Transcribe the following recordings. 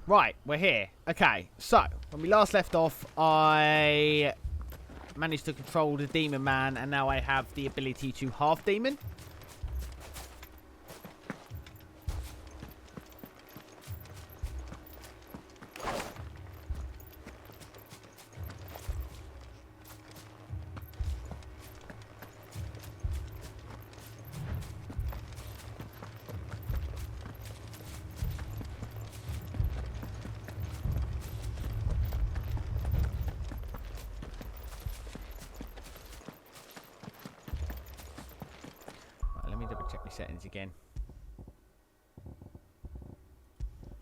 Right, we're here. Okay, so when we last left off, I managed to control the demon man, and now I have the ability to half demon. Check my settings again.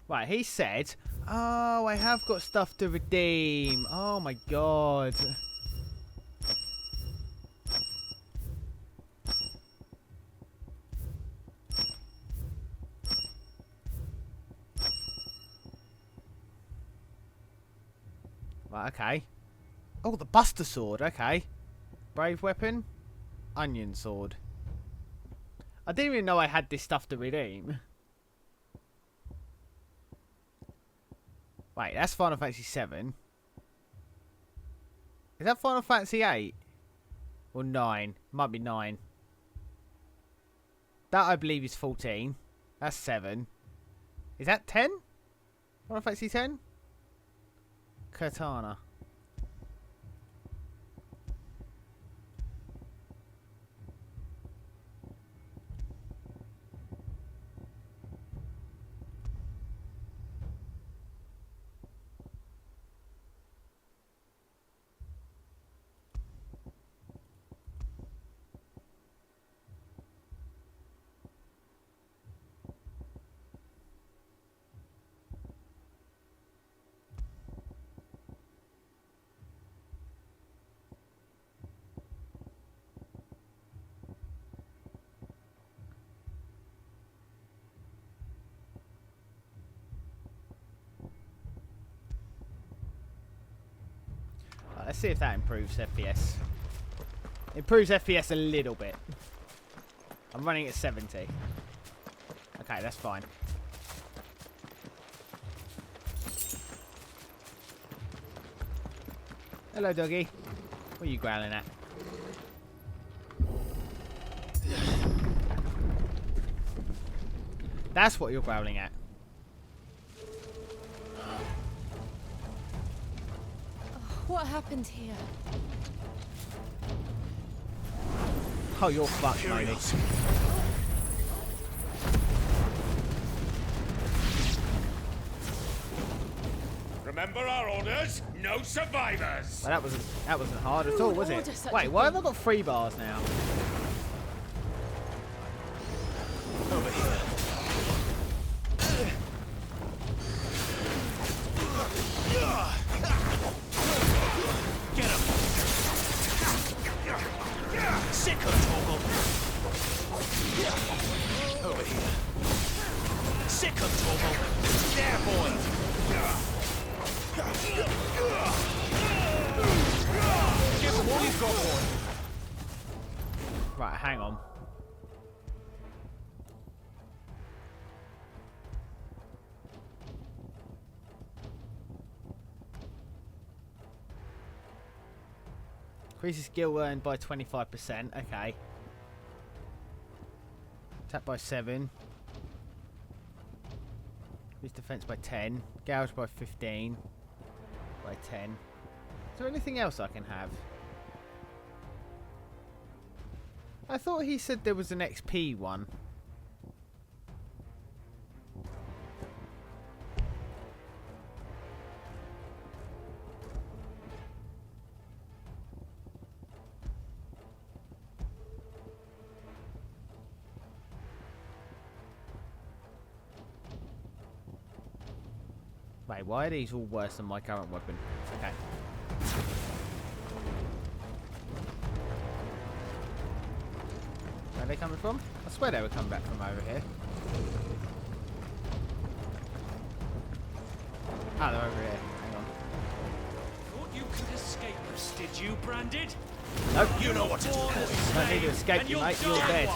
Right, he said, oh, I have got stuff to redeem. Oh my god. Right, okay. Oh, the Buster Sword, okay. Brave Weapon. Onion Sword. I didn't even know I had this stuff to redeem. Wait, that's Final Fantasy 7. Is that Final Fantasy 8? Or 9? Might be 9. That I believe is 14. That's 7. Is that 10? Final Fantasy 10? Katana. Let's see if that improves FPS. Improves FPS a little bit. I'm running at 70. Okay, that's fine. Hello, doggy. What are you growling at? That's what you're growling at. What happened here? Oh, you're fucked, Moni. Remember our orders? No survivors! Well, that wasn't hard at all, was it? Wait, why have I got 3 bars now? Over here. Get him! Sick of Torgal! Over here. Sick of Torgal! There, boy! Give him all you've got, boy! Right, hang on. Increases skill earned by 25%. Okay. Attack by 7. Increase defense by 10. Gouge by 15. By 10. Is there anything else I can have? I thought he said there was an XP one. Wait, why are these all worse than my current weapon? Okay. Where are they coming from? I swear they were coming back from over here. Ah, they're over here. Hang on. Thought you could escape us, did you, Branded? Nope. You know what to do. Don't need to escape you, mate. You're dead.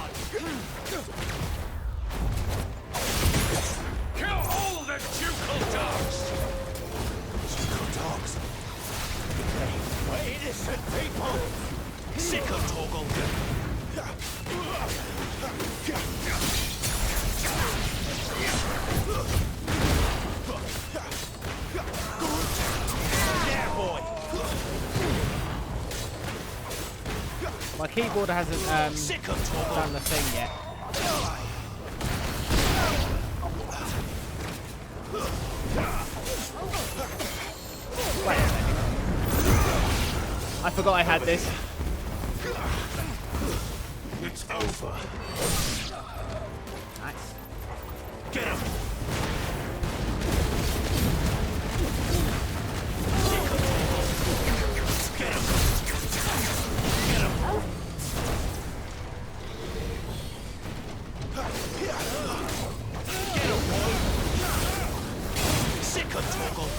Kill all the ducal dogs! My keyboard hasn't Sick of trouble. done the thing yet. Wait a second. I forgot I had this. It's over. Nice. Get him. Get him. Get him. Get him, boy. Sick of Torgal.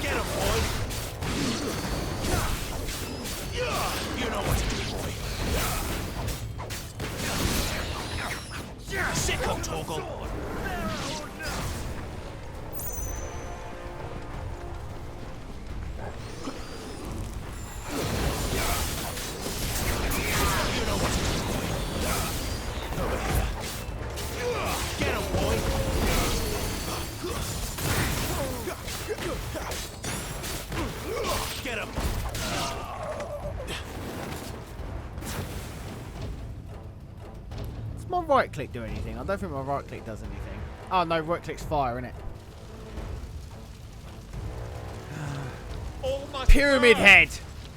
Get him, boy. You know what to do, boy. Sick of Torgal. You know what to do, boy. Over here. Get him, boy. Get him. Does my right click do anything? I don't think my right click does anything. Oh no, right click's fire, innit? All must Pyramid burn. head!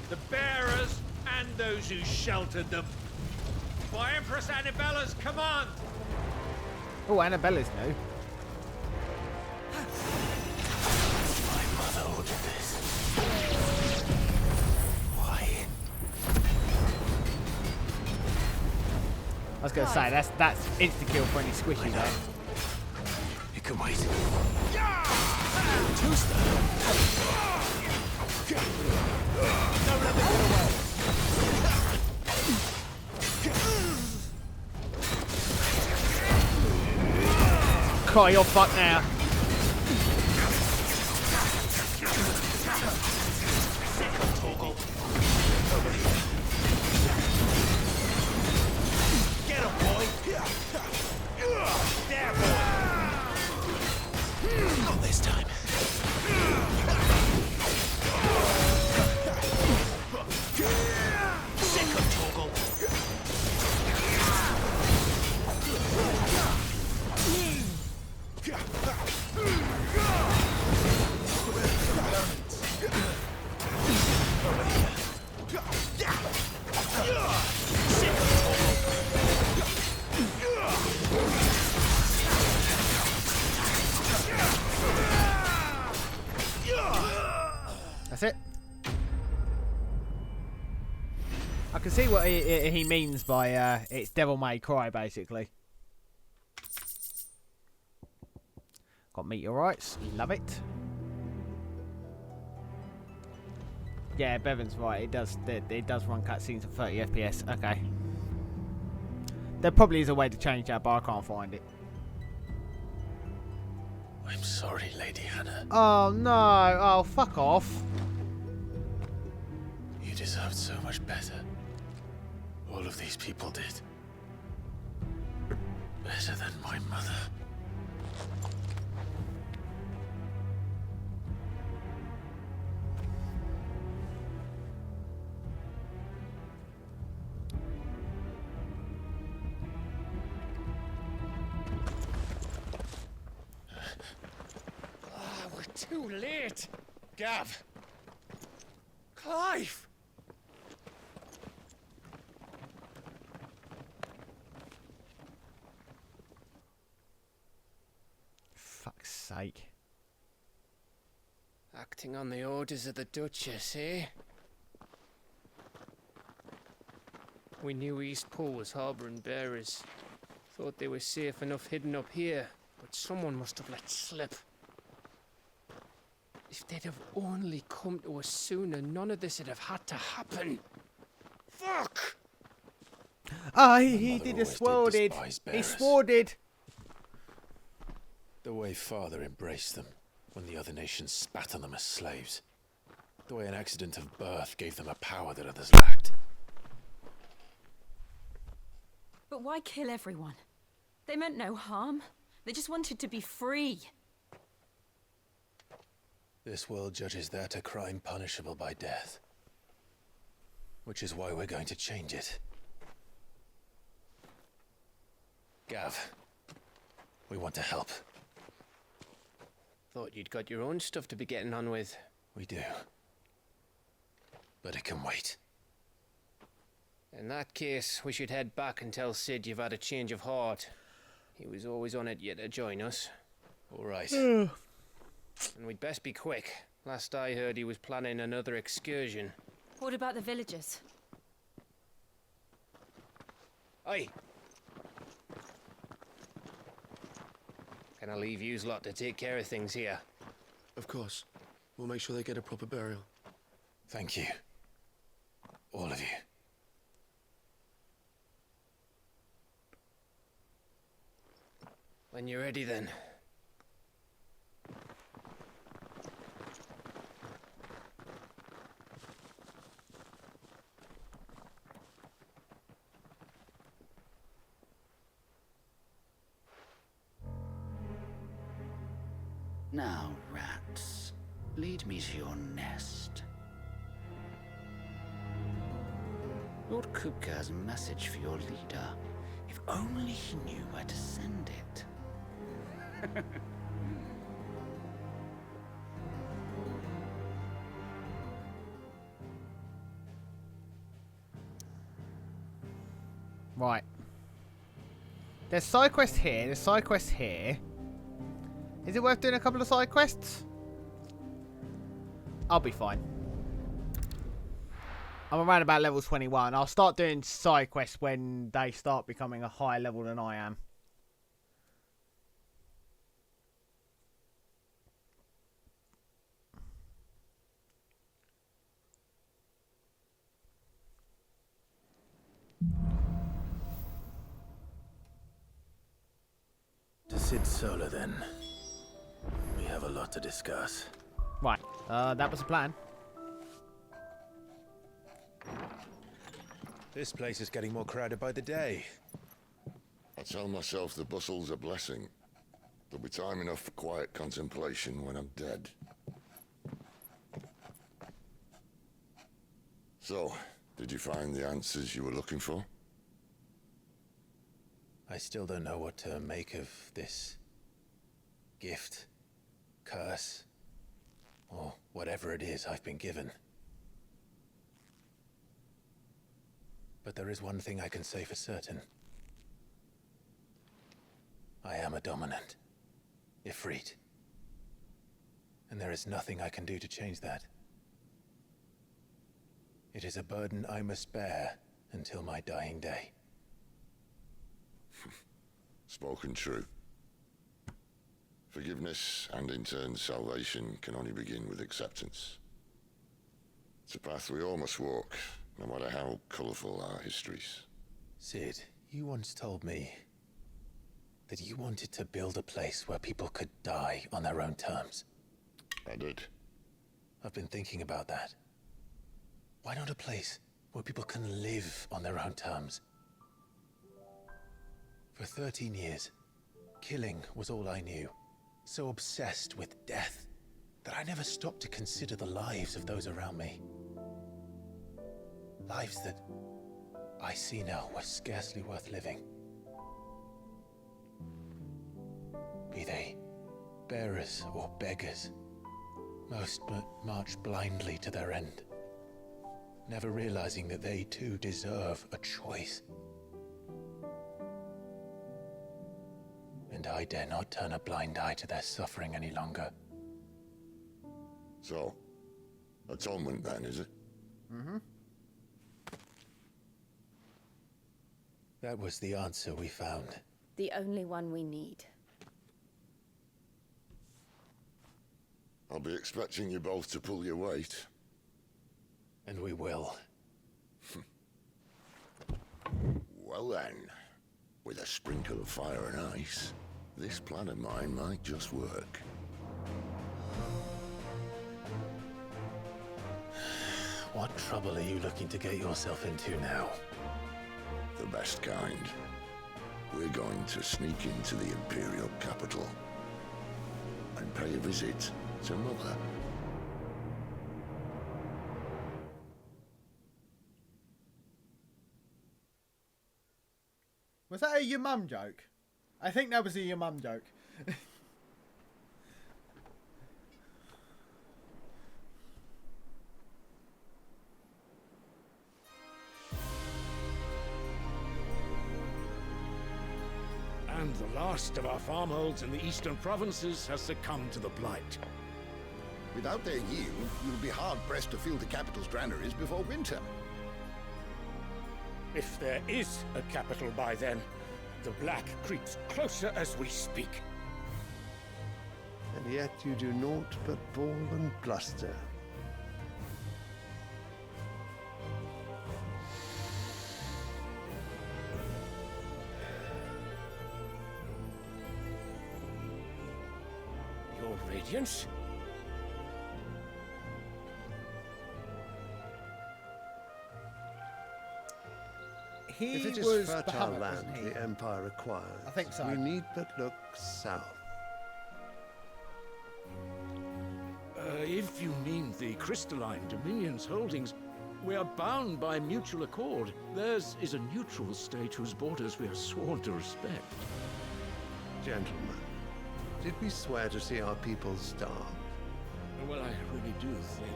The bearers and those who sheltered them. By Empress Annabella's command. Oh, Annabella's new. My mother ordered this. Why? I was gonna say that's insta kill for any squishy there. You can wait. Cry, you're fucked now. Get him, boy. There, boy. Not this time. Sick of Torgal. That's it. I can see what he means by it's Devil May Cry, basically. Got meteorites, love it. Yeah, Bevan's right. It does run cutscenes at 30 FPS. Okay. There probably is a way to change that, but I can't find it. I'm sorry, Lady Hannah. Oh no! Oh, fuck off! You deserved so much better. All of these people did. Better than my mother. We're too late. Gav. Clive. Fuck's sake. Acting on the orders of the Duchess, eh? We knew Eastpool was harbouring bearers. Thought they were safe enough hidden up here, but someone must have let slip. If they'd have only come to us sooner, none of this would have had to happen. Fuck! Ah, he mother did a always did sworded. despise He bearers. sworded. The way Father embraced them when the other nations spat on them as slaves. The way an accident of birth gave them a power that others lacked. But why kill everyone? They meant no harm. They just wanted to be free. This world judges that a crime punishable by death. which is why we're going to change it. Gav, we want to help. Thought you'd got your own stuff to be getting on with. We do. But it can wait. In that case, we should head back and tell Sid you've had a change of heart. He was always on it yet to join us. All right. And we'd best be quick. Last I heard, he was planning another excursion. What about the villagers? Aye. Can I leave yous lot to take care of things here? Of course. We'll make sure they get a proper burial. Thank you. All of you. When you're ready, then. Now, rats, lead me to your nest. Lord Kupka has a message for your leader. If only he knew where to send it. Right. There's side quest here, there's side quest here. Is it worth doing a couple of side quests? I'll be fine. I'm around about level 21. I'll start doing side quests when they start becoming a higher level than I am. To Sid Solar, then. We have a lot to discuss. Right. That was the plan. This place is getting more crowded by the day. I tell myself the bustle's a blessing. There'll be time enough for quiet contemplation when I'm dead. So, did you find the answers you were looking for? I still don't know what to make of this gift, curse, or whatever it is I've been given. But there is one thing I can say for certain. I am a dominant, Ifrit. And there is nothing I can do to change that. It is a burden I must bear until my dying day. Spoken true. Forgiveness and in turn salvation can only begin with acceptance. It's a path we all must walk, no matter how colourful our histories. Sid, you once told me that you wanted to build a place where people could die on their own terms. I did. I've been thinking about that. Why not a place where people can live on their own terms? For 13 years, killing was all I knew. So obsessed with death that I never stopped to consider the lives of those around me. Lives that I see now were scarcely worth living. Be they bearers or beggars, most march blindly to their end, never realizing that they too deserve a choice. And I dare not turn a blind eye to their suffering any longer. So, atonement then, is it? Mm-hmm. That was the answer we found. The only one we need. I'll be expecting you both to pull your weight. And we will. Well then, with a sprinkle of fire and ice, this plan of mine might just work. What trouble are you looking to get yourself into now? The best kind. We're going to sneak into the Imperial capital and pay a visit to Mother. Was that a your mum joke? I think that was a your mum joke. And the last of our farmholds in the eastern provinces has succumbed to the blight. Without their yield, you'll be hard-pressed to fill the capital's granaries before winter. If there is a capital by then, the Black creeps closer as we speak. And yet you do naught but bawl and bluster. Your Radiance? He If it is was fertile Bahamut, land wasn't he? the Empire requires, I think so. we need but look south. If you mean the crystalline Dominion's holdings, we are bound by mutual accord. Theirs is a neutral state whose borders we are sworn to respect. Gentlemen, did we swear to see our people starve? Well, I really do think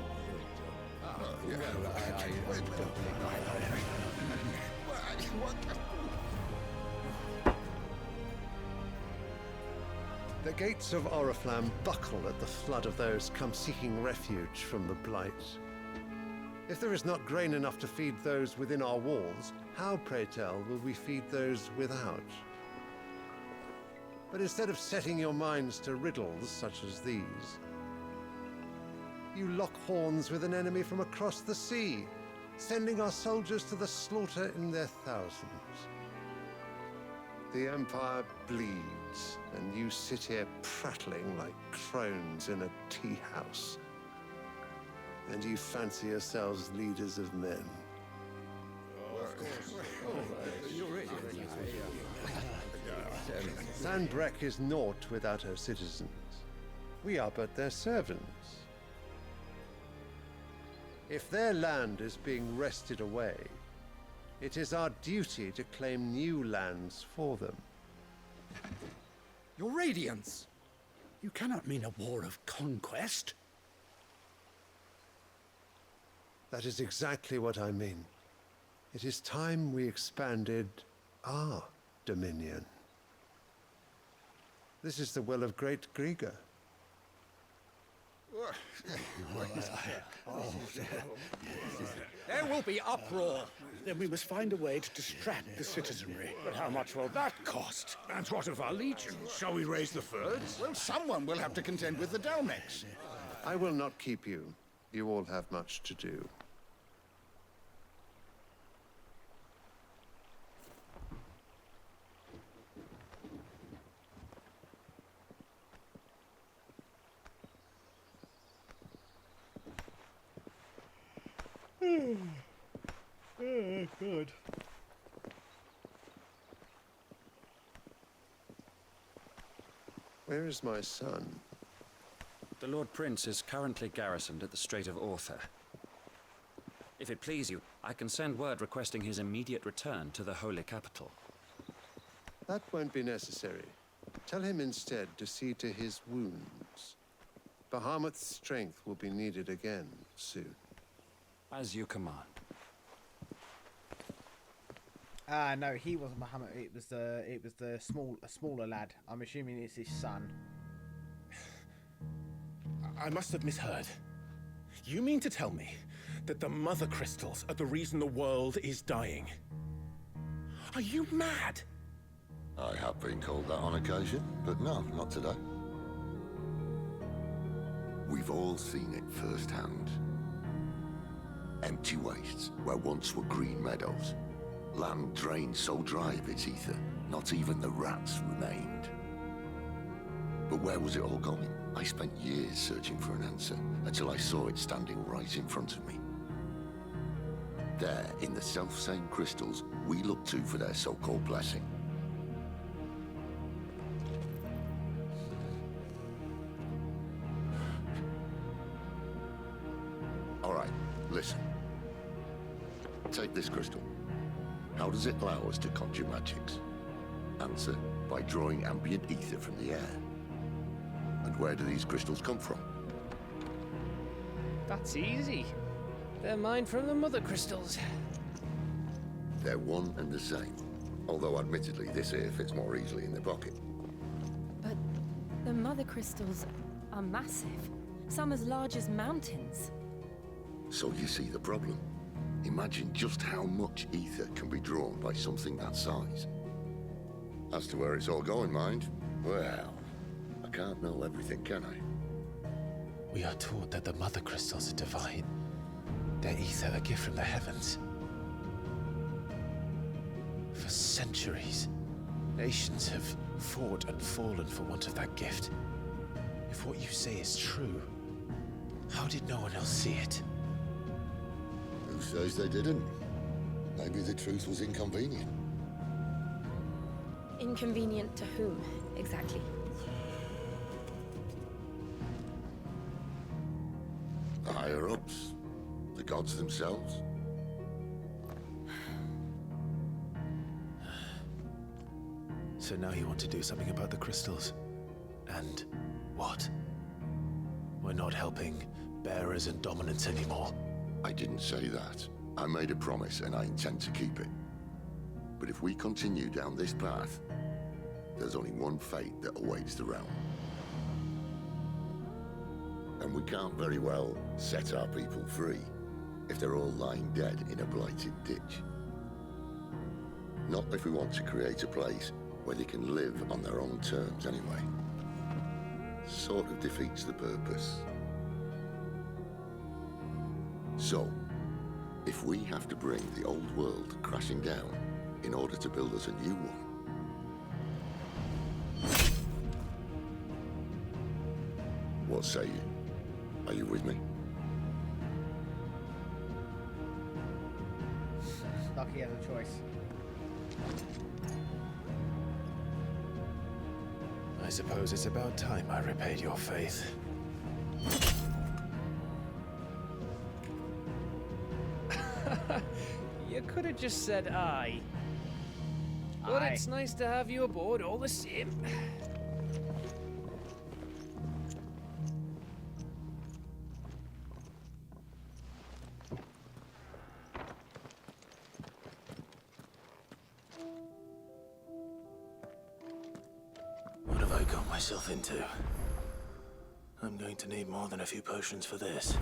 The gates of Oriflamme buckle at the flood of those come seeking refuge from the Blight. If there is not grain enough to feed those within our walls, how, pray tell, will we feed those without? But instead of setting your minds to riddles such as these, you lock horns with an enemy from across the sea, sending our soldiers to the slaughter in their thousands. The Empire bleeds, and you sit here prattling like crones in a tea house. And you fancy yourselves leaders of men. Sandbreck is naught without her citizens. We are but their servants. If their land is being wrested away, it is our duty to claim new lands for them. Your Radiance! You cannot mean a war of conquest. That is exactly what I mean. It is time we expanded our dominion. This is the will of great Grieger. There will be uproar. Then we must find a way to distract the citizenry. But how much will that cost? And what of our legions? Shall we raise the furs? Well, someone will have to contend with the Dalmex. I will not keep you. You all have much to do. Good. Where is my son? The Lord Prince is currently garrisoned at the Strait of Arthur. If it please you, I can send word requesting his immediate return to the Holy Capital. That won't be necessary. Tell him instead to see to his wounds. Bahamut's strength will be needed again soon. As you command. No, he wasn't Muhammad. It was the smaller lad. I'm assuming it's his son. I must have misheard. You mean to tell me that the Mother Crystals are the reason the world is dying? Are you mad? I have been called that on occasion, but no, not today. We've all seen it firsthand. Empty wastes where once were green meadows. Land drained so dry of its ether, not even the rats remained. But where was it all going? I spent years searching for an answer, until I saw it standing right in front of me. There, in the self-same crystals, we look to for their so-called blessing. All right, listen. Take this crystal. How does it allow us to conjure magics? Answer, by drawing ambient ether from the air. And where do these crystals come from? That's easy. They're mined from the mother crystals. They're one and the same. Although admittedly this here fits more easily in the pocket. But the mother crystals are massive. Some as large as mountains. So you see the problem. Imagine just how much ether can be drawn by something that size. As to where it's all going, mind, well, I can't know everything, can I? We are taught that the mother crystals are divine. Their ether a gift from the heavens. For centuries, nations have fought and fallen for want of that gift. If what you say is true, how did no one else see it? Who says they didn't? Maybe the truth was inconvenient. Inconvenient to whom, exactly? The higher-ups, the gods themselves. So now you want to do something about the crystals? And what? We're not helping bearers and dominants anymore. I didn't say that. I made a promise and I intend to keep it. But if we continue down this path, there's only one fate that awaits the realm. And we can't very well set our people free if they're all lying dead in a blighted ditch. Not if we want to create a place where they can live on their own terms anyway. Sort of defeats the purpose. So, if we have to bring the old world crashing down in order to build us a new one, what say you? Are you with me? Lucky has a choice. I suppose it's about time I repaid your faith. You could have just said aye. But Aye. it's nice to have you aboard all the same. What have I got myself into? I'm going to need more than a few potions for this.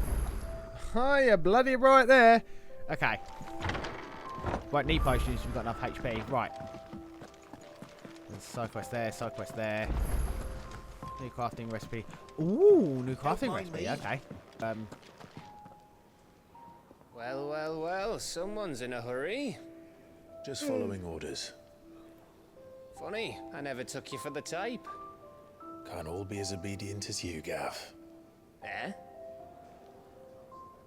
Oh, you're bloody right there. Okay. Right, need potions. We've got enough HP. Right. There's side quest there, side quest there. New crafting recipe. Ooh, new crafting recipe. Okay. Well, well, well, someone's in a hurry. Just following orders. Funny, I never took you for the type. Can't all be as obedient as you, Gav. Eh?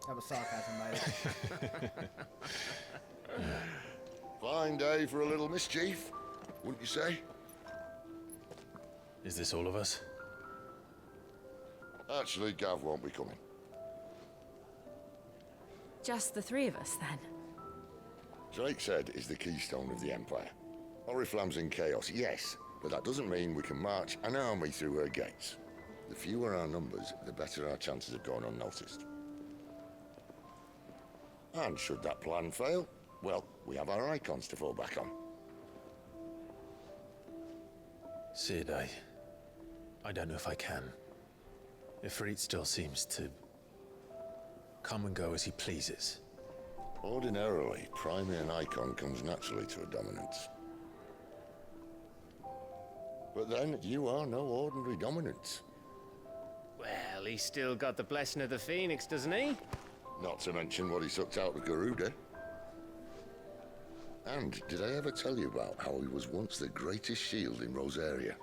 That was sarcasm, mate. Fine day for a little mischief, wouldn't you say? Is this all of us? Actually, Gav won't be coming. Just the three of us, then? Drakeshead is the keystone of the Empire. Oriflamme's in chaos, yes, but that doesn't mean we can march an army through her gates. The fewer our numbers, the better our chances of going unnoticed. And should that plan fail, well, we have our icons to fall back on. Sid, I don't know if I can. Ifrit still seems to come and go as he pleases. Ordinarily, priming an icon comes naturally to a dominance. But then, you are no ordinary dominance. Well, he's still got the blessing of the Phoenix, doesn't he? Not to mention what he sucked out of Garuda. And did I ever tell you about how he was once the greatest shield in Rosaria?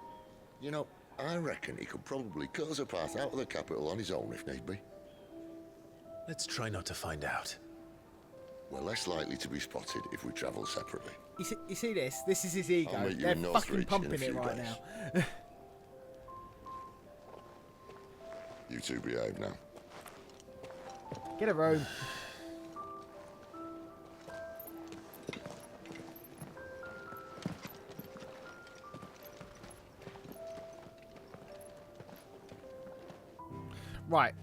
You know, I reckon he could probably cut us a path out of the capital on his own if need be. Let's try not to find out. We're less likely to be spotted if we travel separately. You see this? This is his ego. I'll meet you They're in fucking Northreach in a pumping it few right days. now. You two behave now. Get a room. Right.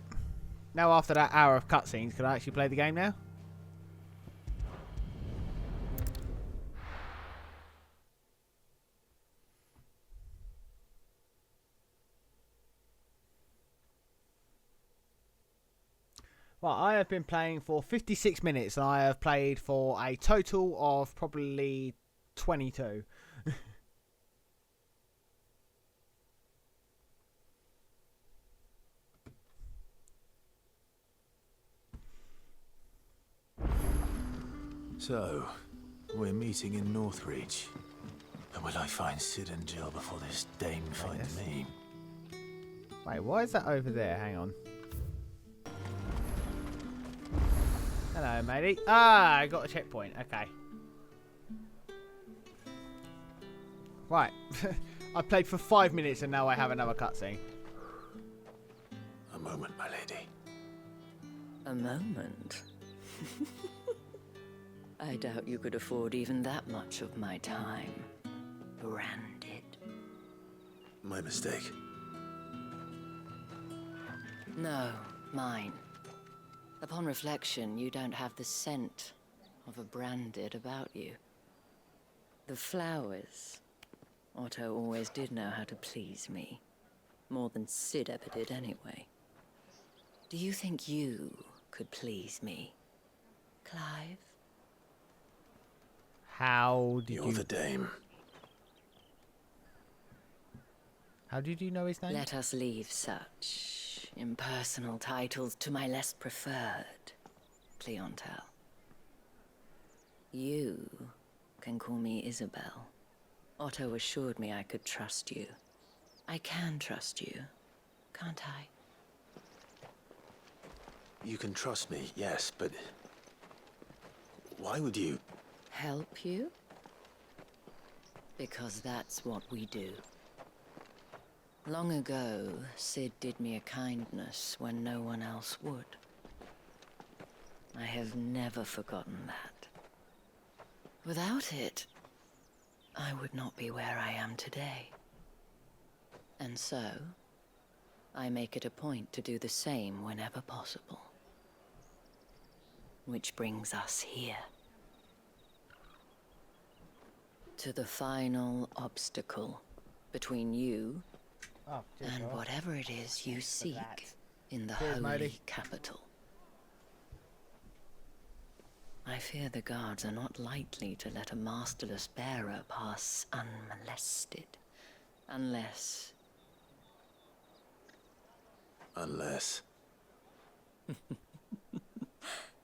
Now after that hour of cutscenes, can I actually play the game now? Well, I have been playing for 56 minutes and I have played for a total of probably 22. So, we're meeting in Northreach. And will I find Sid and Jill before this dame finds me? Wait, why is that over there? Hang on. Hello, matey. Ah, I got a checkpoint. Okay. Right. I played for 5 minutes and now I have another cutscene. A moment, my lady. A moment? I doubt you could afford even that much of my time. Branded. My mistake. No, mine. Upon reflection, you don't have the scent of a branded about you. The flowers. Otto always did know how to please me. More than Sid ever did anyway. Do you think you could please me, Clive? How did You're the dame. How did you know his name? Let us leave such impersonal titles to my less preferred clientele. You can call me Isabel. Otto assured me I could trust you. I can trust you, can't I? You can trust me, yes, but... why would you... Help you? Because that's what we do. Long ago, Sid did me a kindness when no one else would. I have never forgotten that. Without it, I would not be where I am today. And so, I make it a point to do the same whenever possible. Which brings us here. To the final obstacle between you and whatever it is you seek in the holy capital. I fear the guards are not likely to let a masterless bearer pass unmolested. Unless... Unless...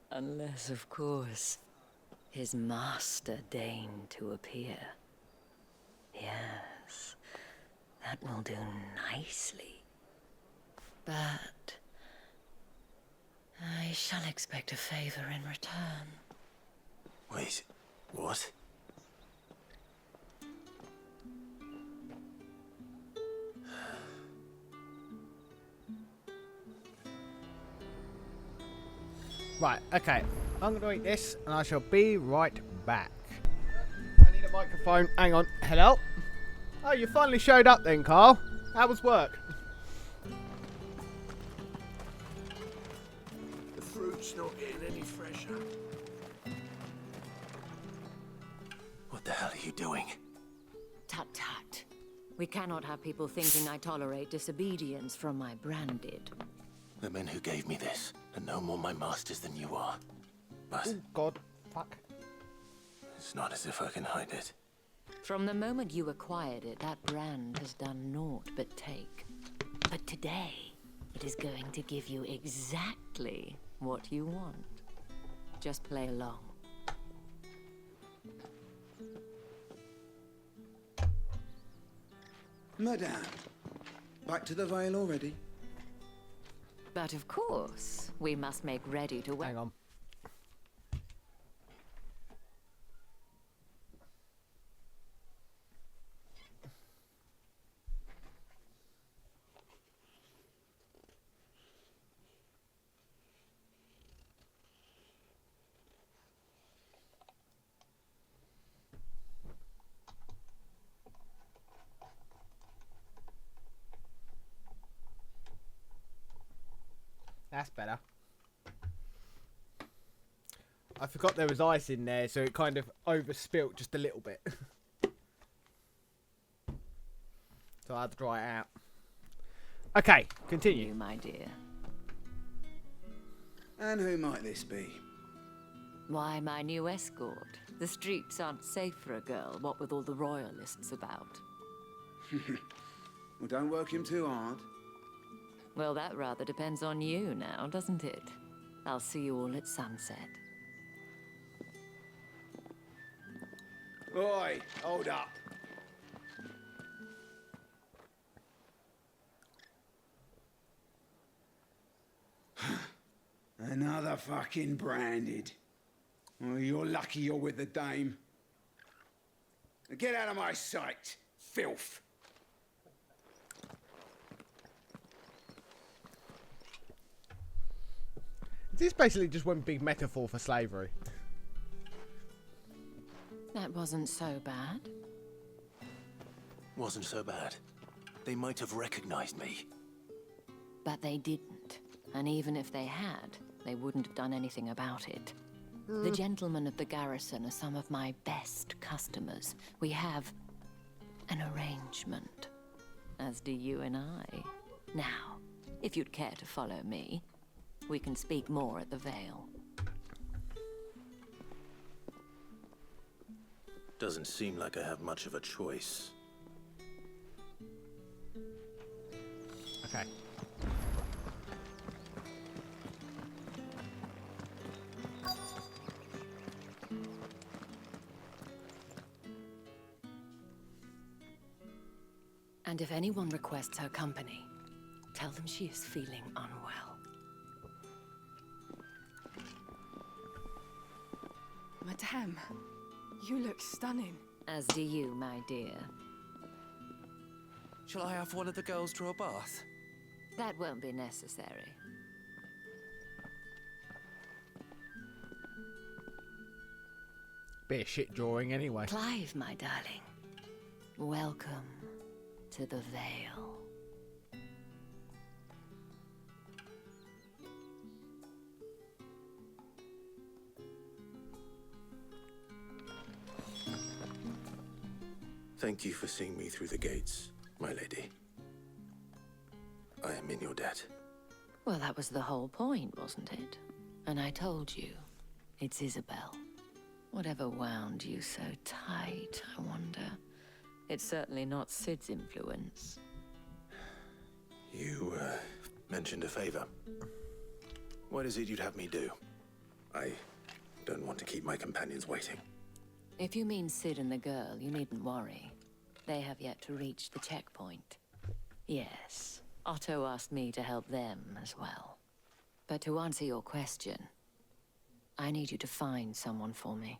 Unless, of course, his master deigned to appear. Yes, that will do nicely. But... I shall expect a favor in return. Wait, what? Right, okay. I'm going to eat this and I shall be right back. I need a microphone. Hang on. Hello? Oh, you finally showed up then, Carl. How was work? The fruit's not getting any fresher. What the hell are you doing? Tut tut. We cannot have people thinking I tolerate disobedience from my branded. The men who gave me this are no more my masters than you are. But... oh, God. Fuck. It's not as if I can hide it. From the moment you acquired it, that brand has done naught but take. But today, it is going to give you exactly what you want. Just play along. Madame, back to the Vale already? But of course, we must make ready to... Hang on. That's better. I forgot there was ice in there, so it kind of overspilt just a little bit. So I had to dry it out. Okay, continue. My dear. And who might this be? Why, my new escort. The streets aren't safe for a girl, what with all the royalists about. Well, don't work him too hard. Well, that rather depends on you now, doesn't it? I'll see you all at sunset. Oi, hold up. Another fucking branded. Well, you're lucky you're with the dame. Now get out of my sight, filth. This basically just one big metaphor for slavery. That wasn't so bad. Wasn't so bad. They might have recognized me. But they didn't. And even if they had, they wouldn't have done anything about it. The gentlemen of the garrison are some of my best customers. We have an arrangement, as do you and I. Now, if you'd care to follow me, we can speak more at the Vale. Doesn't seem like I have much of a choice. Okay. And if anyone requests her company, tell them she is feeling unwell. Madame, you look stunning. As do you, my dear. Shall I have one of the girls draw a bath? That won't be necessary. Bit of shit drawing anyway. Clive, my darling. Welcome to the Vale. Thank you for seeing me through the gates, my lady. I am in your debt. Well, that was the whole point, wasn't it? And I told you, it's Isabel. Whatever wound you so tight, I wonder. It's certainly not Sid's influence. You, mentioned a favor. What is it you'd have me do? I don't want to keep my companions waiting. If you mean Sid and the girl, you needn't worry. They have yet to reach the checkpoint. Yes, Otto asked me to help them as well. But to answer your question, I need you to find someone for me.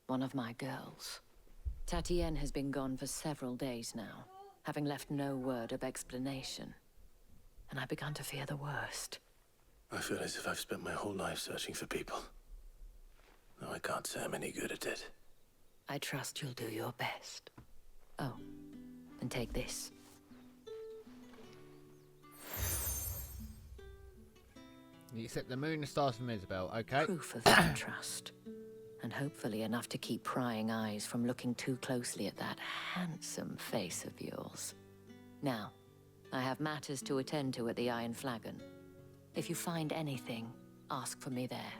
One of my girls. Tatienne has been gone for several days now, having left no word of explanation. And I began to fear the worst. I feel as if I've spent my whole life searching for people. Though I can't say I'm any good at it. I trust you'll do your best. Oh, and take this. You accept the moon and stars from Isabel, okay? Proof of that trust. And hopefully enough to keep prying eyes from looking too closely at that handsome face of yours. Now, I have matters to attend to at the Iron Flagon. If you find anything, ask for me there.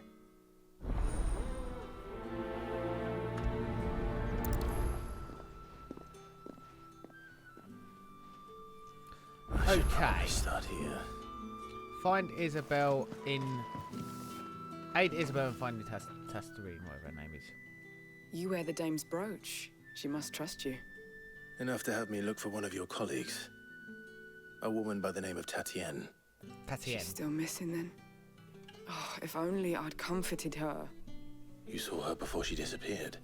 Okay. Start here. Find Isabel in... Aid Isabel in finding Tastarine, whatever her name is. You wear the dame's brooch. She must trust you. Enough to have me look for one of your colleagues. A woman by the name of Tatienne. She's still missing then. Oh, if only I'd comforted her. You saw her before she disappeared.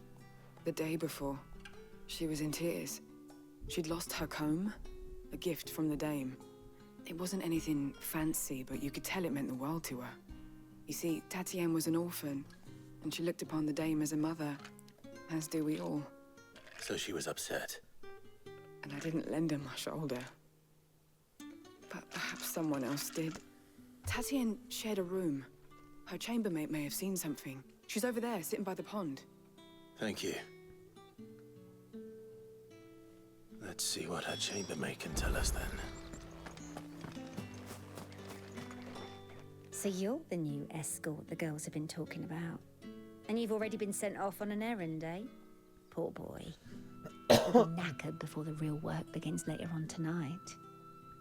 The day before. She was in tears. She'd lost her comb. A gift from the dame. It wasn't anything fancy, but you could tell it meant the world to her. You see, Tatienne was an orphan, and she looked upon the dame as a mother, as do we all. So she was upset. And I didn't lend her my shoulder. But perhaps someone else did. Tatienne shared a room. Her chambermaid may have seen something. She's over there, sitting by the pond. Thank you. Let's see what her chambermaid can tell us then. So you're the new escort the girls have been talking about. And you've already been sent off on an errand, eh? Poor boy. He'll be knackered before the real work begins later on tonight.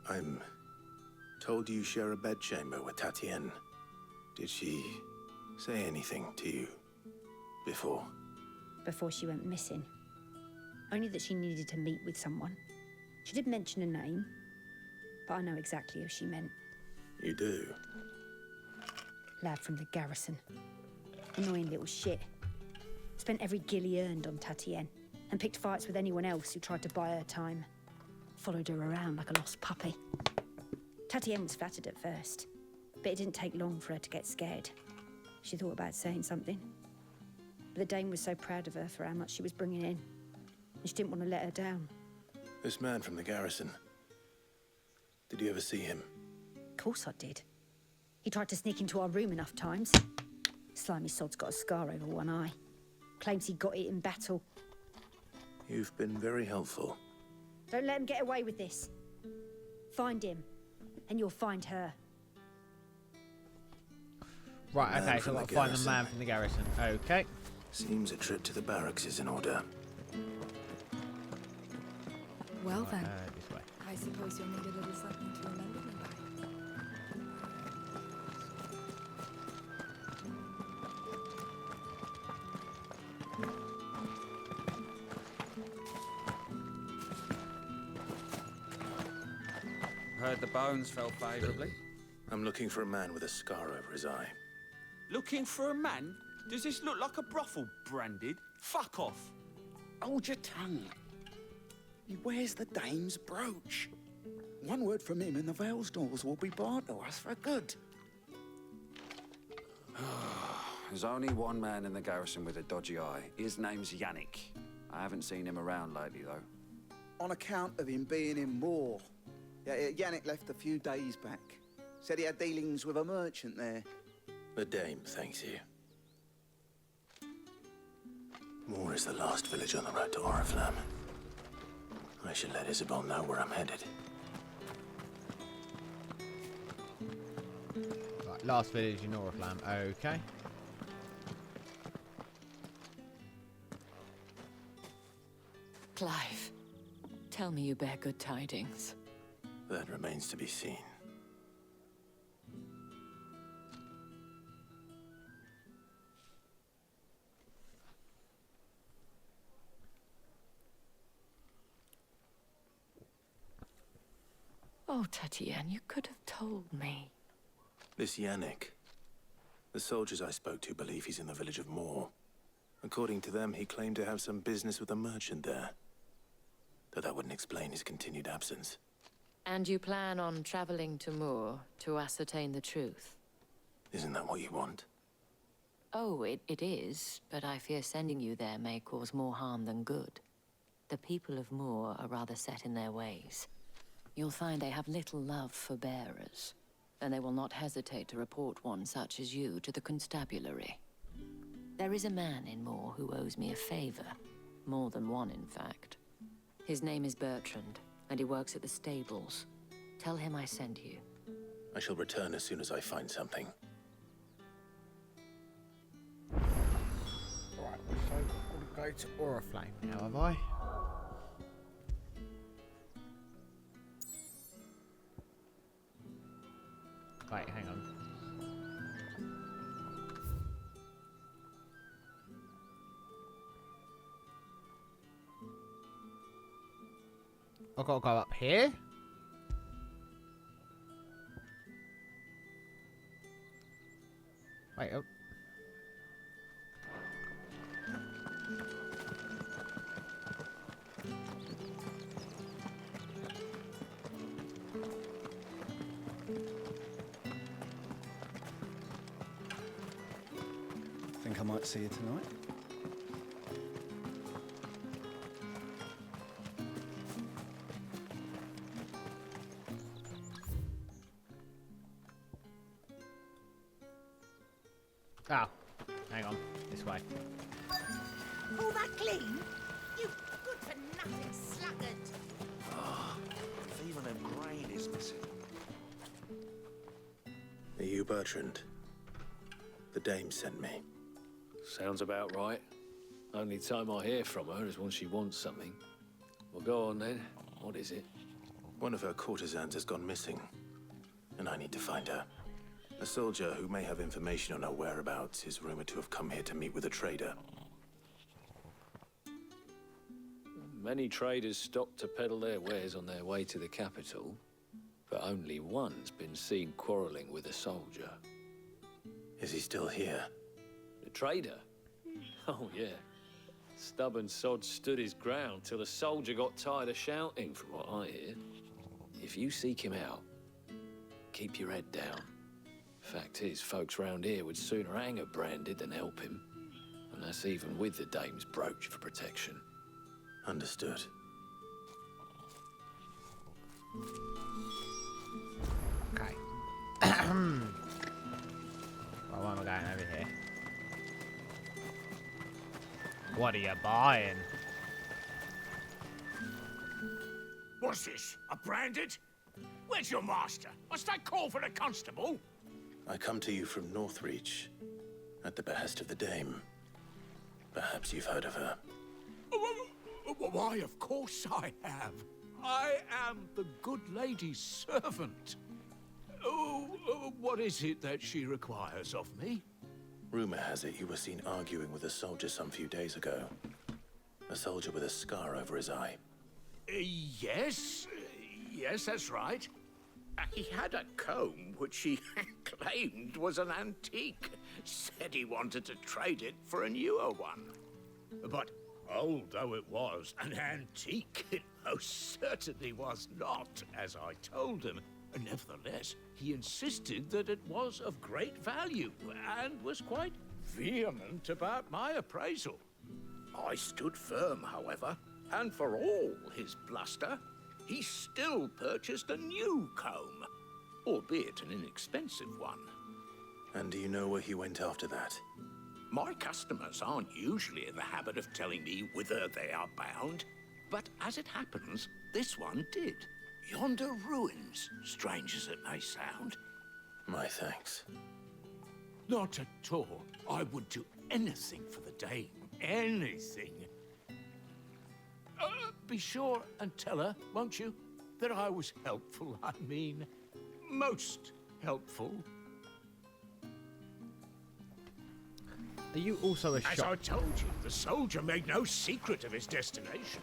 I'm told you share a bedchamber with Tatienne. Did she say anything to you before? Before she went missing. Only that she needed to meet with someone. She did mention a name, but I know exactly who she meant. You do? Lad from the garrison. Annoying little shit. Spent every guil he earned on Tatienne, and picked fights with anyone else who tried to buy her time. Followed her around like a lost puppy. Tatienne was flattered at first, but it didn't take long for her to get scared. She thought about saying something. But the dame was so proud of her for how much she was bringing in, and she didn't want to let her down. This man from the garrison. Did you ever see him? Of course I did. He tried to sneak into our room enough times. Slimy sod's got a scar over one eye. Claims he got it in battle. You've been very helpful. Don't let him get away with this. Find him, and you'll find her. Right, okay, so I've got to find the man from the garrison. Okay. Seems a trip to the barracks is in order. Well then, This way. I suppose you'll need a little something to remember me by. Heard the bones fell favourably. I'm looking for a man with a scar over his eye. Looking for a man? Does this look like a brothel, Branded? Fuck off. Hold your tongue. He wears the dame's brooch. One word from him and the Vale's doors will be barred to us for good. There's only one man in the garrison with a dodgy eye. His name's Yannick. I haven't seen him around lately, though. On account of him being in Moor. Yeah, Yannick left a few days back. Said he had dealings with a merchant there. The dame thanks you. Moor is the last village on the road to Oriflamme. I should let Isabel know where I'm headed. Right, last village in Oriflamme. Okay. Clive, tell me you bear good tidings. That remains to be seen. Oh, Tatienne, you could have told me. This Yannick. The soldiers I spoke to believe he's in the village of Moor. According to them, he claimed to have some business with a merchant there. Though that wouldn't explain his continued absence. And you plan on traveling to Moor to ascertain the truth? Isn't that what you want? Oh, it is, but I fear sending you there may cause more harm than good. The people of Moor are rather set in their ways. You'll find they have little love for bearers, and they will not hesitate to report one such as you to the constabulary. There is a man in Moor who owes me a favor. More than one, in fact. His name is Bertrand, and he works at the stables. Tell him I sent you. I shall return as soon as I find something. Right, so we'll go to Oriflamme now, have I? Wait, hang on. I've got to go up here? Wait, oh. Think I might see you tonight? Oh, hang on. This way. All that clean? You good-for-nothing sluggard. Ah, if even a grain is missing. Are you Bertrand? The dame sent me. Sounds about right. Only time I hear from her is when she wants something. Well, go on then. What is it? One of her courtesans has gone missing, and I need to find her. A soldier who may have information on her whereabouts is rumored to have come here to meet with a trader. Many traders stop to peddle their wares on their way to the capital, but only one's been seen quarreling with a soldier. Is he still here? The trader? Oh, yeah. Stubborn sod stood his ground till the soldier got tired of shouting, from what I hear. If you seek him out, keep your head down. Fact is, folks round here would sooner hang a branded than help him. And that's even with the dame's brooch for protection. Understood. Okay. Well, why am I going over here? What are you buying? What's this? A branded? Where's your master? Must I call for the constable? I come to you from Northreach, at the behest of the dame. Perhaps you've heard of her. Why, of course I have. I am the good lady's servant. What is it that she requires of me? Rumor has it you were seen arguing with a soldier some few days ago. A soldier with a scar over his eye. Yes, that's right. He had a comb which he claimed was an antique. Said he wanted to trade it for a newer one. But old though it was, an antique it most certainly was not, as I told him. Nevertheless, he insisted that it was of great value, and was quite vehement about my appraisal. I stood firm, however, and for all his bluster, he still purchased a new comb, albeit an inexpensive one. And do you know where he went after that? My customers aren't usually in the habit of telling me whither they are bound, but as it happens, this one did. Yonder ruins, strange as it may sound. My thanks. Not at all. I would do anything for the dame. Anything. Be sure and tell her, won't you, that I was helpful. I mean, most helpful. Are you also a As I told you, the soldier made no secret of his destination.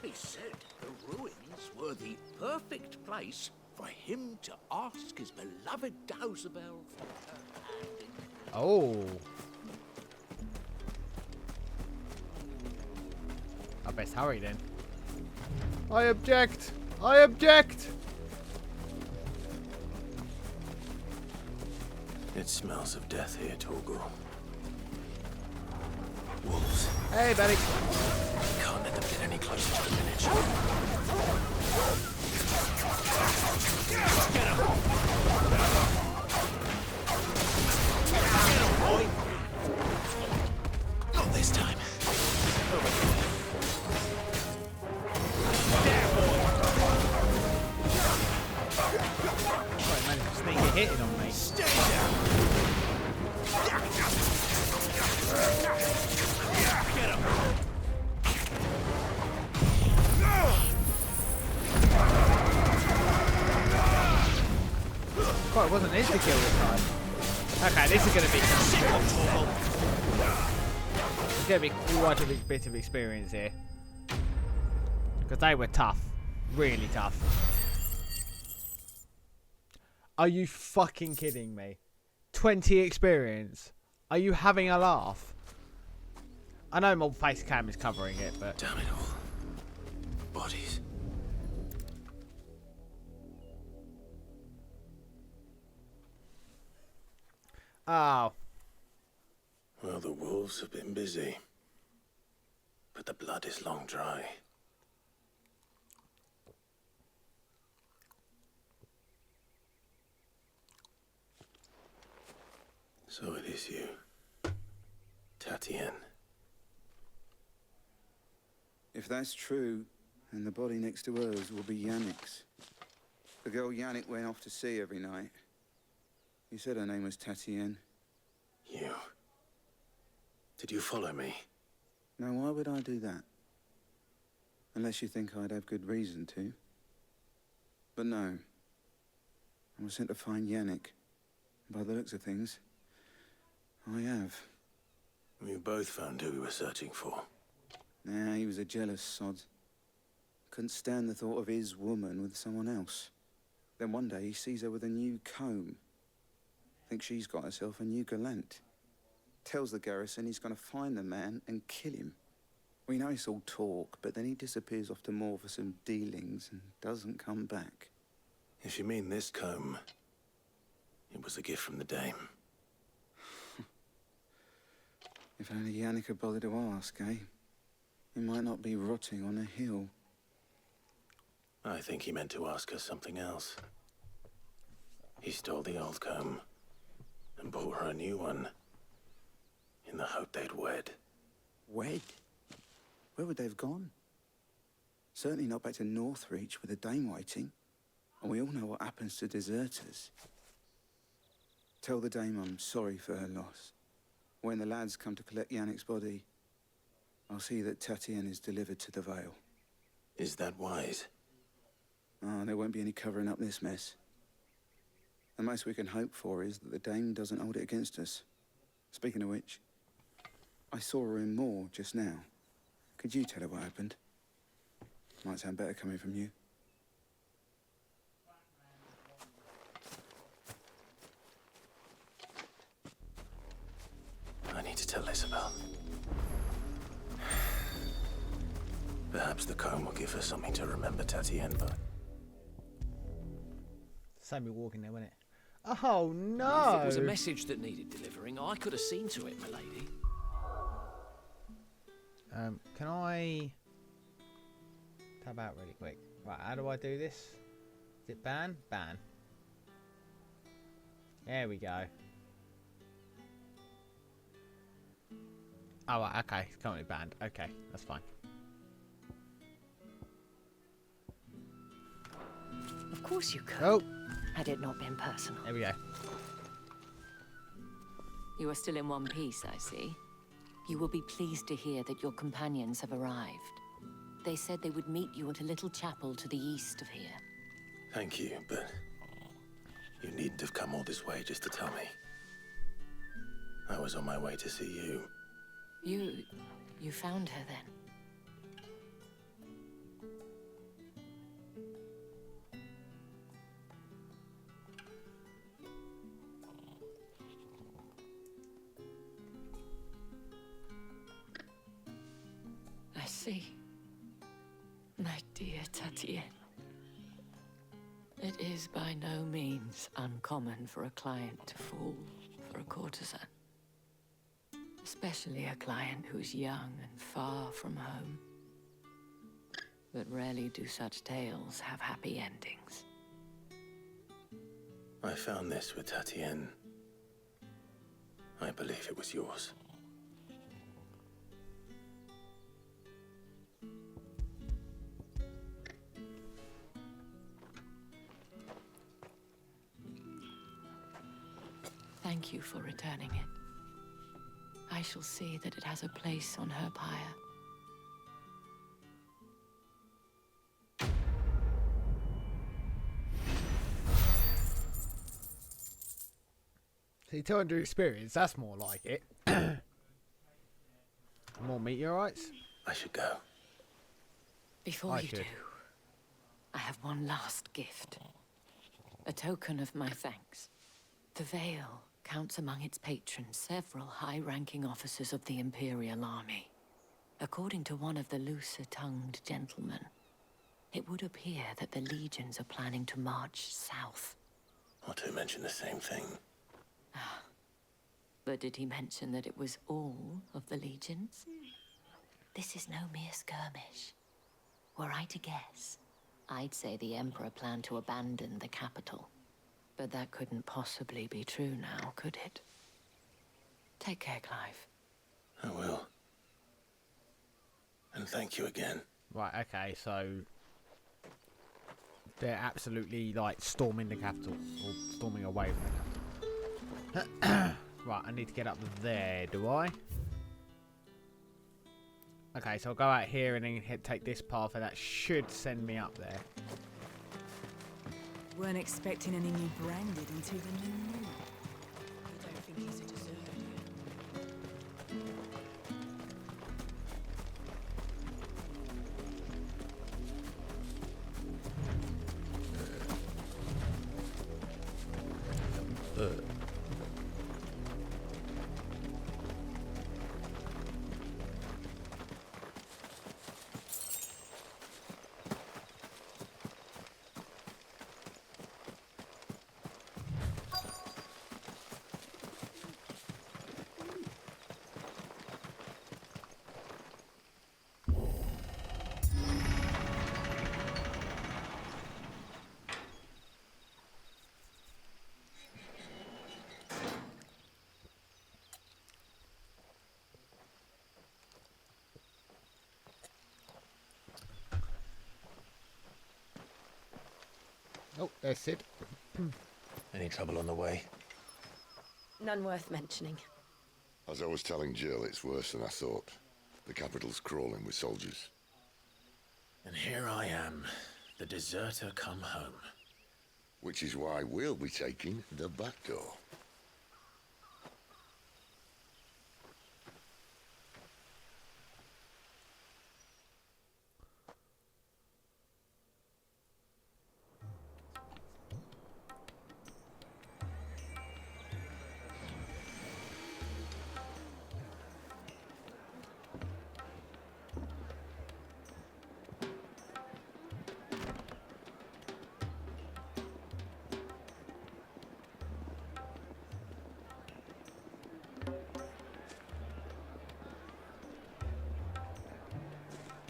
He said the ruins were the perfect place for him to ask his beloved Dausabel for her hand in. Oh. I best hurry then. I object! I object! It smells of death here, Torgal. Wolves. Hey, buddy. Can't let them get any closer to the village. Not this time. Right, man, sneak a hitting on me. Stay down. Get him. Oh, it wasn't insta kill this time. Okay, this is going to be There's going to be quite a big bit of experience here. Because they were tough. Really tough. Are you fucking kidding me? 20 experience. Are you having a laugh? I know my face cam is covering it, but... Damn it all. Bodies. Oh. Well, the wolves have been busy. But the blood is long dry. So it is you, Tatien. If that's true, then the body next to hers will be Yannick's. The girl Yannick went off to sea every night. You said her name was Tatien. You... Did you follow me? Now, why would I do that? Unless you think I'd have good reason to. But no. I was sent to find Yannick. By the looks of things, I have. We both found who we were searching for. Nah, he was a jealous sod. Couldn't stand the thought of his woman with someone else. Then one day he sees her with a new comb. Thinks she's got herself a new gallant. Tells the garrison he's gonna find the man and kill him. We know it's all talk, but then he disappears off to Moor for some dealings and doesn't come back. If you mean this comb, it was a gift from the Dame. If only Yannick had bothered to ask, eh? He might not be rotting on a hill. I think he meant to ask her something else. He stole the old comb and bought her a new one in the hope they'd wed. Wed? Where would they have gone? Certainly not back to Northreach with the Dame waiting. And we all know what happens to deserters. Tell the Dame I'm sorry for her loss. When the lads come to collect Yannick's body, I'll see that Tatien is delivered to the Vale. Is that wise? Oh, there won't be any covering up this mess. The most we can hope for is that the Dame doesn't hold it against us. Speaking of which, I saw her in Moor just now. Could you tell her what happened? Might sound better coming from you. I need to tell Isabel. Perhaps the comb will give her something to remember Tatien by. Same me walking there, wasn't it? Oh no! If it was a message that needed delivering, I could have seen to it, milady. Can I tab out really quick? Right, how do I do this? Is it ban? Ban. There we go. Oh, right, okay. It's currently banned. Okay, that's fine. Of course you could. Oh! Had it not been personal. There we go. You are still in one piece, I see. You will be pleased to hear that your companions have arrived. They said they would meet you at a little chapel to the east of here. Thank you, but you needn't have come all this way just to tell me. I was on my way to see you. You found her then? I see. My dear Tatien. It is by no means uncommon for a client to fall for a courtesan. Especially a client who's young and far from home. But rarely do such tales have happy endings. I found this with Tatien. I believe it was yours. Thank you for returning it. I shall see that it has a place on her pyre. See, 200 experience, that's more like it. More meteorites? I should go. Before you do, I have one last gift. A token of my thanks. The Vale counts among its patrons several high-ranking officers of the Imperial Army. According to one of the looser-tongued gentlemen, it would appear that the legions are planning to march south. Or to mention the same thing. But did he mention that it was all of the legions? This is no mere skirmish. Were I to guess, I'd say the Emperor planned to abandon the capital. But that couldn't possibly be true now, could it? Take care, Clive. I will. And thank you again. Right, okay, so they're absolutely like storming the capital, or storming away from the capital. Right, I need to get up there, do I? Okay, so I'll go out here and then take this path, and that should send me up there. Weren't expecting any new branded until the new moon. I don't think he's a deserter yet. Oh, there's Sid. Any trouble on the way? None worth mentioning. As I was telling Jill, it's worse than I thought. The capital's crawling with soldiers. And here I am, the deserter come home. Which is why we'll be taking the back door.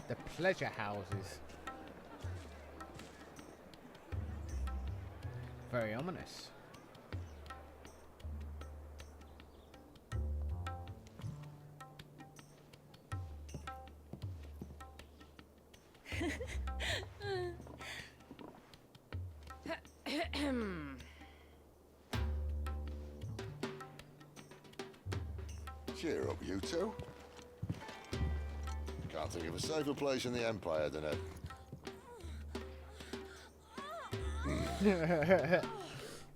The pleasure houses. Very ominous. Cheer up, you two. Can't think of a safer place in the Empire than a...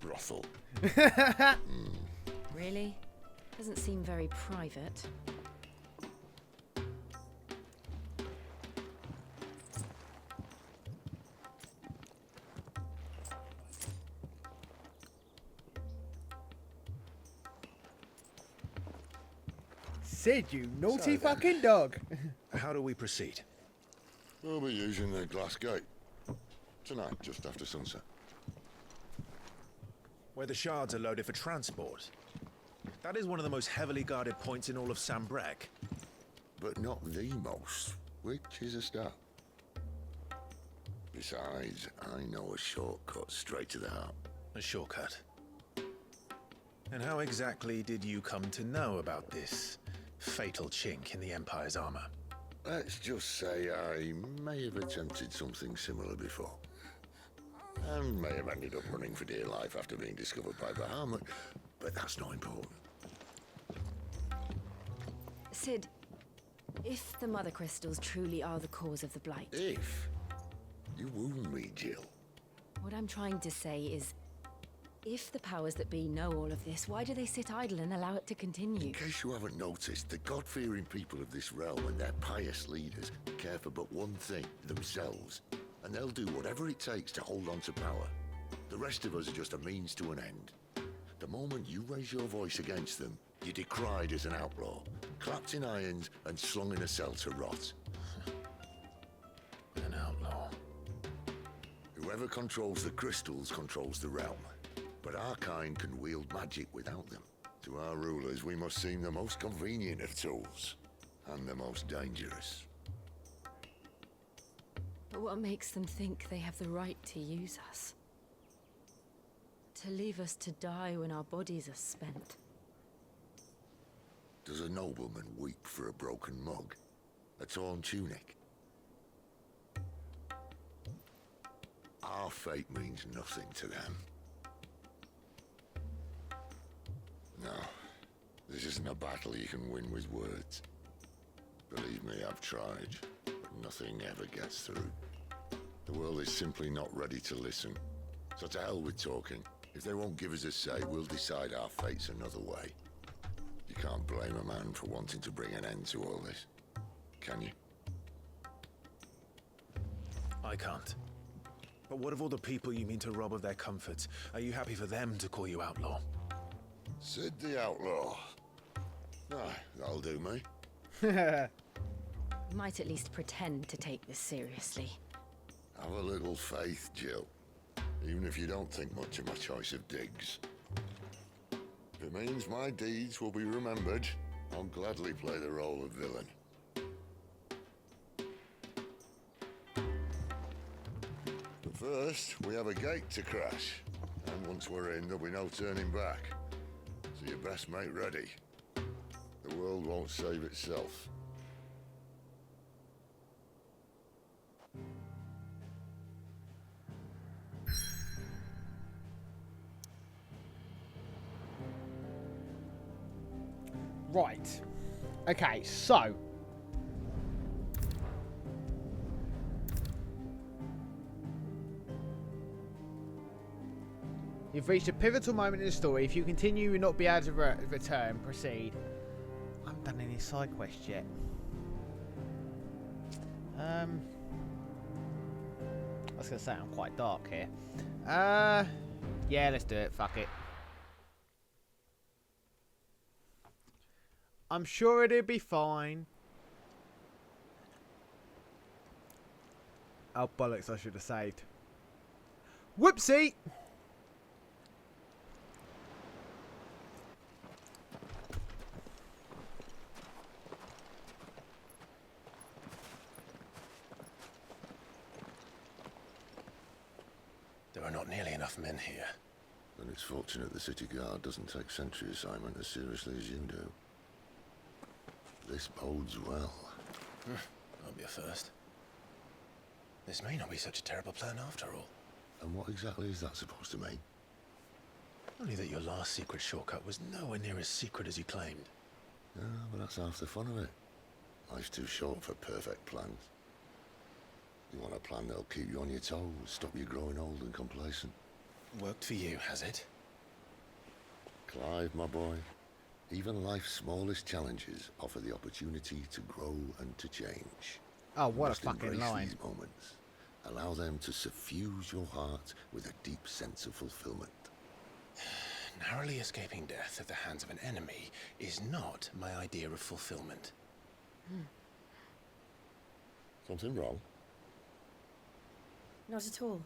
brothel. Really? Doesn't seem very private. Sid, you naughty So then- fucking dog. How do we proceed? We'll be using the glass gate. Tonight, just after sunset. Where the shards are loaded for transport. That is one of the most heavily guarded points in all of Sambrec. But not the most, which is a start. Besides, I know a shortcut straight to the heart. A shortcut. And how exactly did you come to know about this fatal chink in the Empire's armor? Let's just say I may have attempted something similar before. And may have ended up running for dear life after being discovered by Bahamut, but that's not important. Sid, if the Mother Crystals truly are the cause of the Blight... If? You wound me, Jill. What I'm trying to say is, if the powers that be know all of this, why do they sit idle and allow it to continue? In case you haven't noticed, the God-fearing people of this realm and their pious leaders care for but one thing, themselves. And they'll do whatever it takes to hold on to power. The rest of us are just a means to an end. The moment you raise your voice against them, you're decried as an outlaw, clapped in irons and slung in a cell to rot. An outlaw. Whoever controls the crystals controls the realm. But our kind can wield magic without them. To our rulers, we must seem the most convenient of tools. And the most dangerous. But what makes them think they have the right to use us? To leave us to die when our bodies are spent? Does a nobleman weep for a broken mug? A torn tunic? Our fate means nothing to them. No, this isn't a battle you can win with words. Believe me, I've tried, but nothing ever gets through. The world is simply not ready to listen. So to hell with talking. If they won't give us a say, we'll decide our fates another way. You can't blame a man for wanting to bring an end to all this, can you? I can't. But what of all the people you mean to rob of their comforts? Are you happy for them to call you outlaw? Sid the Outlaw. Aye, that'll do me. You might at least pretend to take this seriously. Have a little faith, Jill. Even if you don't think much of my choice of digs. If it means my deeds will be remembered, I'll gladly play the role of villain. But first, we have a gate to crash. And once we're in, there'll be no turning back. So you best make ready. The world won't save itself. Right. Okay, so. You've reached a pivotal moment in the story. If you continue, you will not be able to return. Proceed. I haven't done any side quests yet. I was going to say I'm quite dark here. Yeah, let's do it. Fuck it. I'm sure it'll be fine. Oh, bollocks, I should have saved. Whoopsie! There are not nearly enough men here. Then it's fortunate the city guard doesn't take sentry assignment as seriously as you do. This bodes well. That'll be a first. This may not be such a terrible plan after all. And what exactly is that supposed to mean? Only that your last secret shortcut was nowhere near as secret as you claimed. Yeah, but that's half the fun of it. Life's too short for perfect plans. You want a plan that'll keep you on your toes, stop you growing old and complacent. Worked for you, has it? Clive, my boy, even life's smallest challenges offer the opportunity to grow and to change. Oh, what a You must fucking embrace line. these moments. Allow them to suffuse your heart with a deep sense of fulfillment. Narrowly escaping death at the hands of an enemy is not my idea of fulfillment. Something wrong? Not at all.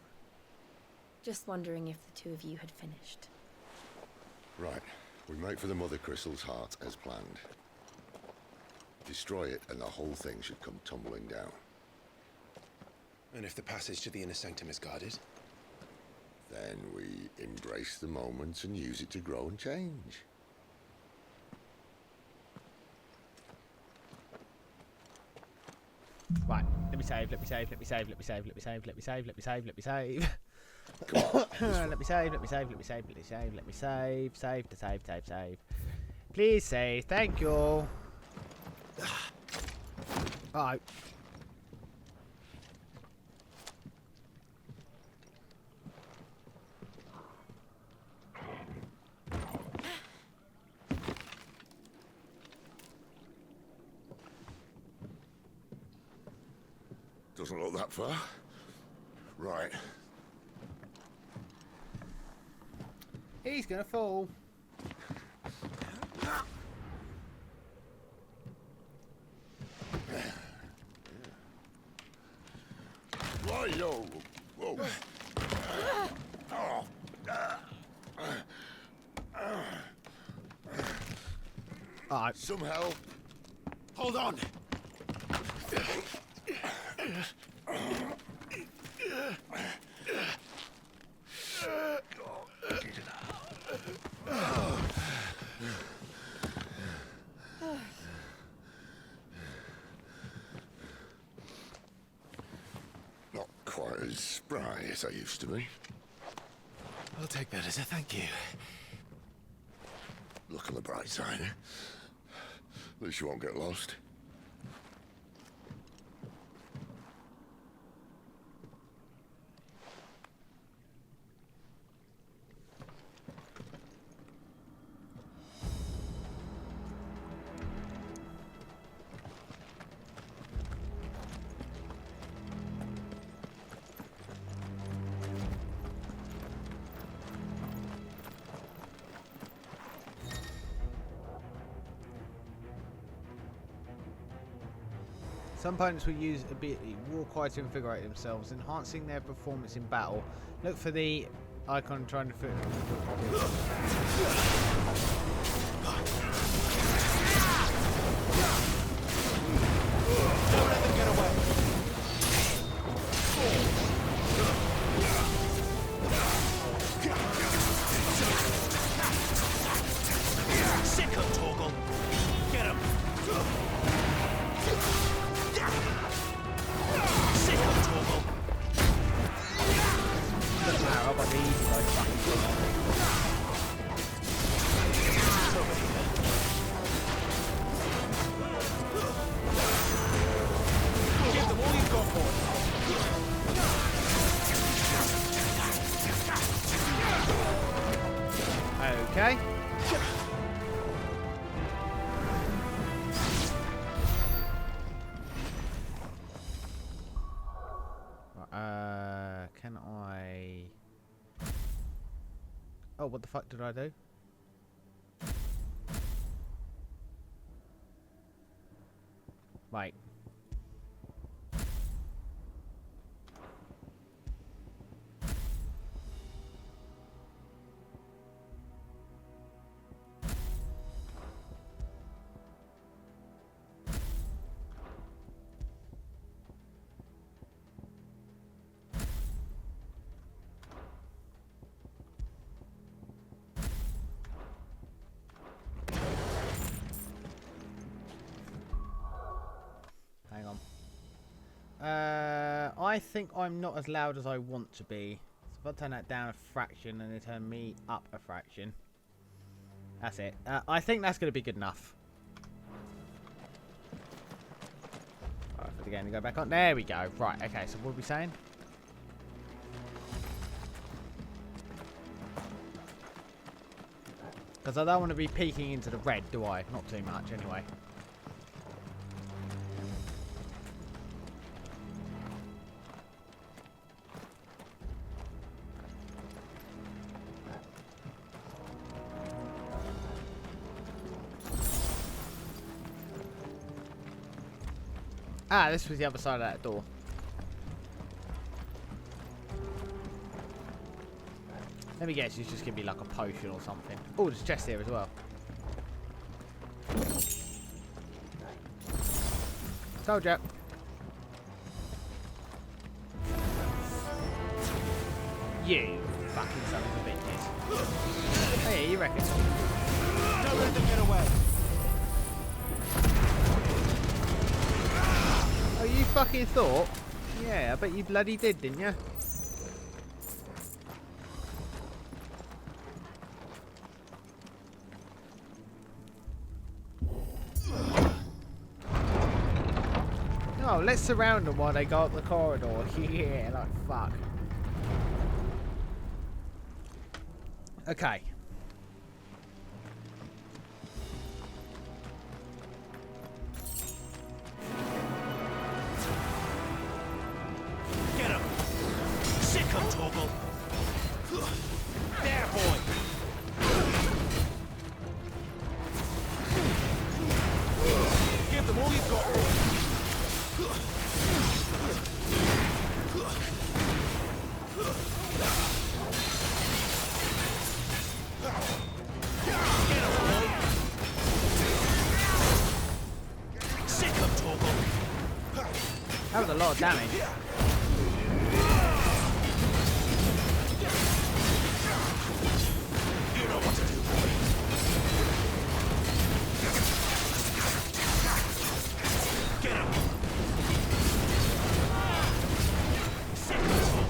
Just wondering if the two of you had finished. Right. We make for the Mother Crystal's heart as planned. Destroy it and the whole thing should come tumbling down. And if the passage to the inner sanctum is guarded? Then we embrace the moment and use it to grow and change. Right, let me save, let me save, let me save, let me save, let me save, let me save, let me save, let me save. Let me save, let me save, let me save, let me save, let me save, save to save, save, save. Please save, thank you. Alright. Doesn't look that far. Right. He's gonna fall. Why-yo! Whoa! Alright. Some help. Hold on! as spry as I used to be. I'll take that as a thank you. Look on the bright side. At least you won't get lost. Some opponents will use ability War Cry to invigorate themselves, enhancing their performance in battle. Look for the icon trying to fit. Don't let them get away. Sick of Torgal. Get him. Sick of Torgal. Doesn't matter, I've got the easy like fucking Give them all you've got, boy. Okay. Can I... Oh, what the fuck did I do? Wait. Hang on. I think I'm not as loud as I want to be. So if I turn that down a fraction and they turn me up a fraction. That's it. I think that's going to be good enough. Alright, for the game to go back on. There we go. Right, okay, so what are we saying? Because I don't want to be peeking into the red, do I? Not too much, anyway. Ah, this was the other side of that door. Let me guess, it's just going to be like a potion or something. Oh, there's a chest here as well. Told ya. You fucking son of a bitches. Hey, you reckon? Don't let them get away. Oh, you fucking thought? Yeah, I bet you bloody did, didn't you? Oh, let's surround them while they go up the corridor. Yeah, like fuck. Okay. Get him! Sick of Torgal! There, boy! Give them all you've got, boy! Get him, boy! Sick of Torgal! That was a lot of damage. You know what to do, boy. Get him! Sick of Torgal!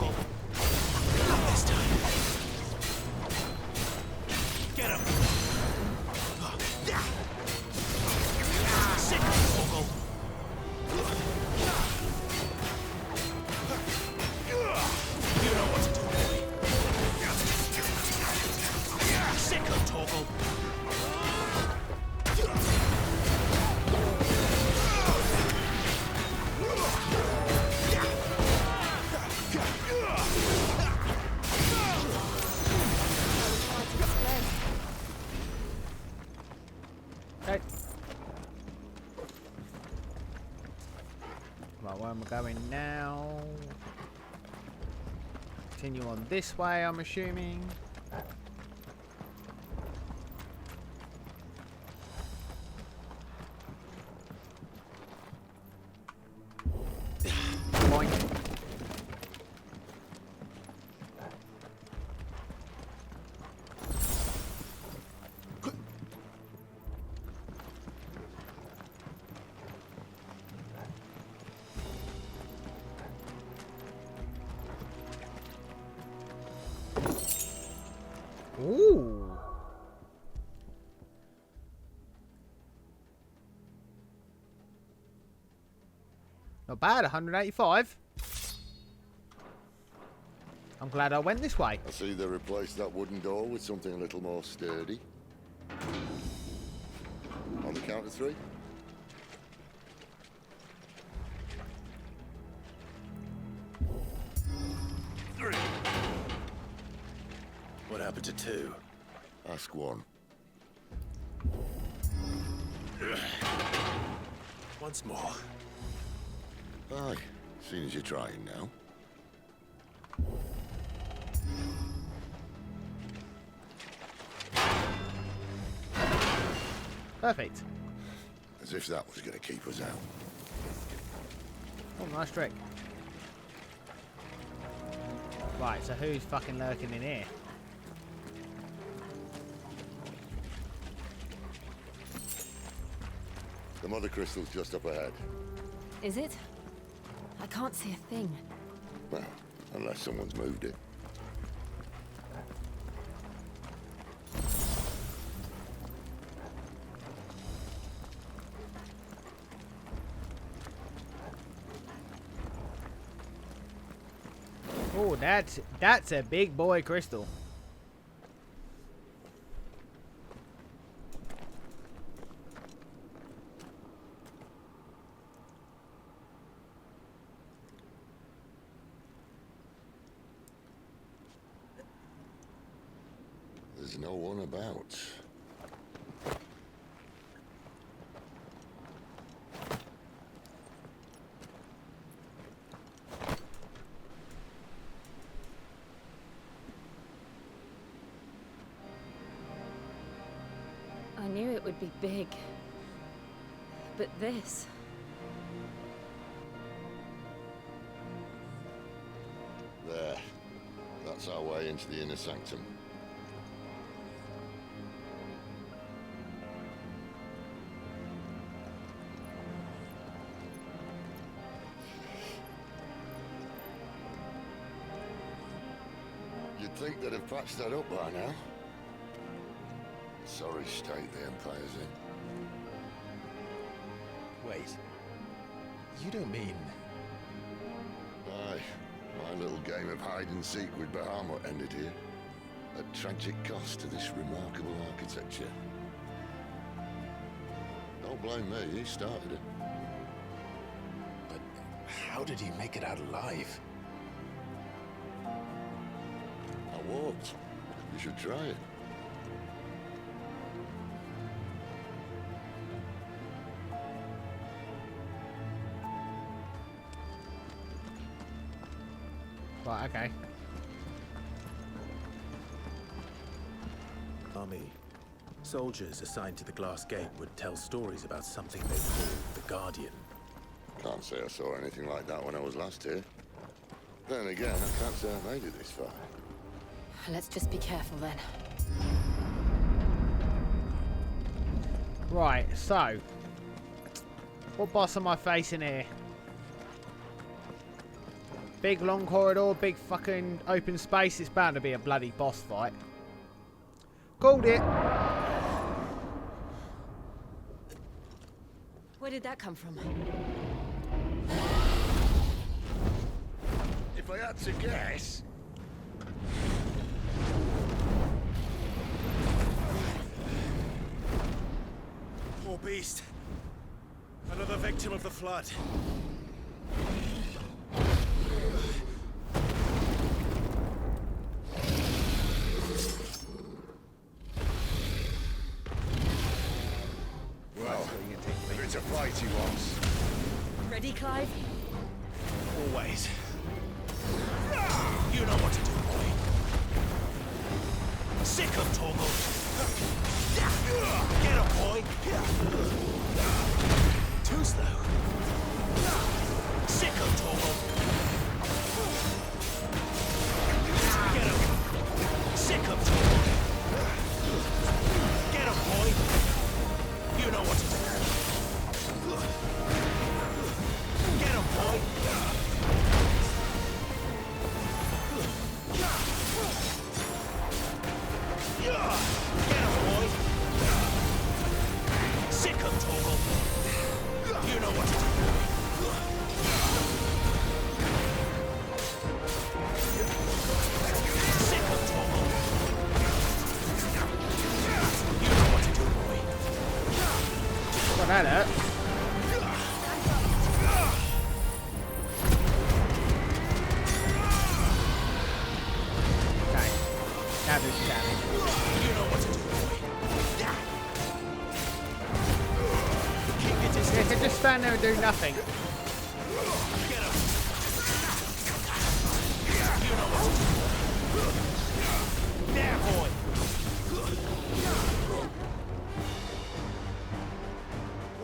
where am I going now? Continue on this way, I'm assuming. Boink. Ooh. Not bad, 185. I'm glad I went this way. I see they replaced that wooden door with something a little more sturdy. On the count of 3. What happened to 2? Ask 1. Once more. Aye, seeing as you're trying now. Perfect. As if that was going to keep us out. Oh, nice trick. Right, so who's fucking lurking in here? The Mother Crystal's just up ahead. Is it? I can't see a thing. Well, unless someone's moved it. Oh, that's a big boy crystal. There's no one about. I knew it would be big. But this... There. That's our way into the inner sanctum. You'd think they'd have patched that up by now. Sorry state the Empire's in. Wait. You don't mean... Aye. My little game of hide-and-seek with Bahamut ended here. At tragic cost to this remarkable architecture. Don't blame me, he started it. But how did he make it out alive? I walked. You should try it. Right, okay. Army. Soldiers assigned to the Glass Gate would tell stories about something they called the Guardian. Can't say I saw anything like that when I was last here. Then again, I can't say I made it this far. Let's just be careful then. Right, so... what boss am I facing here? Big long corridor, big fucking open space. It's bound to be a bloody boss fight. Called it. Where did that come from? If I had to guess... Poor beast. Another victim of the flood. Well, if it's a fight he wants. Ready, Clive? always. You know what to do, boy. Sick of Torgal. Get him, boy. Too slow. Sick of Torgal. Get him. Sick of Torgal. Get him, boy. You know what to do. Get him, boy. Get him, boy. Sick of Torgal. You know what to do. Sick of Torgal. You know what to do, boy. Got that hurt. Okay. Now there's damage. You know what to do, boy. Keep your Yeah, distance. can just stand there and do nothing. Get him. You know what to do. There, boy.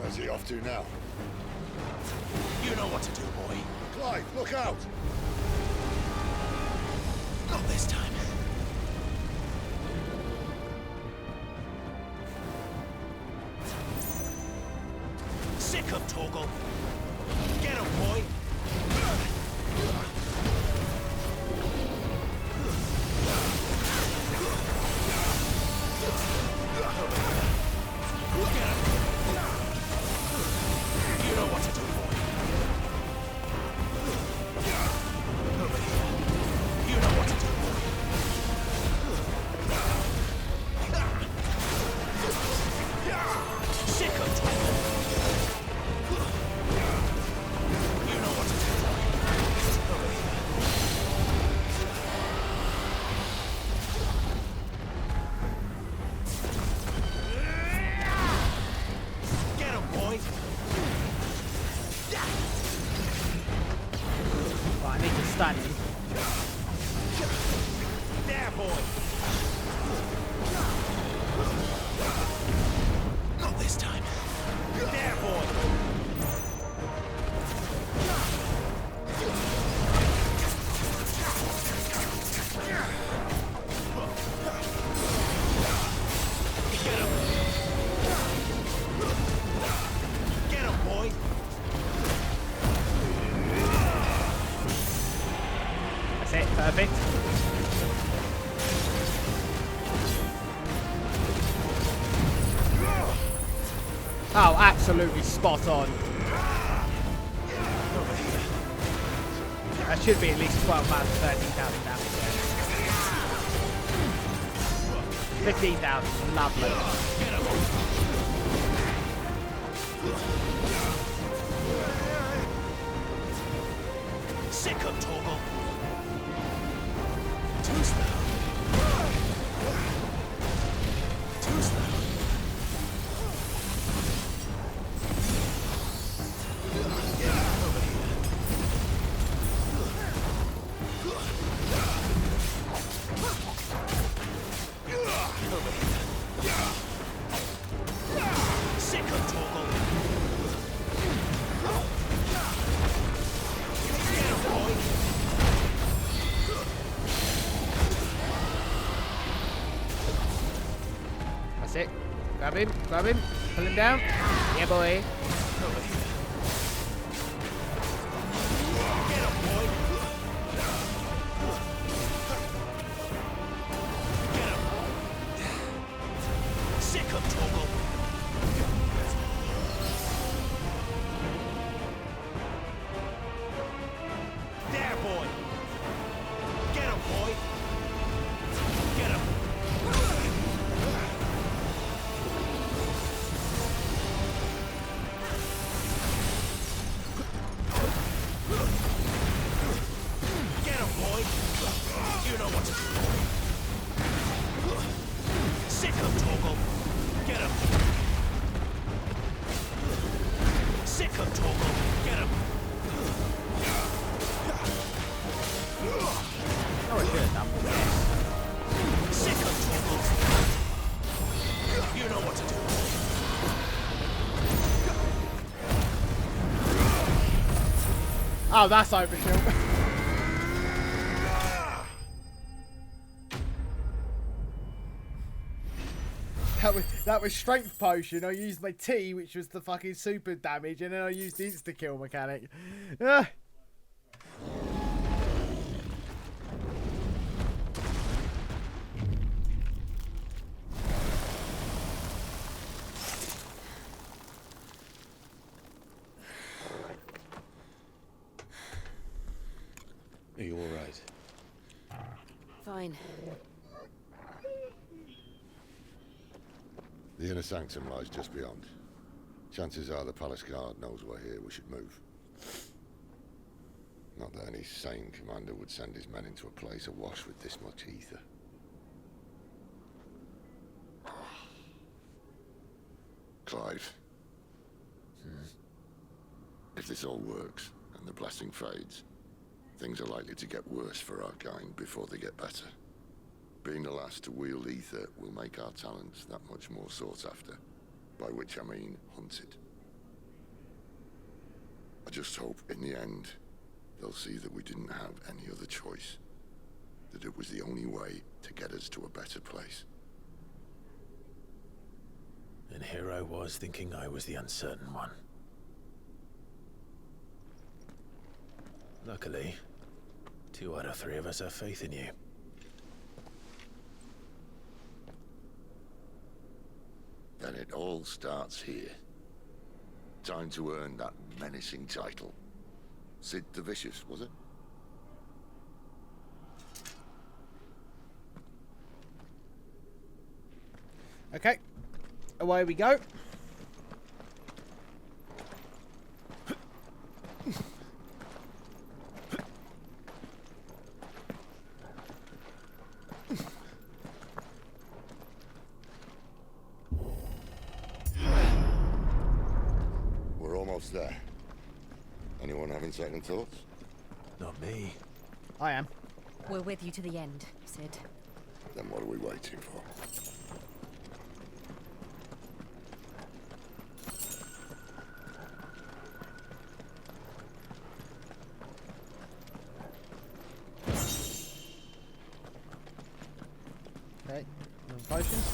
Where's he off to now? You know what to do, boy. Clive, look out! Not this time. Sick of Torgal. Get him, boy. Get him. You know what to do, boy. Over here. You know what to do, boy. Sick of Torgal. You know what to do, boy. Over here. Get him, boy. Right, I need to stun him. There, boy. Not this time. There, boy. Get him. Get him, boy. That's it, perfect. Oh, absolutely spot on. That should be at least 12,000, 13,000 damage there. 15,000, lovely. Sick of Torgal. Too slow. Too slow. Over here. Over here. Sick of Torgal. Get him, boy. That's it. Grab him, pull him down. Yeah, boy. Over here. Get him, boy. Get him. Sick of Torgal. There, boy. Get him, boy. Get him. Get him, boy. You know what to do, boy. Sick of Torgal. Get him. Oh, that's overkill. That was strength potion. I used my T, which was the fucking super damage, and then I used the insta kill mechanic. Ah. Are you all right? Fine. The inner sanctum lies just beyond. Chances are the palace guard knows we're here. We should move. Not that any sane commander would send his men into a place awash with this much ether. Clive. If this all works, and the blessing fades, things are likely to get worse for our kind before they get better. Being the last to wield ether will make our talents that much more sought after, by which I mean hunted. I just hope, in the end, they'll see that we didn't have any other choice, that it was the only way to get us to a better place. And here I was thinking I was the uncertain one. Luckily, 2 out of 3 of us have faith in you. Then it all starts here. Time to earn that menacing title. Sid the Vicious, was it? Okay, away we go. We're almost there. Anyone having second thoughts? Not me. I am. We're with you to the end, Sid. Then what are we waiting for? Okay, no potions.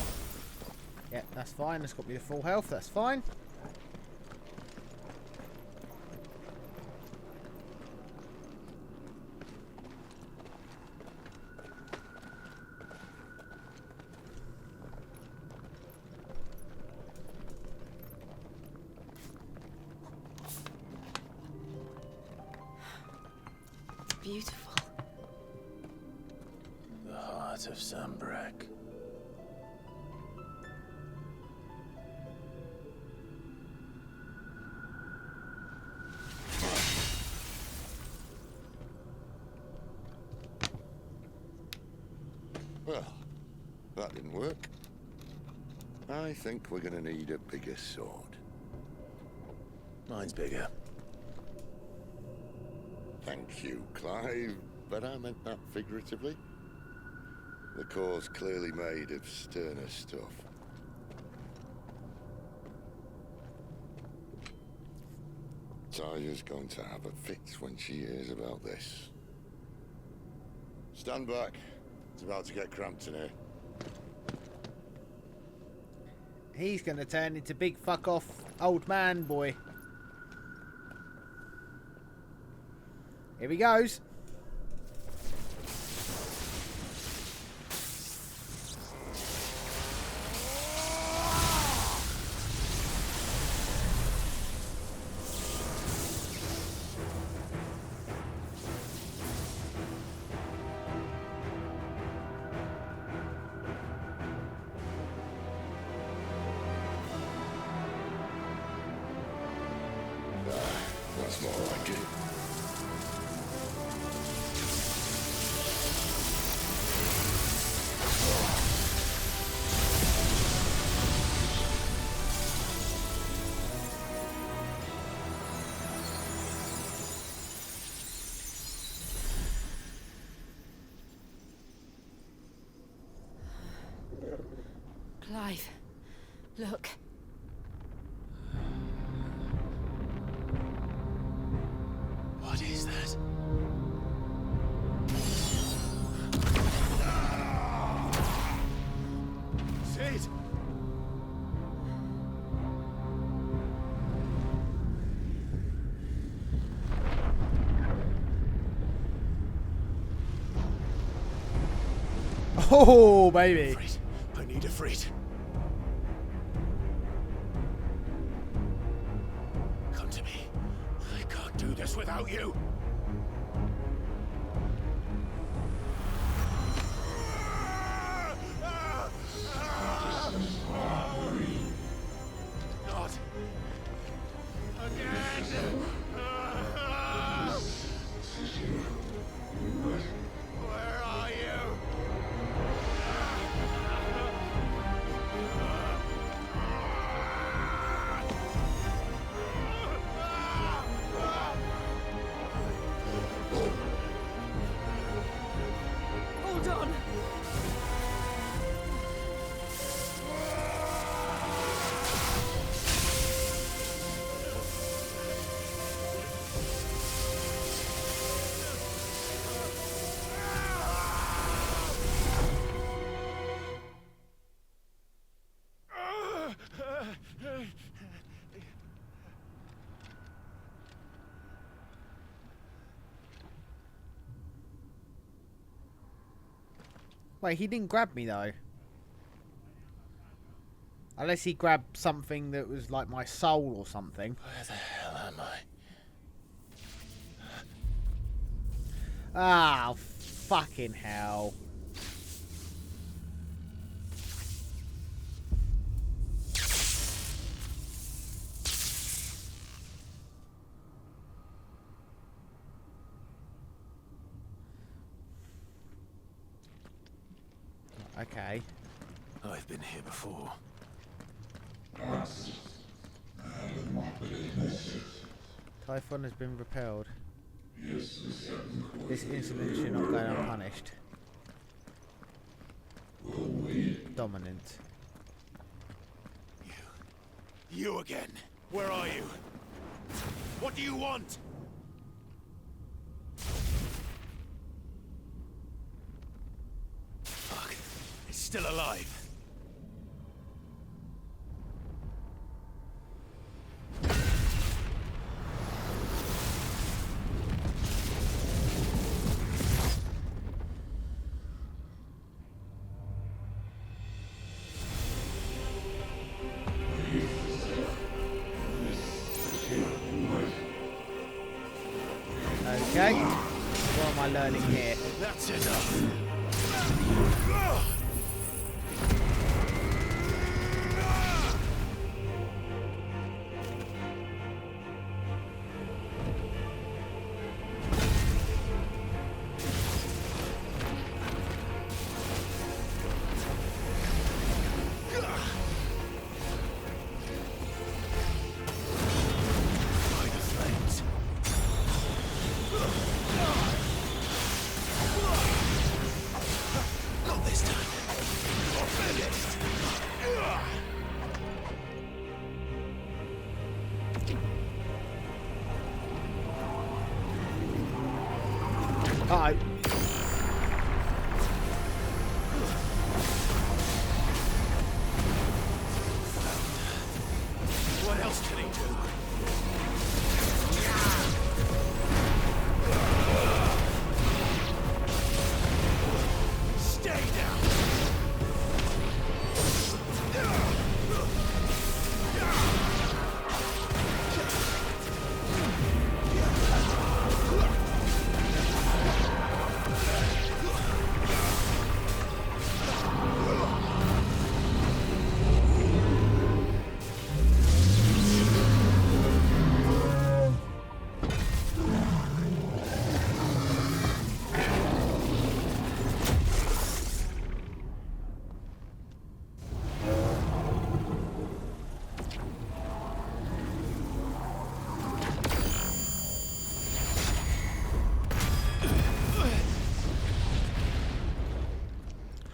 Yeah, that's fine. That's got me to full health. That's fine. Beautiful. The heart of Zambrak. Well, that didn't work. I think we're gonna need a bigger sword. Mine's bigger. Thank you, Clive, but I meant that figuratively. The core's clearly made of sterner stuff. Taya's going to have a fit when she hears about this. Stand back. It's about to get cramped in here. He's going to turn into big fuck off old man boy. Here he goes. That's more like it. Clive, look. What is that? Oh, baby. I need Ifrit. Come to me. I can't do this without you. Not again. Where are you? Hold on. Wait, he didn't grab me though. Unless he grabbed something that was like my soul or something. Where the hell am I? Ah, fucking hell. Okay. I've been here before. Typhon has been repelled. This incident should not go unpunished. Dominant. You again. Where are you? What do you want? Fuck. It's still alive. Okay. What am I learning here? That's enough. Alright. What else can he do? Stay down.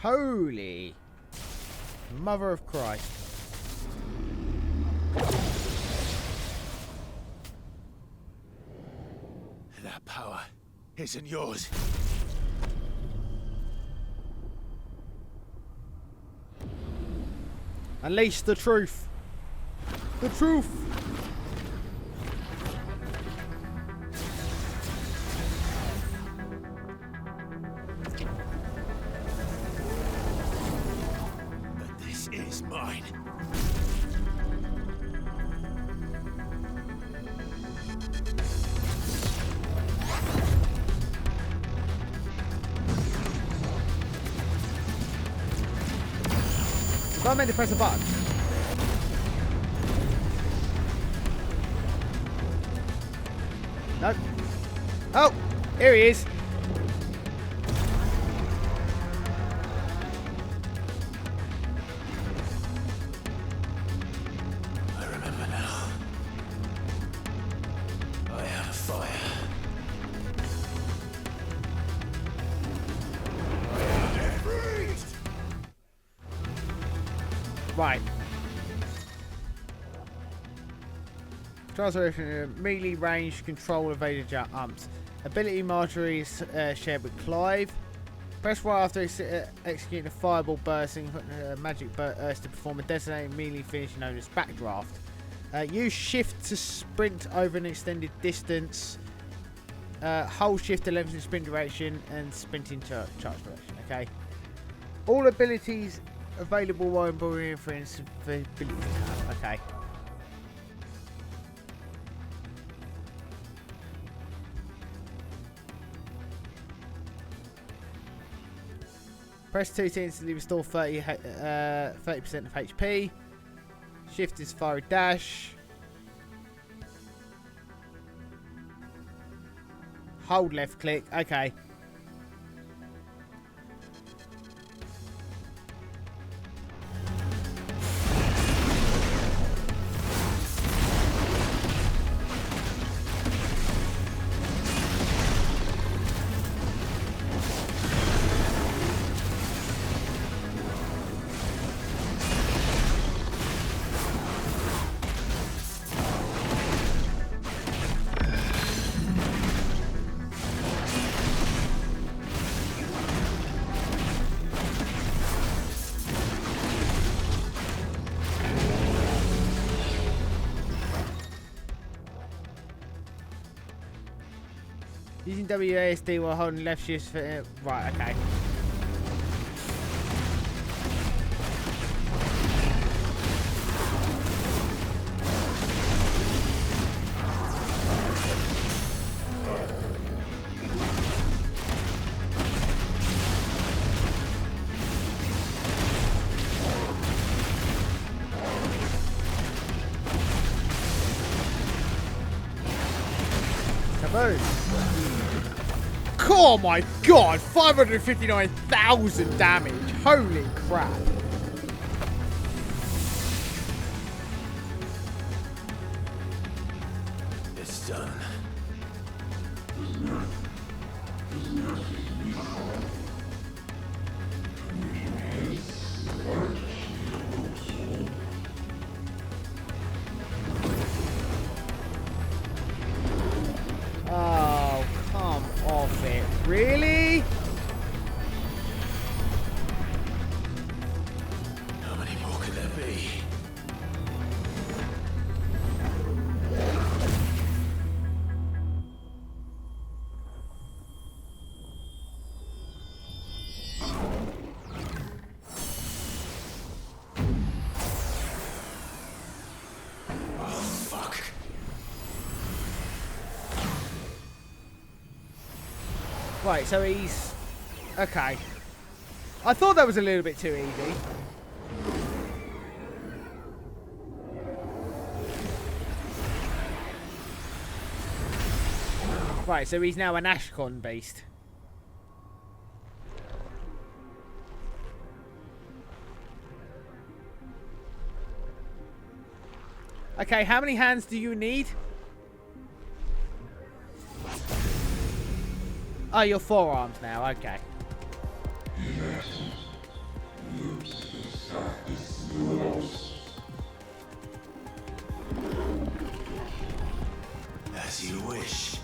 Holy Mother of Christ. That power isn't yours. Unleash the truth. The truth. So I meant to press a button. Nope. Oh, here he is. I remember now. I am fire. Right. Transformation, melee range, control, evader jumps. Ability Marjorie is shared with Clive. Press right after executing a fireball bursting magic burst to perform a designated melee finish known as backdraft. Use shift to sprint over an extended distance. Hold shift to lengthen sprint direction and sprinting charge direction. Okay. All abilities available while employing for ability tab. Okay. Press 2 to instantly restore 30% of HP. Shift is fire dash. Hold left click. Okay. Using WASD while holding left shift for... right, okay. Kaboom! Oh my god, 559,000 damage. Holy crap. It's done. Oh, come off it. Really? How many more could there be? Oh, fuck. Right, so he's... okay. I thought that was a little bit too easy. Right, so he's now an Ashcon beast. Okay, how many hands do you need? Oh, you're forearms now, okay. As you wish.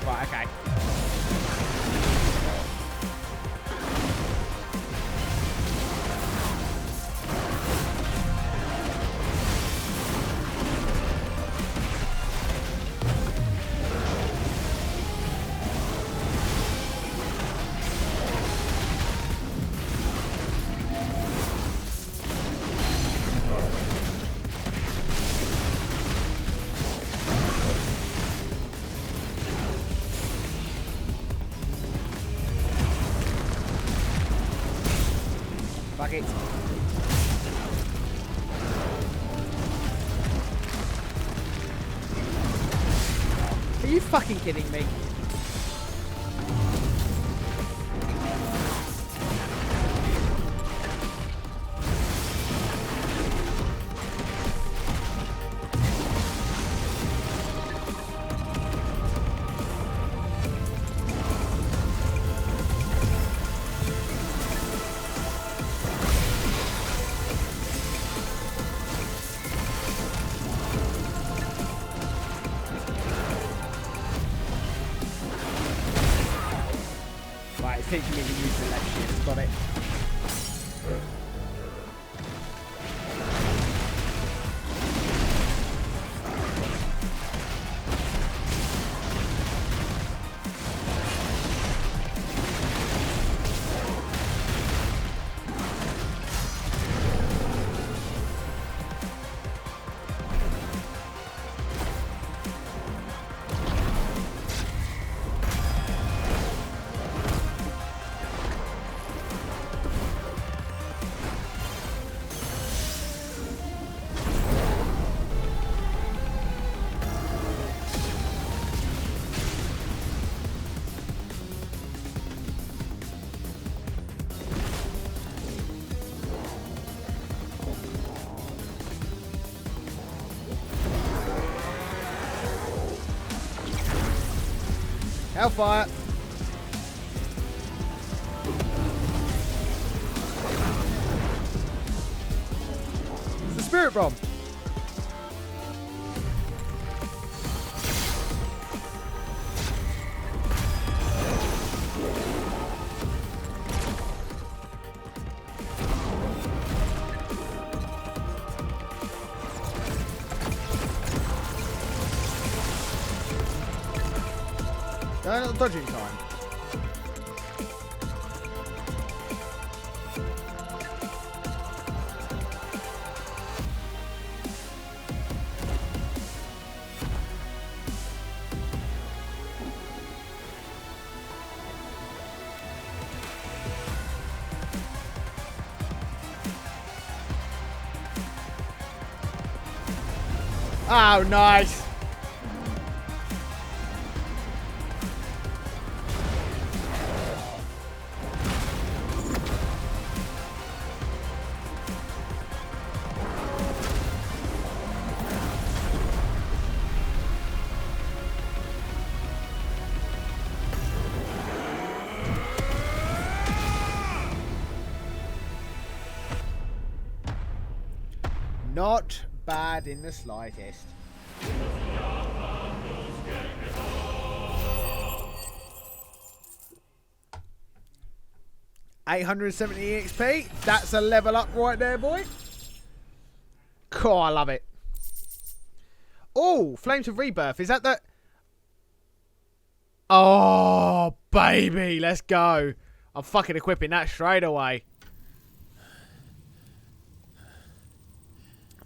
Right, okay. it. Are you fucking kidding me? Right, it's teaching me to use the left shift. Got it. Hellfire! It's the spirit bomb! Not dodging time. Oh, nice. Not bad in the slightest. $870 XP. That's a level up right there, boy. Cool, I love it. Oh, Flames of Rebirth. Is that the... Oh, baby. Let's go. I'm fucking equipping that straight away.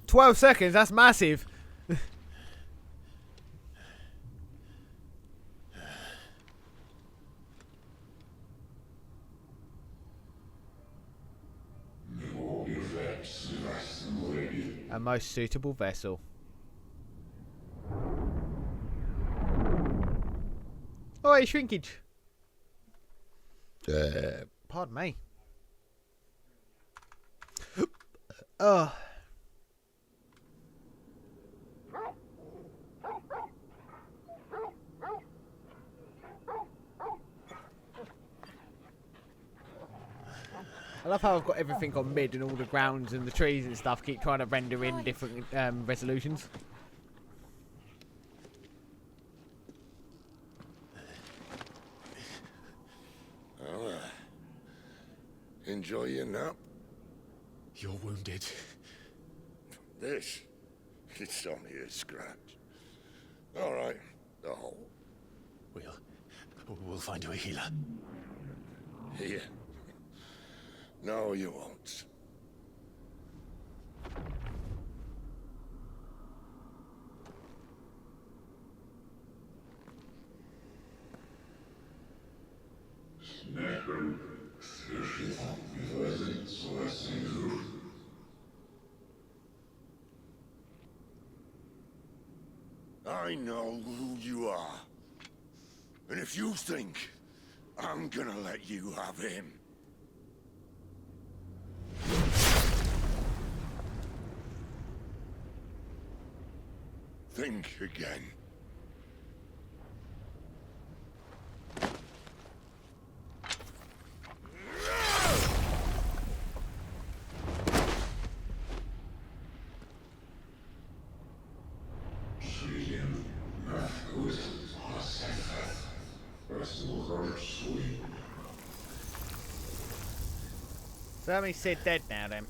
12 seconds. That's massive. A most suitable vessel. Oh, hey, shrinkage. Pardon me. Oh. I love how I've got everything on mid and all the grounds and the trees and stuff keep trying to render in different resolutions. Well, enjoy your nap. You're wounded. This? It's only a scratch. All right, the hole. We'll find you a healer. Here. No, you won't. I know who you are. And if you think I'm gonna let you have him... think again. So that means Sid dead now then.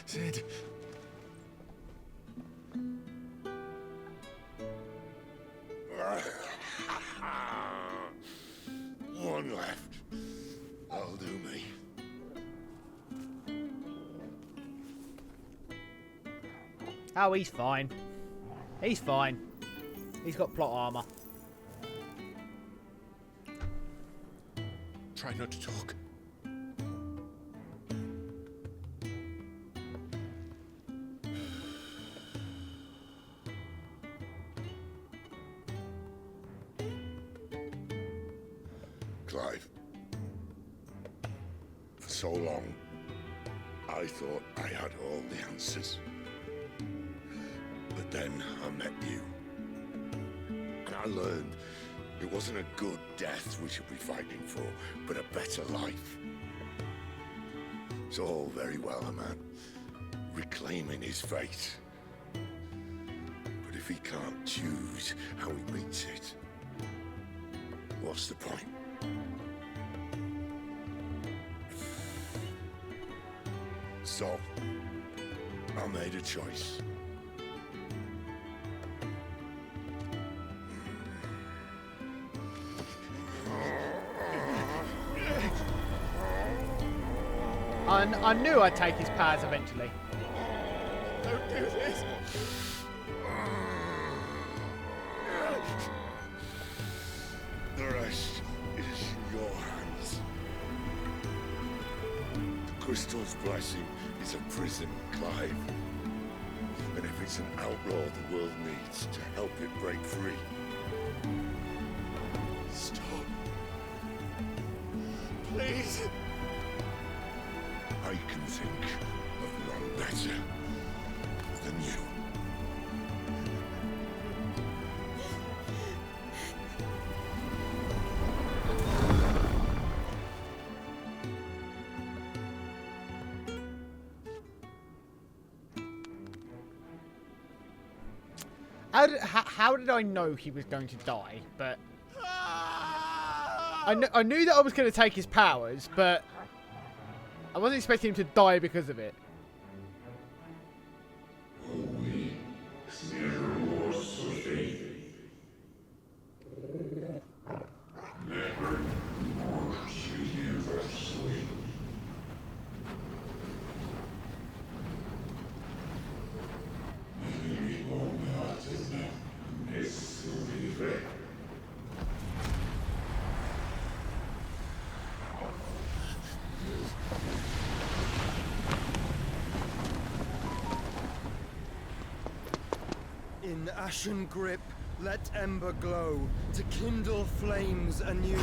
Sid. One left. That'll do me. Oh, he's fine. He's fine. He's got plot armor. Try not to talk. Clive. For so long, I thought I had all the answers. But then I met you. And I learned it wasn't a good death we should be fighting for, but a better life. It's all very well, a man reclaiming his fate. But if he can't choose how he meets it, what's the point? So, I made a choice. I knew I'd take his powers eventually. Don't do this! The rest is in your hands. The crystal's blessing is a prison, Clive. And if it's an outlaw the world needs to help it break free. Stop. Please. I can think of none better than you. How did I know he was going to die? But I knew that I was going to take his powers, but I wasn't expecting him to die because of it. In ashen grip, let ember glow, to kindle flames anew.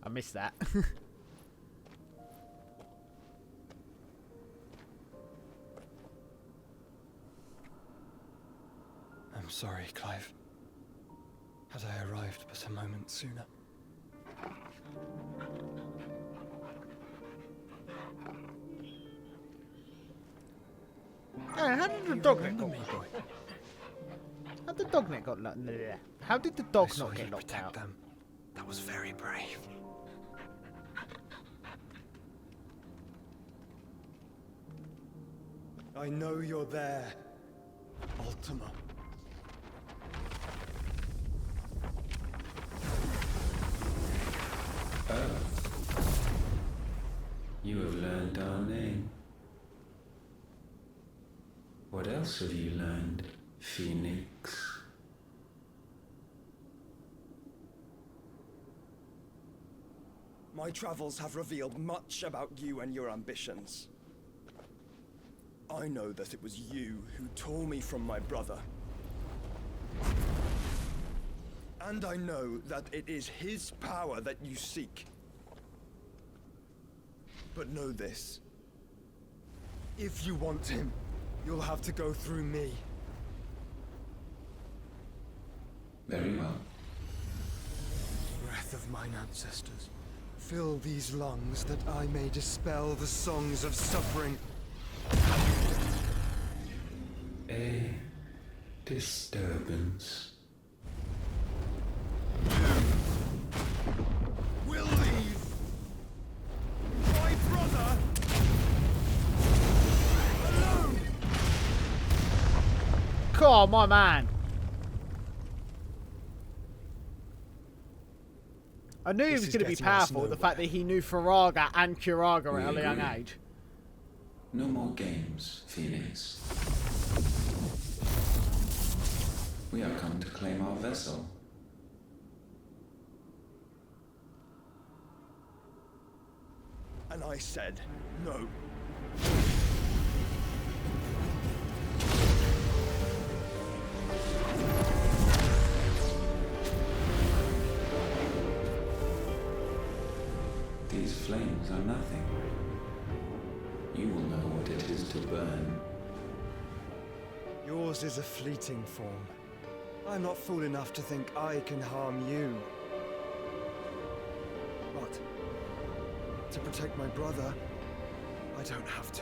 I missed that. I'm sorry, Clive. Had I arrived but a moment sooner. How did the dognet got? How did the dognet got? How did the dog not get knocked out? Them. That was very brave. I know you're there, Ultima. Oh. You have learned our name. What else have you learned, Phoenix? My travels have revealed much about you and your ambitions. I know that it was you who tore me from my brother. And I know that it is his power that you seek. But know this. If you want him, you'll have to go through me. Very well. Breath of mine ancestors, fill these lungs that I may dispel the songs of suffering. A disturbance. We'll leave my brother alone. Come on, my man. I knew he was going to be powerful, the fact that he knew Faraga and Curaga at a young age. No more games, Phoenix. We have come to claim our vessel. And I said no. These flames are nothing. You will know what it is to burn. Yours is a fleeting form. I'm not fool enough to think I can harm you. But to protect my brother, I don't have to.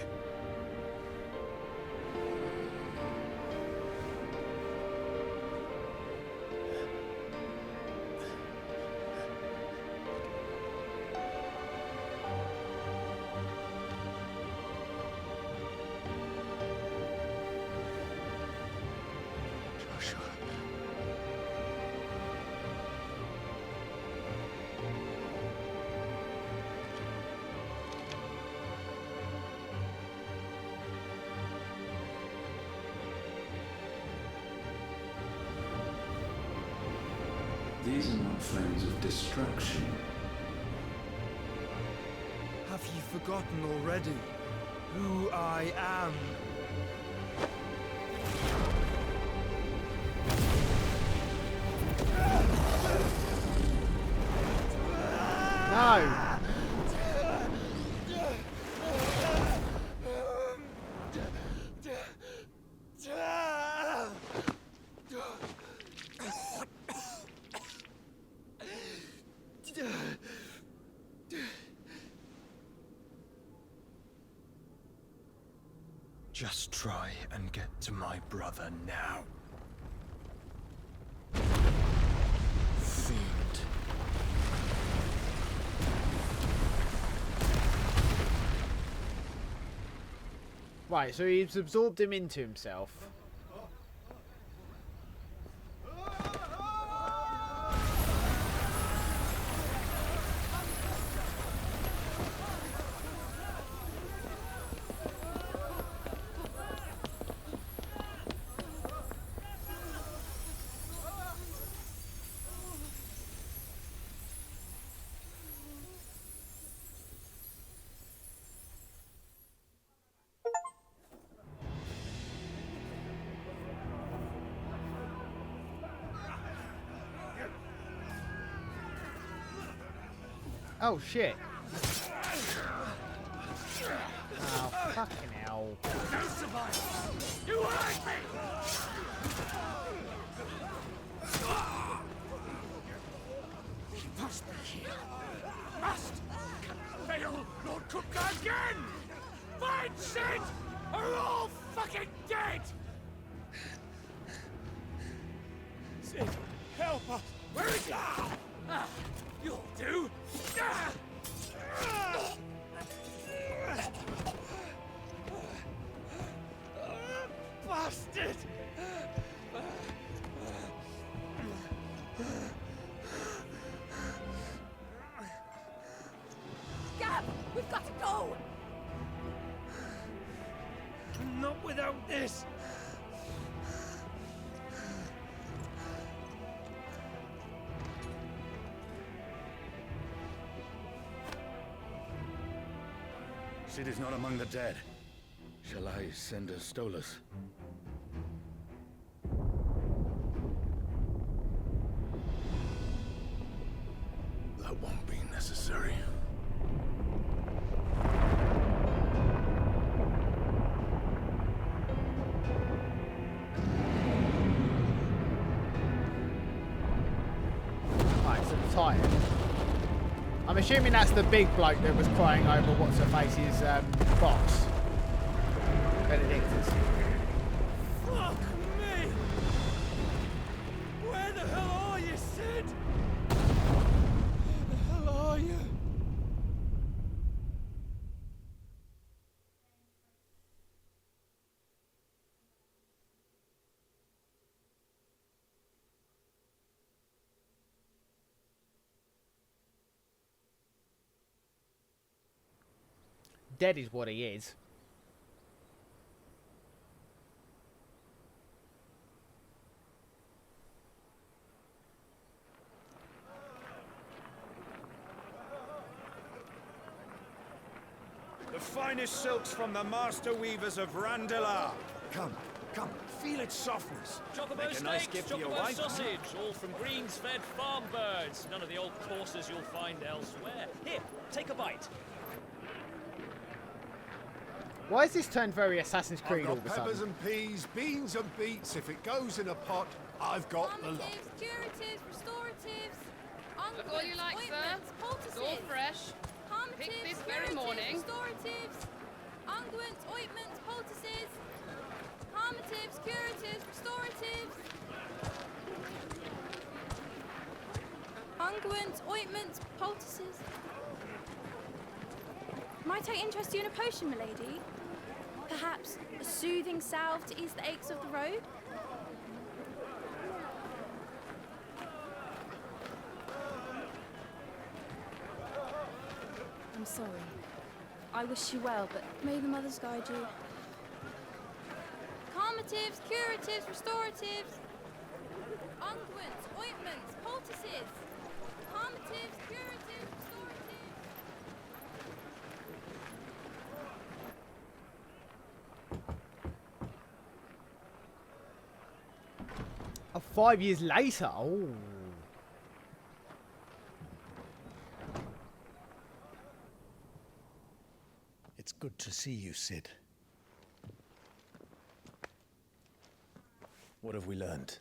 These are not flames of destruction. Have you forgotten already who I am? No! Just try and get to my brother now. Fiend. Right, so he's absorbed him into himself. Oh shit. Oh fucking hell. Don't survive! You hurt me! He must be here. Must! Fail Lord Kupka again! Find Sid! Or we're all fucking dead! Sid, help us! Where is he? You'll do. Bastard! Gab, we've got to go! Not without this! Cid is not among the dead. Shall I send a Stolas? That won't be necessary. Right, so the Titan. I'm assuming that's the big bloke that was crying over what's her face's box. Benedictus. Fuck me! Where the hell are you, Cid? Where the hell are you? Dead is what he is. The finest silks from the master weavers of Randalar. Come, feel its softness. Chocobo Make a nice steaks, gift for your chocobo wife. sausage, all from greens-fed farm birds. None of the old courses you'll find elsewhere. Here, take a bite. Why has this turned very Assassin's Creed all I've of a got peppers sudden? and peas, beans and beets. If it goes in a pot, I've got the lot. Curatives, restoratives, Look all you like, sir. ointments, poultices. It's all fresh. Calmatives, Pick this very curatives, morning. Restoratives, unguents, ointments, poultices. Calmatives, curatives, restoratives. Unguents, ointments, poultices. Might I interest you in a potion, milady? Perhaps a soothing salve to ease the aches of the road? I'm sorry. I wish you well, but may the mothers guide you. Calmatives, curatives, restoratives. Unguents, ointments, poultices. Calmatives, curatives, restoratives. Oh, 5 years later. Oh. It's good to see you, Cid. What have we learned?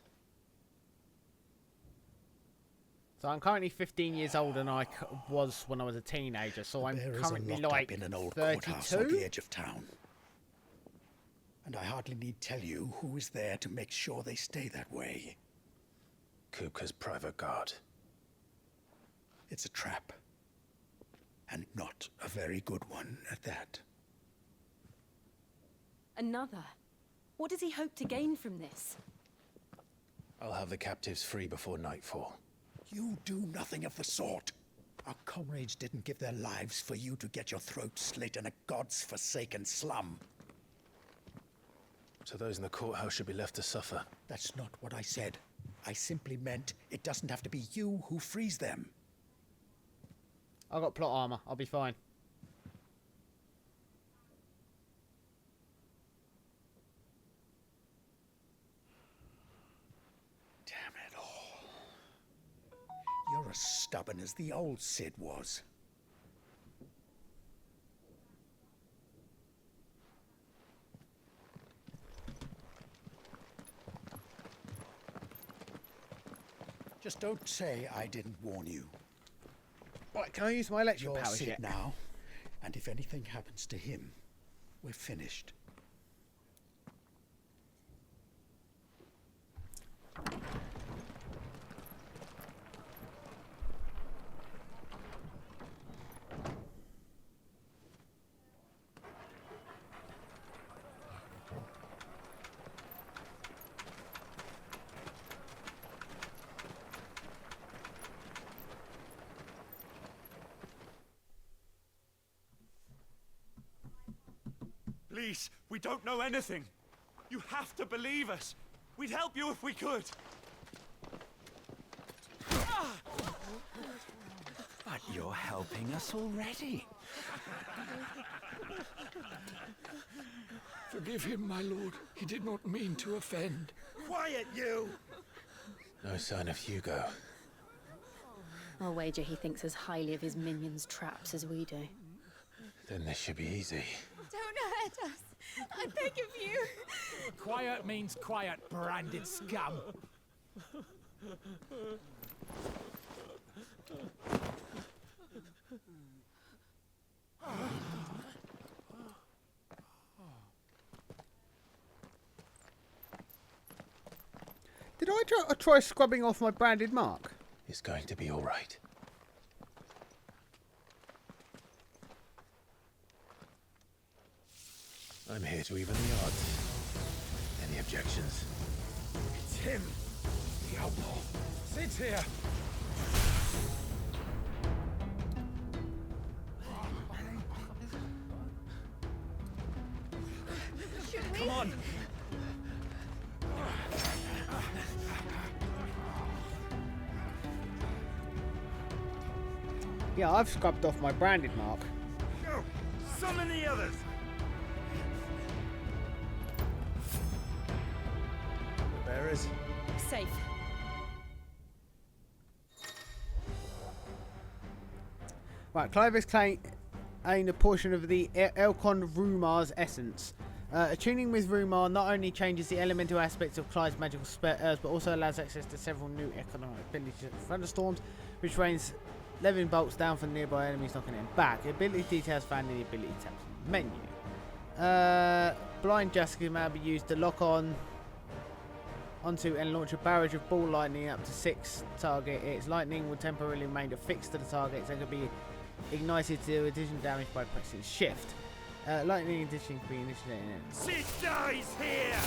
So I'm currently 15 years old and I was when I was a teenager, so I'm There is currently a lock-up like in an old courthouse on 32? the edge of town. And I hardly need tell you who is there to make sure they stay that way. Kupka's private guard. It's a trap. And not a very good one at that. Another? What does he hope to gain from this? I'll have the captives free before nightfall. You do nothing of the sort. Our comrades didn't give their lives for you to get your throat slit in a god's-forsaken slum. So those in the courthouse should be left to suffer. That's not what I said. I simply meant it doesn't have to be you who frees them. I've got plot armor. I'll be fine. Damn it all. You're as stubborn as the old Cid was. Just don't say I didn't warn you. Right, can I use my electric You're powers Cid yet? now, and if anything happens to him, we're finished. Please, we don't know anything. You have to believe us. We'd help you if we could. But you're helping us already. Forgive him, my lord. He did not mean to offend. Quiet, you! No sign of Hugo. I'll wager he thinks as highly of his minions' traps as we do. Then this should be easy. Don't hurt us. I beg of you. Quiet means quiet, branded scum. Did I try scrubbing off my branded mark? It's going to be all right. I'm here to even the odds. Any objections? It's him, the outlaw. Sit here. Come on! Yeah, I've scrubbed off my branded mark. Go! Summon the others! The bearers? Safe. Right, Clovis claimed a portion of the Elkon Rumar's essence. Attuning with Rumar not only changes the elemental aspects of Clyde's magical spells, but also allows access to several new economic abilities. Thunderstorms, which rains leveling bolts down from nearby enemies, knocking them back. The ability details found in the ability tab menu. Blind Justice can now be used to lock onto and launch a barrage of ball lightning up to 6 target. Its lightning will temporarily remain affixed to the targets and can be ignited to do additional damage by pressing shift. Lightning addition can be initiated. Sid dies here!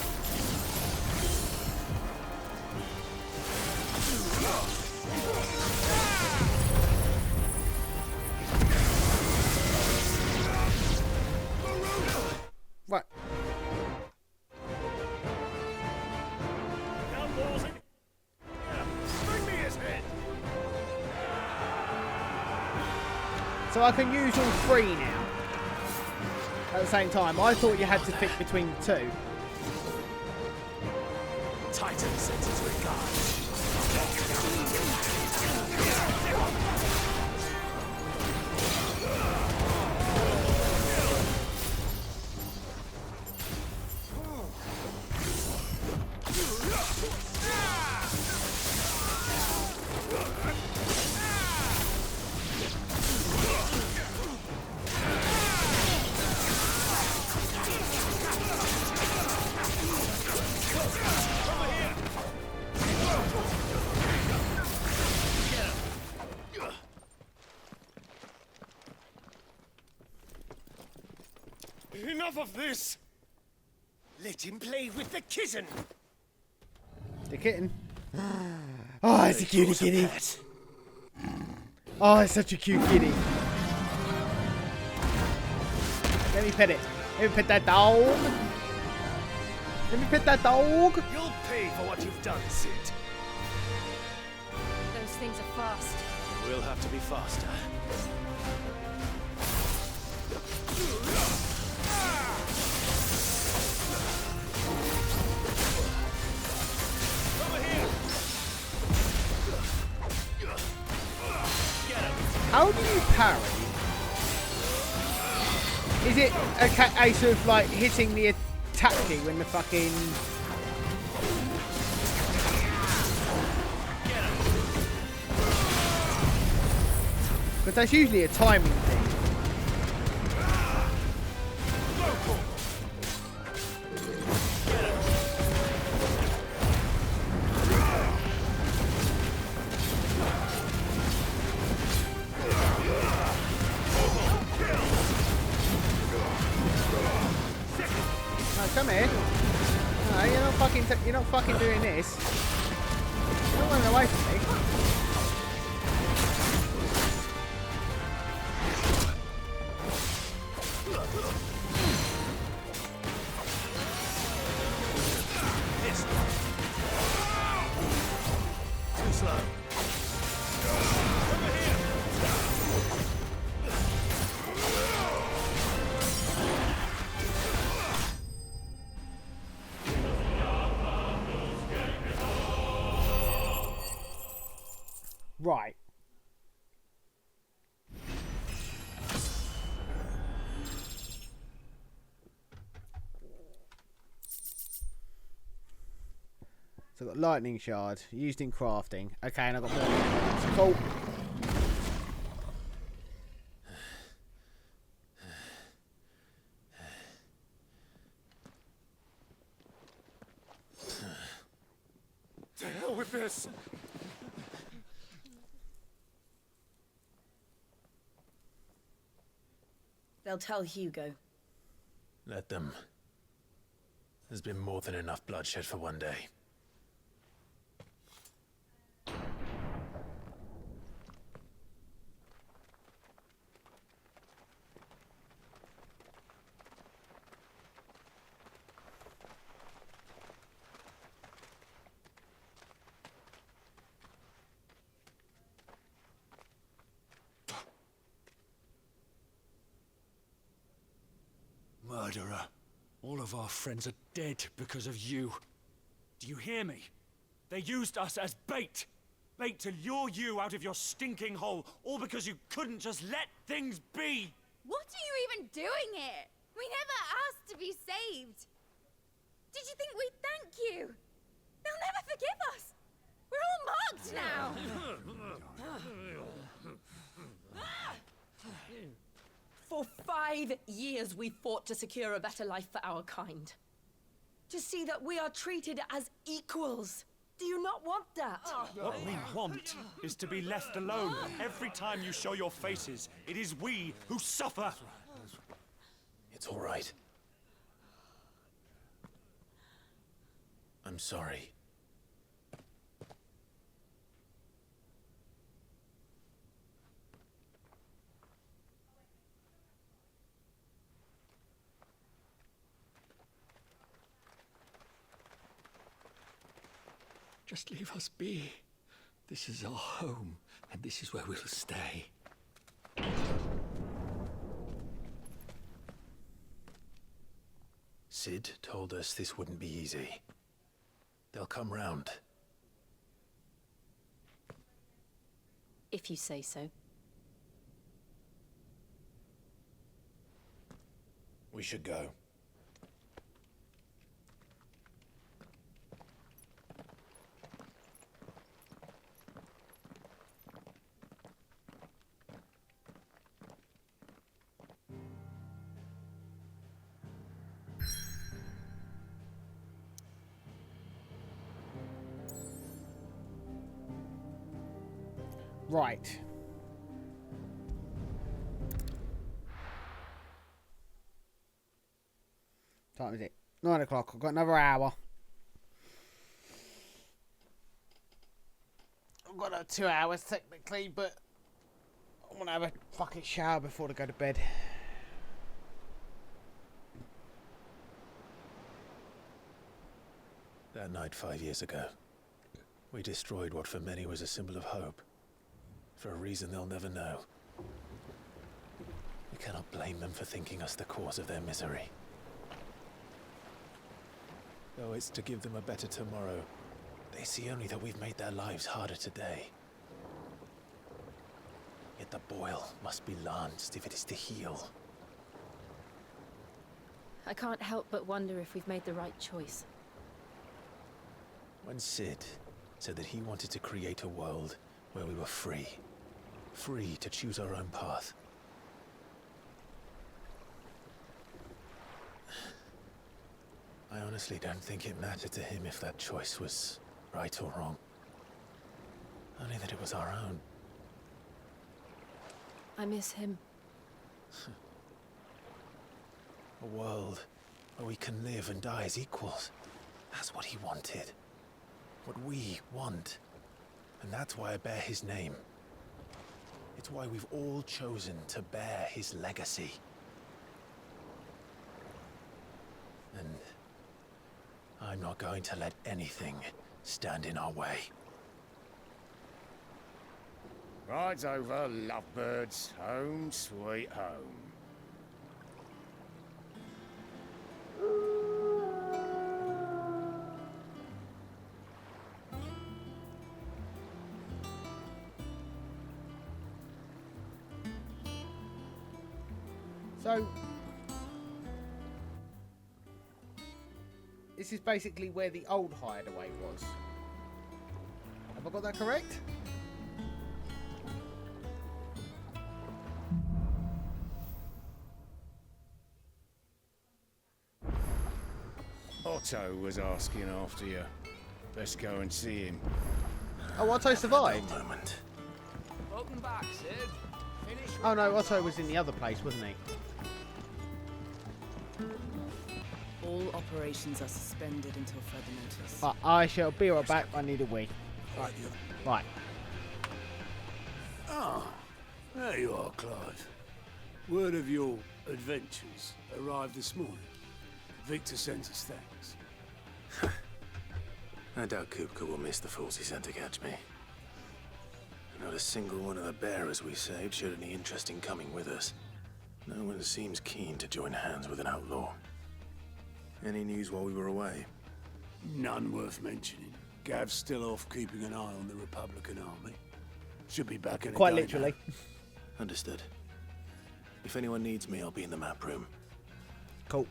Right. Bring me his head! So I can use all 3 now. At the same time, I thought you had to pick between the 2. Titan sends his regards. Enough of this! Let him play with the kitten! The kitten? Oh, it's a cutie kitty. Oh, it's such a cute kitty. Let me pet it. Let me pet that dog. Let me pet that dog. You'll pay for what you've done, Sid. Those things are fast. We'll have to be faster. How do you parry? Is it a case of like hitting the attack key when the fucking... Because that's usually a timing thing. Come here. No, you're not fucking doing this. You're not running away from me. Right. So I've got lightning shard used in crafting. Okay, and I've got more. Cool. To hell with this! They'll tell Hugo. Let them. There's been more than enough bloodshed for one day. Murderer. All of our friends are dead because of you. Do you hear me? They used us as bait. Bait to lure you out of your stinking hole, all because you couldn't just let things be. What are you even doing here? We never asked to be saved. Did you think we'd thank you? They'll never forgive us. We're all marked now. For 5 years we fought to secure a better life for our kind. To see that we are treated as equals. Do you not want that? What we want is to be left alone. Every time you show your faces, it is we who suffer. It's all right. I'm sorry. Just leave us be. This is our home, and this is where we'll stay. Cid told us this wouldn't be easy. They'll come round. If you say so. We should go. Right. Time is it? 9 o'clock. I've got another hour. I've got 2 hours technically, but I want to have a fucking shower before I go to bed. That night 5 years ago, we destroyed what for many was a symbol of hope. For a reason they'll never know. We cannot blame them for thinking us the cause of their misery. Though it's to give them a better tomorrow, they see only that we've made their lives harder today. Yet the boil must be lanced if it is to heal. I can't help but wonder if we've made the right choice. When Cid said that he wanted to create a world where we were free. Free to choose our own path. I honestly don't think it mattered to him if that choice was right or wrong. Only that it was our own. I miss him. A world where we can live and die as equals. That's what he wanted. What we want. And that's why I bear his name. It's why we've all chosen to bear his legacy. And I'm not going to let anything stand in our way. Ride's over, lovebirds. Home sweet home. So, this is basically where the old hideaway was. Have I got that correct? Otto was asking after you. Let's go and see him. Oh, Otto survived. Moment. Welcome back, Sid. Finish Oh no, Otto was in the other place, wasn't he? All operations are suspended until further notice. I shall be right back. I need a wee. Right, you. Right. Ah, there you are, Clive. Word of your adventures arrived this morning. Victor sends us thanks. I doubt Kupka will miss the fools he sent to catch me. Not a single one of the bearers we saved showed any interest in coming with us. No one seems keen to join hands with an outlaw. Any news while we were away? None worth mentioning. Gav's still off keeping an eye on the Republican army. Should be back in a Quite day literally. Understood. If anyone needs me, I'll be in the map room. Cool.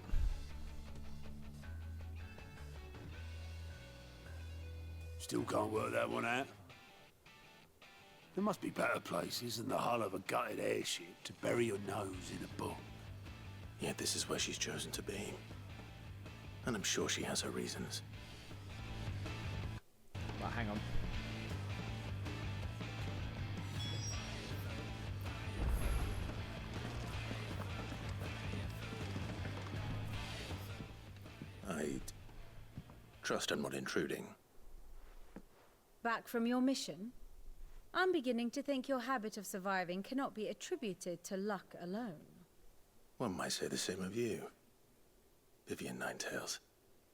Still can't work that one out. There must be better places than the hull of a gutted airship to bury your nose in a book. Yet this is where she's chosen to be. And I'm sure she has her reasons. Right, hang on. I trust I'm not intruding. Back from your mission? I'm beginning to think your habit of surviving cannot be attributed to luck alone. One might say the same of you, Vivian Ninetails.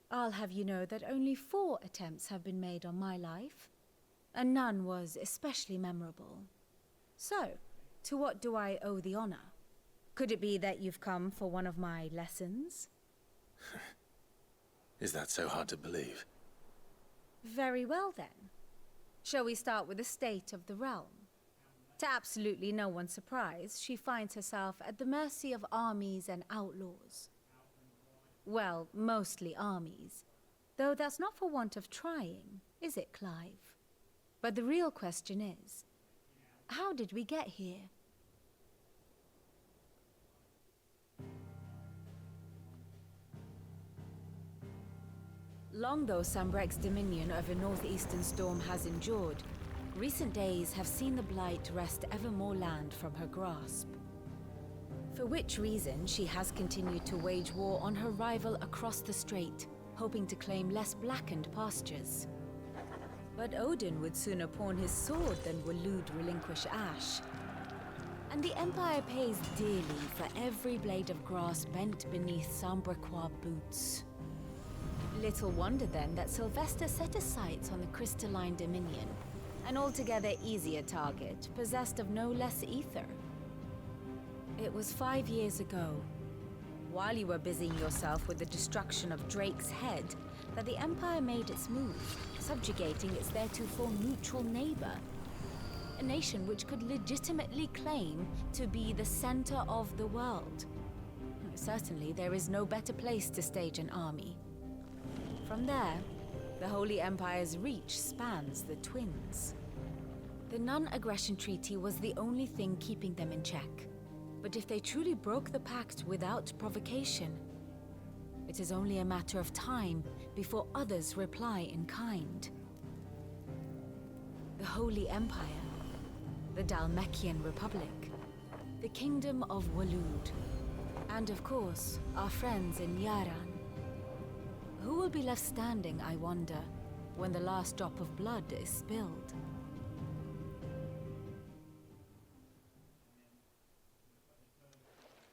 I'll have you know that only 4 attempts have been made on my life, and none was especially memorable. So, to what do I owe the honor? Could it be that you've come for one of my lessons? Is that so hard to believe? Very well then. Shall we start with the state of the realm? To absolutely no one's surprise, she finds herself at the mercy of armies and outlaws. Well, mostly armies. Though that's not for want of trying, is it, Clive? But the real question is, how did we get here? Long though Sambrek's dominion over northeastern Storm has endured, recent days have seen the Blight wrest ever more land from her grasp. For which reason she has continued to wage war on her rival across the strait, hoping to claim less blackened pastures. But Odin would sooner pawn his sword than Waloed relinquish Ash. And the Empire pays dearly for every blade of grass bent beneath Sambrequois boots. Little wonder then that Sylvester set his sights on the Crystalline Dominion, an altogether easier target, possessed of no less ether. It was 5 years ago, while you were busying yourself with the destruction of Drake's head, that the Empire made its move, subjugating its theretofore neutral neighbor. A nation which could legitimately claim to be the center of the world. Certainly, there is no better place to stage an army. From there, the Holy Empire's reach spans the Twins. The non-aggression treaty was the only thing keeping them in check. But if they truly broke the pact without provocation, it is only a matter of time before others reply in kind. The Holy Empire, the Dhalmekian Republic, the Kingdom of Waloed, and of course, our friends in Yaran. Who will be left standing, I wonder, when the last drop of blood is spilled?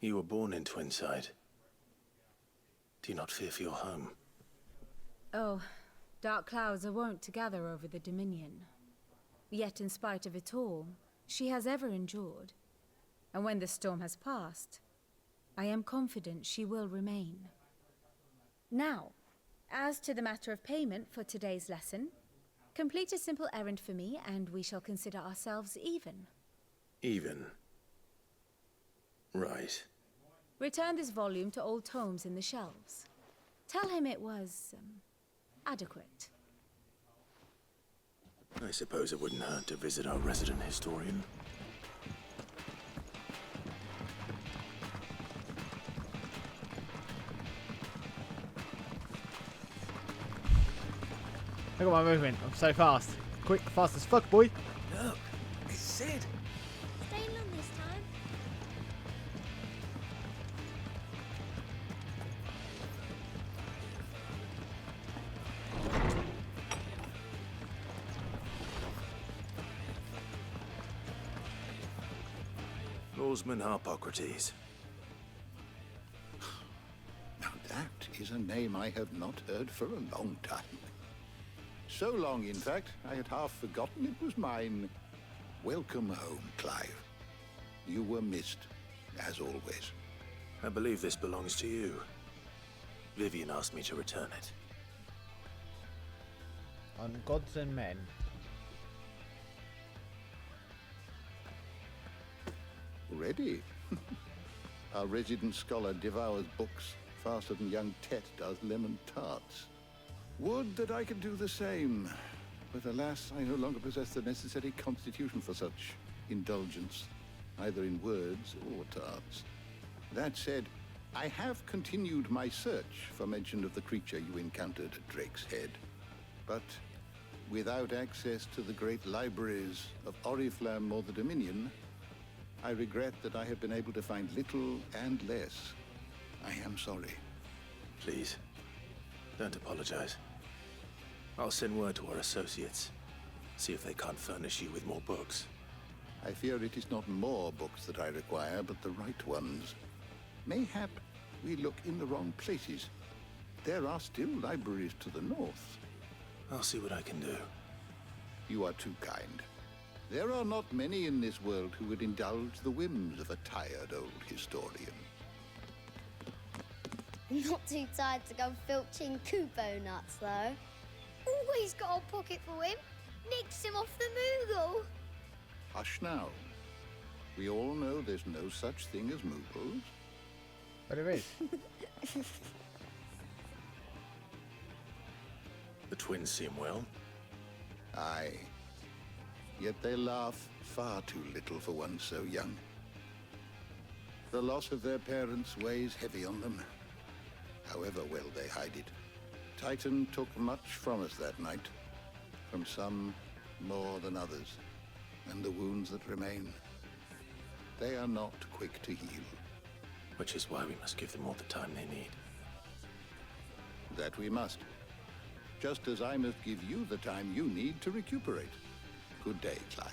You were born in Twinside. Do you not fear for your home? Oh, dark clouds are wont to gather over the Dominion. Yet in spite of it all, she has ever endured. And when the storm has passed, I am confident she will remain. Now, as to the matter of payment for today's lesson, complete a simple errand for me and we shall consider ourselves even. Even. Right. Return this volume to old tomes in the shelves. Tell him it was adequate. I suppose it wouldn't hurt to visit our resident historian. Look at my movement. I'm so fast. Quick, fast as fuck, boy. Look, it's Sid. Staying long this time? Osman Harpocrates. Now that is a name I have not heard for a long time. So long, in fact, I had half forgotten it was mine. Welcome home, Clive. You were missed, as always. I believe this belongs to you. Vivian asked me to return it. On Gods and Men. Ready? Our resident scholar devours books faster than young Tet does lemon tarts. Would that I could do the same, but alas, I no longer possess the necessary constitution for such indulgence, either in words or tarts. That said, I have continued my search for mention of the creature you encountered at Drake's Head, but without access to the great libraries of Oriflamme or the Dominion, I regret that I have been able to find little and less. I am sorry. Please, don't apologize. I'll send word to our associates. See if they can't furnish you with more books. I fear it is not more books that I require, but the right ones. Mayhap we look in the wrong places. There are still libraries to the north. I'll see what I can do. You are too kind. There are not many in this world who would indulge the whims of a tired old historian. Not too tired to go filching Kupo nuts, though. Always got a pocket for him. Nicks him off the Moogle. Hush now. We all know there's no such thing as Moogles. But there is. The twins seem well. Aye. Yet they laugh far too little for one so young. The loss of their parents weighs heavy on them, however well they hide it. Titan took much from us that night, from some more than others, and the wounds that remain, they are not quick to heal. Which is why we must give them all the time they need. That we must. Just as I must give you the time you need to recuperate. Good day, Clive.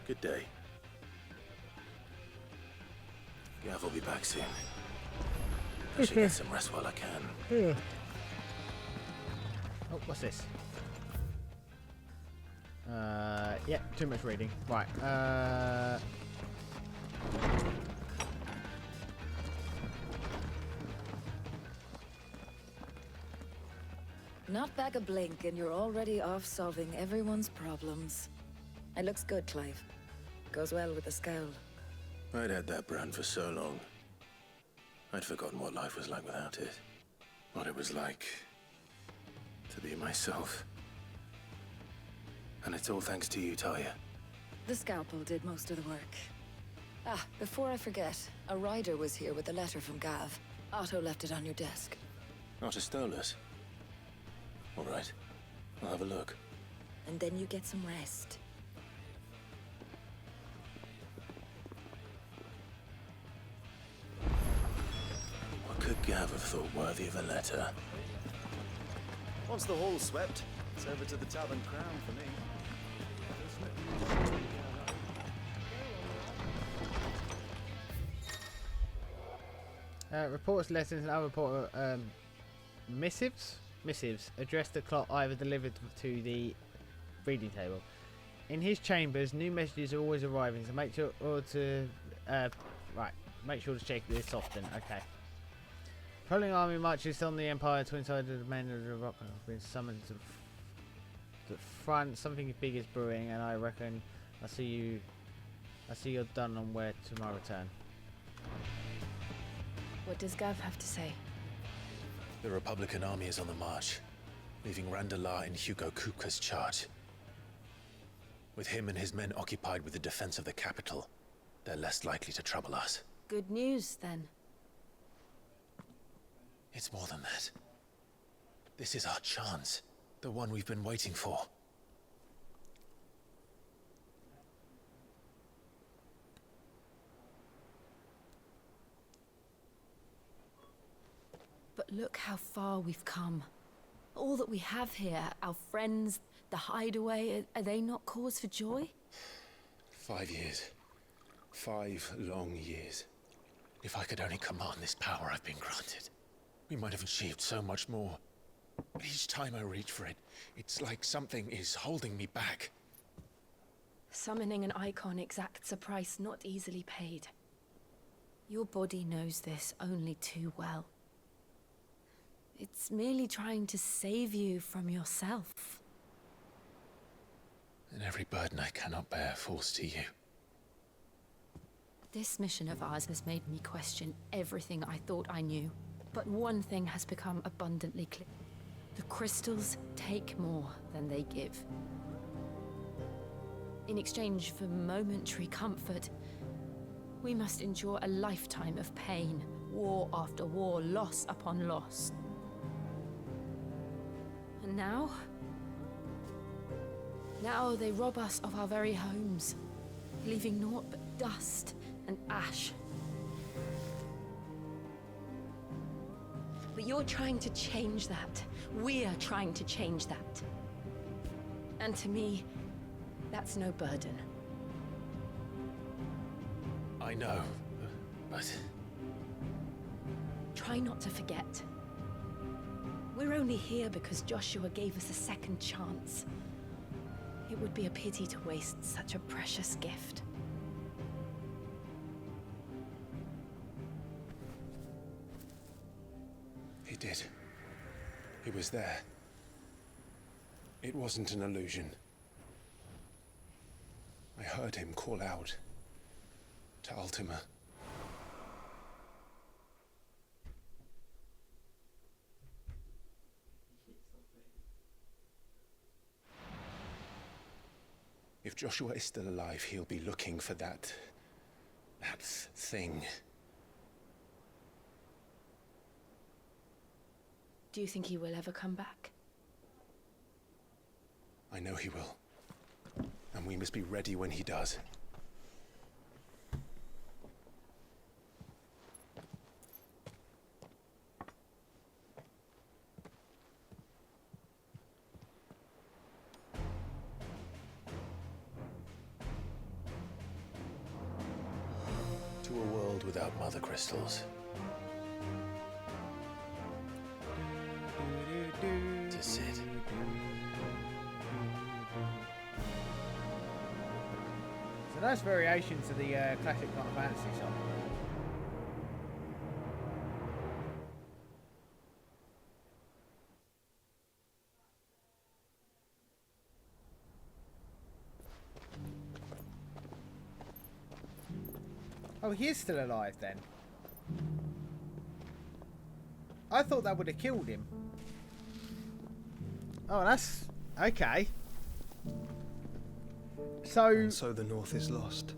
Good day. Gav will be back soon. I should get some rest while I can. Yeah. Oh, what's this? Yeah, too much reading. Right, Not back a blink and you're already off solving everyone's problems. It looks good, Clive. Goes well with the scowl. I'd had that brand for so long. I'd forgotten what life was like without it. What it was like to be myself. And it's all thanks to you, Talia. The scalpel did most of the work. Ah, before I forget, a rider was here with a letter from Gav. Otto left it on your desk. Otto stole us. All right, I'll have a look. And then you get some rest. What could Gav have thought worthy of a letter? Once the hall's swept, it's over to the Tavern Crown for me. Reports, letters, and other missives addressed to Clot either delivered to the reading table. In his chambers, new messages are always arriving, so make sure to check this often. Okay. Patrolling army marches on the Empire to inside the men of the rock have been summoned to the front. Something big is brewing, and I reckon I see you're done on where to my return. What does Gav have to say? The Republican army is on the march, leaving Randalar in Hugo Kupka's charge. With him and his men occupied with the defense of the capital, they're less likely to trouble us. Good news, then. It's more than that. This is our chance. The one we've been waiting for. But look how far we've come. All that we have here, our friends, the hideaway, are they not cause for joy? 5 years. 5 long years. If I could only command this power I've been granted, we might have achieved so much more. But each time I reach for it, it's like something is holding me back. Summoning an icon exacts a price not easily paid. Your body knows this only too well. It's merely trying to save you from yourself. And every burden I cannot bear falls to you. This mission of ours has made me question everything I thought I knew. But one thing has become abundantly clear. The crystals take more than they give. In exchange for momentary comfort, we must endure a lifetime of pain, war after war, loss upon loss. And now they rob us of our very homes, leaving naught but dust and ash. But you're trying to change that. We're trying to change that. And to me, that's no burden. I know, but... Try not to forget. We're only here because Joshua gave us a second chance. It would be a pity to waste such a precious gift. He did. He was there. It wasn't an illusion. I heard him call out to Ultima. If Joshua is still alive, he'll be looking for that thing. Do you think he will ever come back? I know he will. And we must be ready when he does. To a world without mother crystals. To Cid. It's a nice variation to the classic Final Fantasy song. Oh, he is still alive then. I thought that would have killed him. Oh, that's... okay. So the North is lost.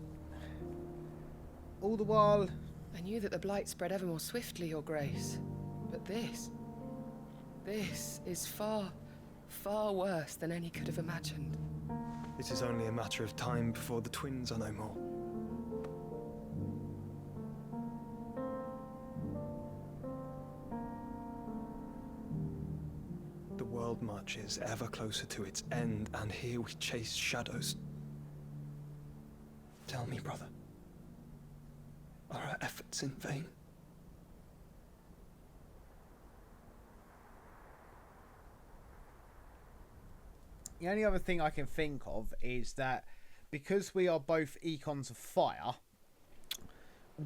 All the while... I knew that the Blight spread ever more swiftly, Your Grace. But this is far, far worse than any could have imagined. It is only a matter of time before the twins are no more. The world marches ever closer to its end, and here we chase shadows. Tell me, brother, are our efforts in vain? The only other thing I can think of is that because we are both icons of fire,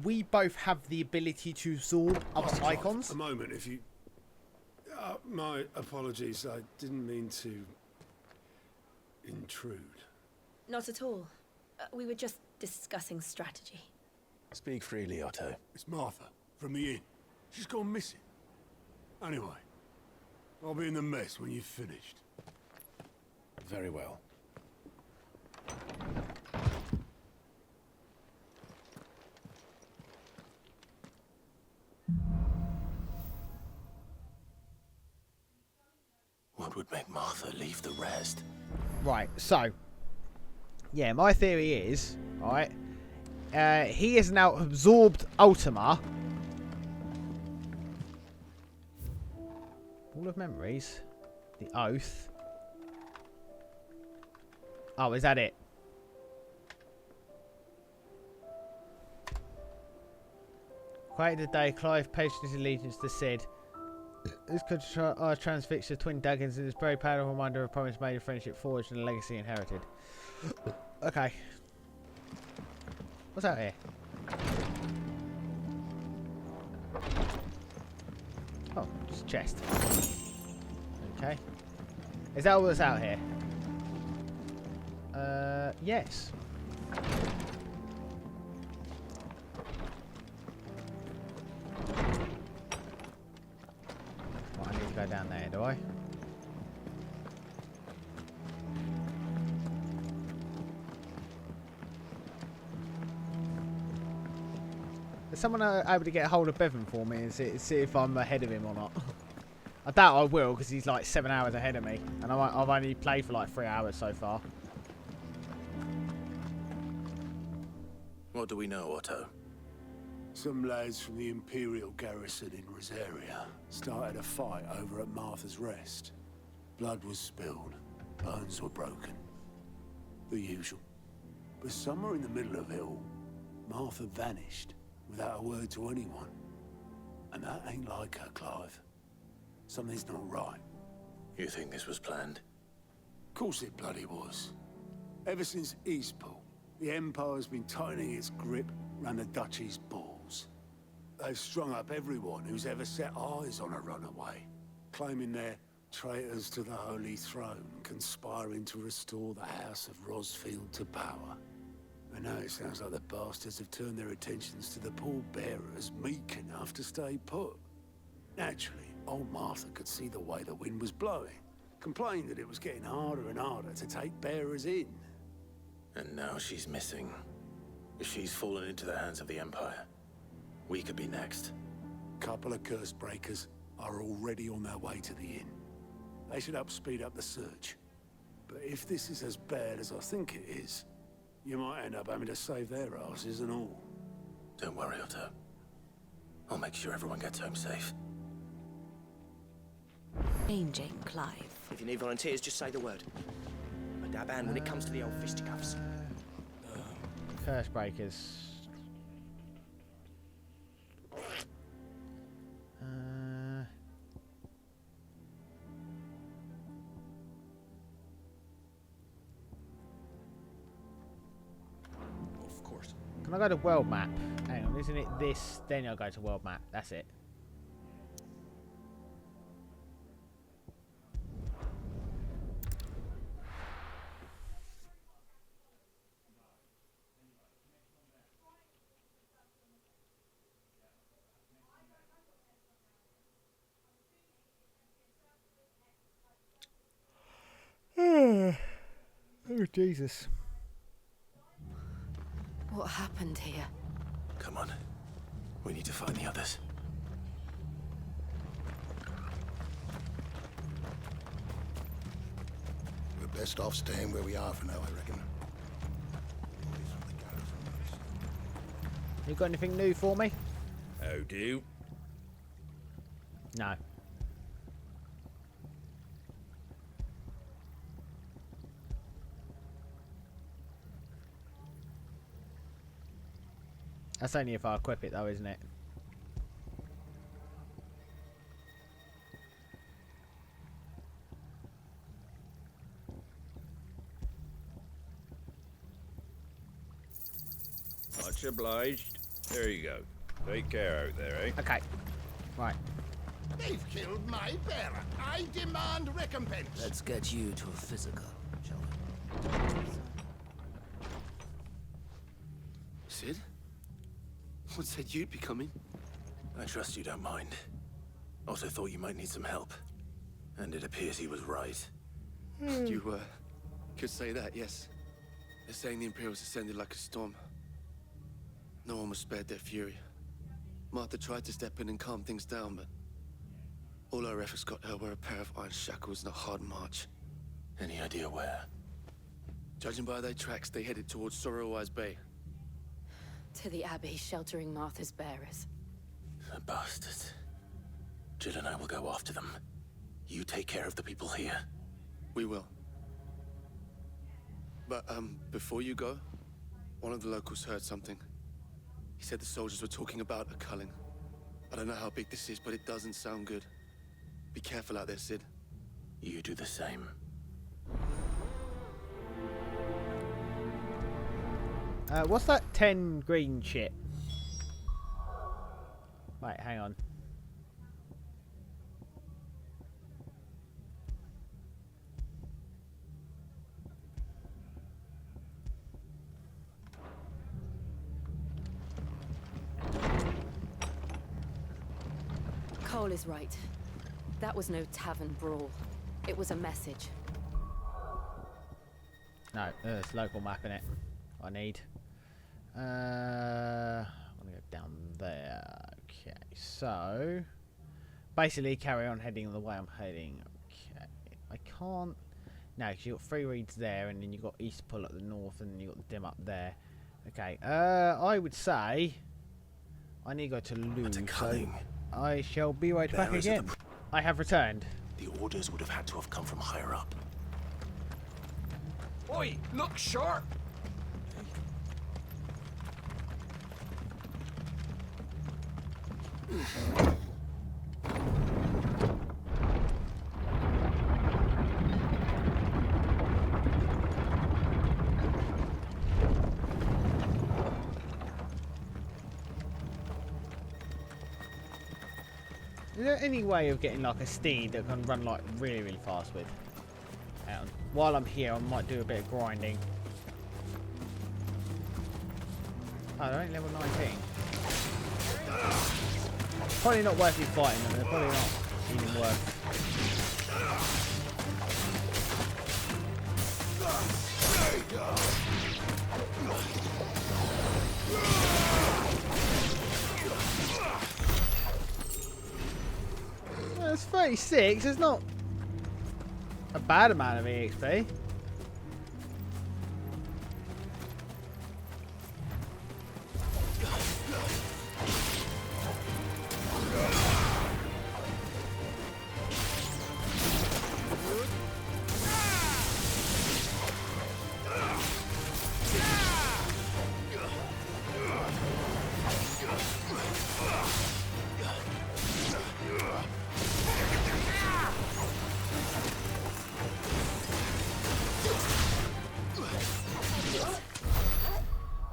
we both have the ability to absorb other icons. A moment, if you... my apologies, I didn't mean to intrude. Not at all. We were just discussing strategy. Speak freely, Otto. It's Martha, from the inn. She's gone missing. Anyway, I'll be in the mess when you've finished. Very well. What would make Martha leave the rest? Right, so yeah, my theory is, right, he has now absorbed Ultima. All of Memories, the Oath. Oh, is that it? Quite the day, Clive pledged his allegiance to Cid. This could transfix the twin daggers and is very powerful reminder of a promise made, of friendship forged, and a legacy inherited. Okay. What's out here? Oh, just a chest. Okay. Is that all that's out here? Yes. Well, I need to go down there, do I? Is someone able to get a hold of Bevan for me and see if I'm ahead of him or not? I doubt I will, because he's like 7 hours ahead of me, and I've only played for like 3 hours so far. What do we know, Otto? Some lads from the Imperial garrison in Rosaria started a fight over at Martha's Rest. Blood was spilled, bones were broken. The usual. But somewhere in the middle of it all, Martha vanished without a word to anyone. And that ain't like her, Clive. Something's not right. You think this was planned? Of course it bloody was. Ever since Eastpool, the Empire's been tightening its grip round the Duchy's balls. They've strung up everyone who's ever set eyes on a runaway, claiming they're traitors to the Holy Throne, conspiring to restore the House of Rosfield to power. And now it sounds like the bastards have turned their attentions to the pallbearers meek enough to stay put. Naturally, old Martha could see the way the wind was blowing, complained that it was getting harder and harder to take bearers in. And now she's missing. If she's fallen into the hands of the Empire, we could be next. Couple of curse breakers are already on their way to the inn. They should help speed up the search. But if this is as bad as I think it is, you might end up having to save their asses and all. Don't worry, Otto. I'll make sure everyone gets home safe. Changing, Clive. If you need volunteers, just say the word. A dab hand when it comes to the old fisticuffs. Curse breakers. Of course. Can I go to world map? Hang on, isn't it this? Then I'll go to world map. That's it. Oh, Jesus. What happened here? Come on. We need to find the others. We're best off staying where we are for now, I reckon. You got anything new for me? Oh, do? No. That's only if I equip it though, isn't it? Much obliged. There you go. Take care out there, eh? Okay. Right. They've killed my bearer. I demand recompense. Let's get you to a physical, shall we? Sid? What said you'd be coming? I trust you don't mind. Also thought you might need some help. And it appears he was right. You, could say that, yes. They're saying the Imperials ascended like a storm. No one was spared their fury. Martha tried to step in and calm things down, but all our efforts got her were a pair of iron shackles and a hard march. Any idea where? Judging by their tracks, they headed towards Sorrowwise Bay. To the Abbey, sheltering Martha's bearers. The bastards. Jill and I will go after them. You take care of the people here. We will. But, before you go, one of the locals heard something. He said the soldiers were talking about a culling. I don't know how big this is, but it doesn't sound good. Be careful out there, Sid. You do the same. What's that 10 green shit? Wait, hang on. Cole is right. That was no tavern brawl. It was a message. No, there's local map in it. I need. I'm gonna go down there. Okay, so basically carry on heading the way I'm heading. Okay, I can't. No, because you've got Three Reeds there, and then you've got East Pull at the north, and you've got the Dim up there. Okay, I would say I need to go to Lou. So I shall be right back again. I have returned. The orders would have had to have come from higher up. Oi, look sharp! Is there any way of getting like a steed that can run like really, really fast with? While I'm here, I might do a bit of grinding. Oh, they're only level 19. Probably not worth you fighting them. They're probably not even worth. Well, it's 36. It's not a bad amount of EXP.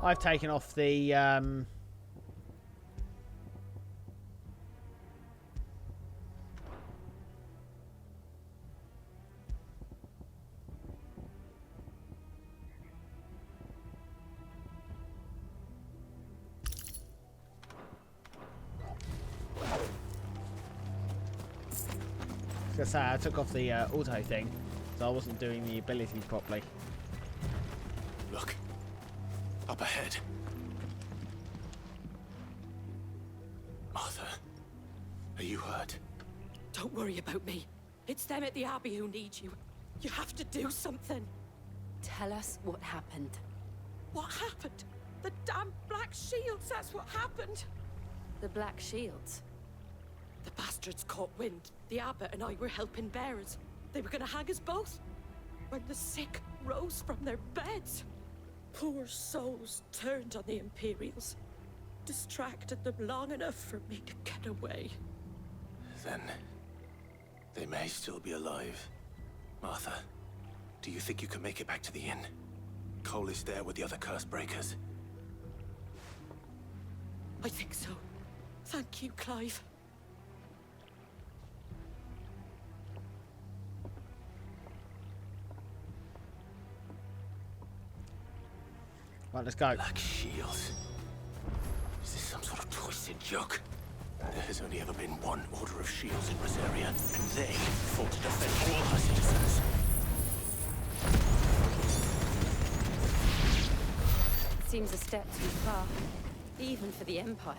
I've taken off the I took off the auto thing, so I wasn't doing the abilities properly. Look. Up ahead. Martha, are you hurt? Don't worry about me. It's them at the Abbey who need you. You have to do something. Tell us what happened. What happened? The damn Black Shields, that's what happened. The Black Shields? The bastards caught wind. The Abbot and I were helping bearers. They were gonna hang us both. When the sick rose from their beds. Poor souls turned on the Imperials. Distracted them long enough for me to get away. Then they may still be alive. Martha, do you think you can make it back to the inn? Cole is there with the other curse breakers. I think so. Thank you, Clive. Right, let's go. Black Shields. Is this some sort of twisted joke? There has only ever been one Order of Shields in Rosaria, and they fought to defend all her citizens. Seems a step too far, even for the Empire.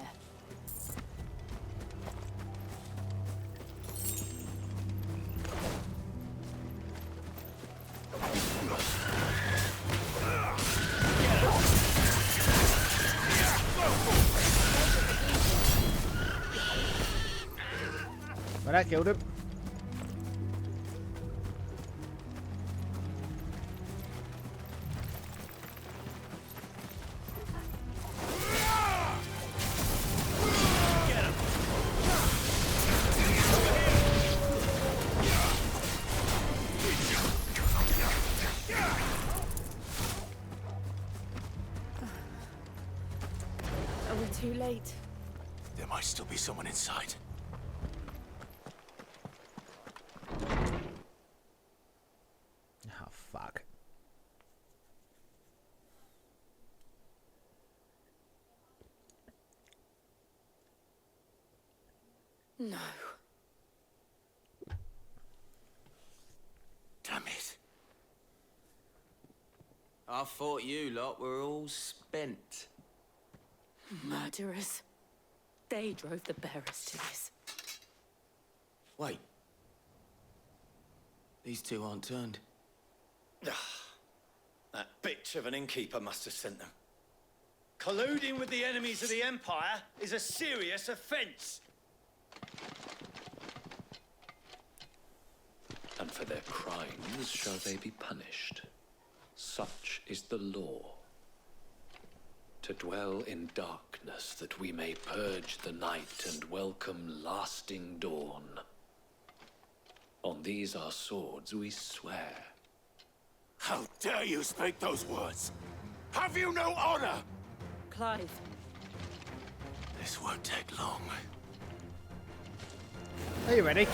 Well, that killed him. Are we too late? There might still be someone inside. Oh, fuck. No. Damn it. I thought you lot were all spent. Murderers. They drove the bearers to this. Wait. These two aren't turned. That bitch of an innkeeper must have sent them. Colluding with the enemies of the Empire is a serious offense. And for their crimes shall they be punished. Such is the law. To dwell in darkness that we may purge the night and welcome lasting dawn. On these our swords we swear. How dare you speak those words? Have you no honor? Clive. This won't take long. Are you ready?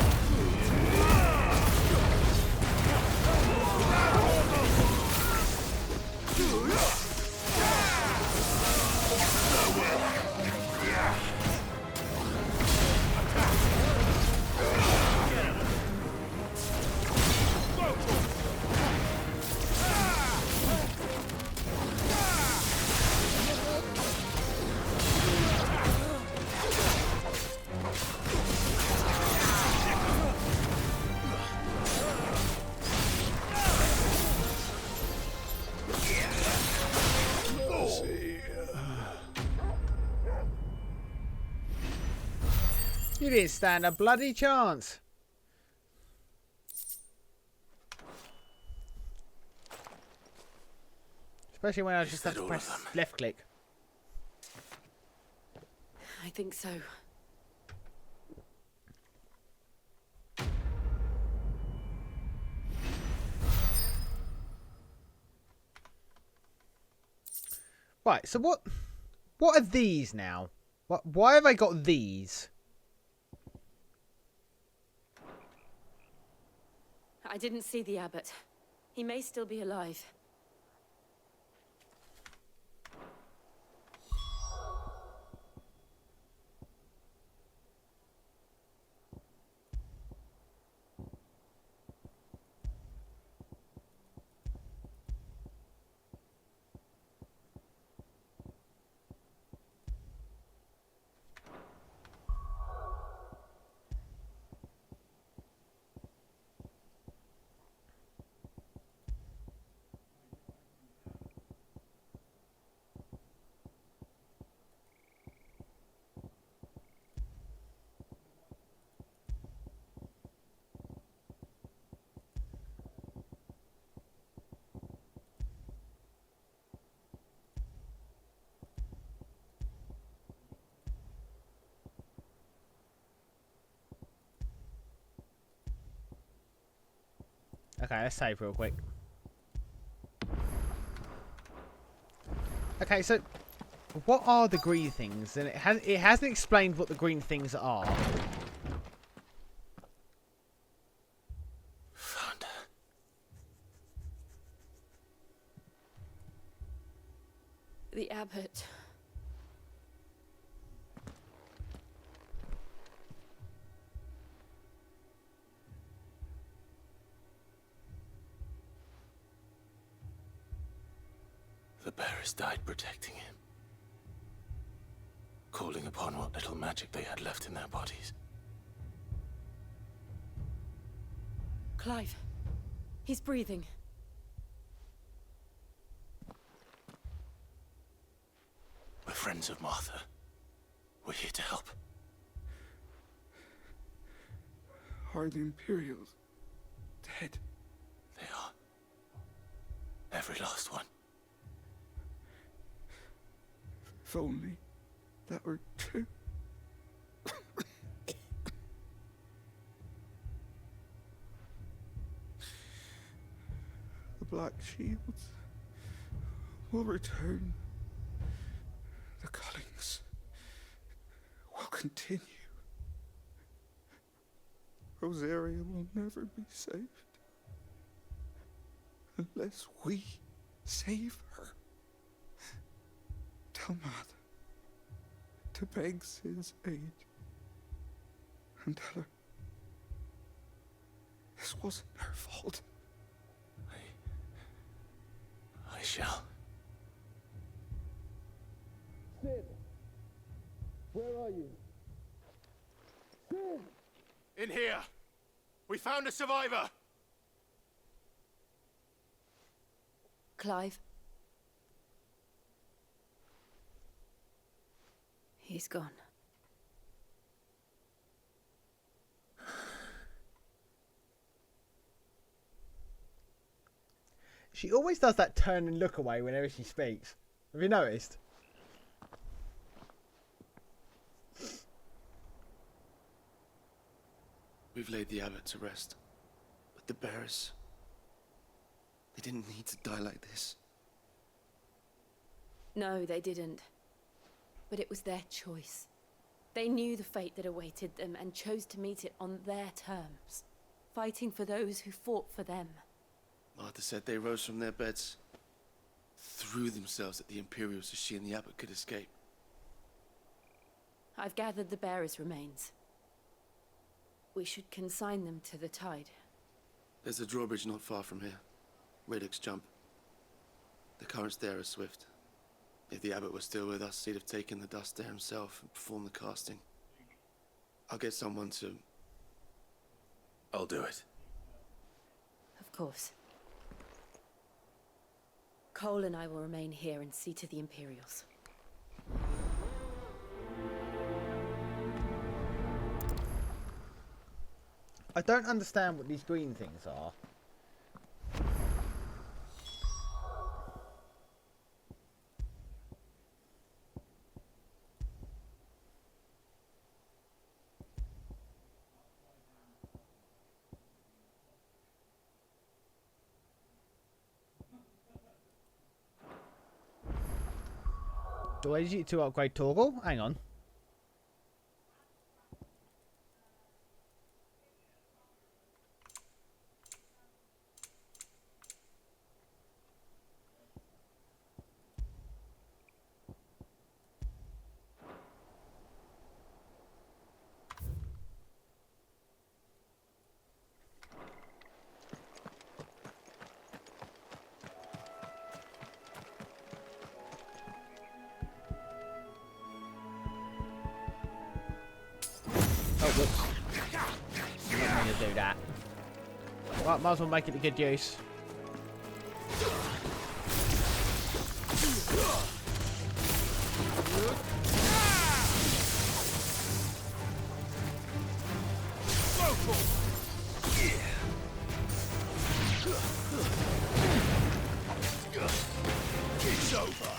You didn't stand a bloody chance. Especially when I just have to press left click. I think so. Right, so what are these now? Why have I got these? I didn't see the abbot. He may still be alive. Okay, let's save real quick. Okay, so what are the green things? And it hasn't explained what the green things are. Found her. The abbot. The bearers died protecting him, calling upon what little magic they had left in their bodies. Clive. He's breathing. We're friends of Martha. We're here to help. Are the Imperials dead? They are. Every last one. If only that were true. The Black Shields will return. The Cullings will continue. Rosaria will never be saved unless we save her. Tell Mother to beg Cid's aid and tell her this wasn't her fault. I shall. Cid, where are you? Cid! In here! We found a survivor! Clive. He's gone. She always does that turn and look away whenever she speaks. Have you noticed? We've laid the abbot to rest. But the bearers... they didn't need to die like this. No, they didn't. But it was their choice. They knew the fate that awaited them and chose to meet it on their terms, fighting for those who fought for them. Martha said they rose from their beds, threw themselves at the Imperials so she and the abbot could escape. I've gathered the bearers' remains. We should consign them to the tide. There's a drawbridge not far from here. Radix Jump. The currents there are swift. If the abbot was still with us, he'd have taken the dust there himself and performed the casting. I'll get someone to... I'll do it. Of course. Cole and I will remain here and see to the Imperials. I don't understand what these green things are. Do I need to upgrade Torgal? Hang on. Do that. Right, might as well make it a good use. It's over.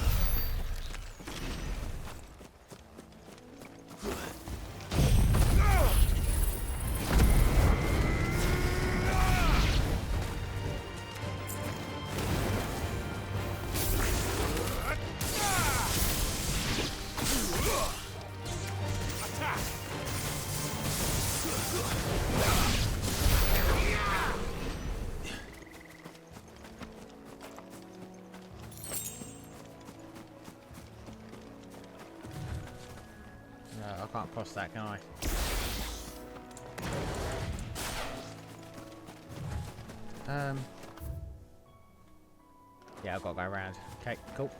No, I can't cross that, can I? Yeah, I've got to go around. Okay, cool.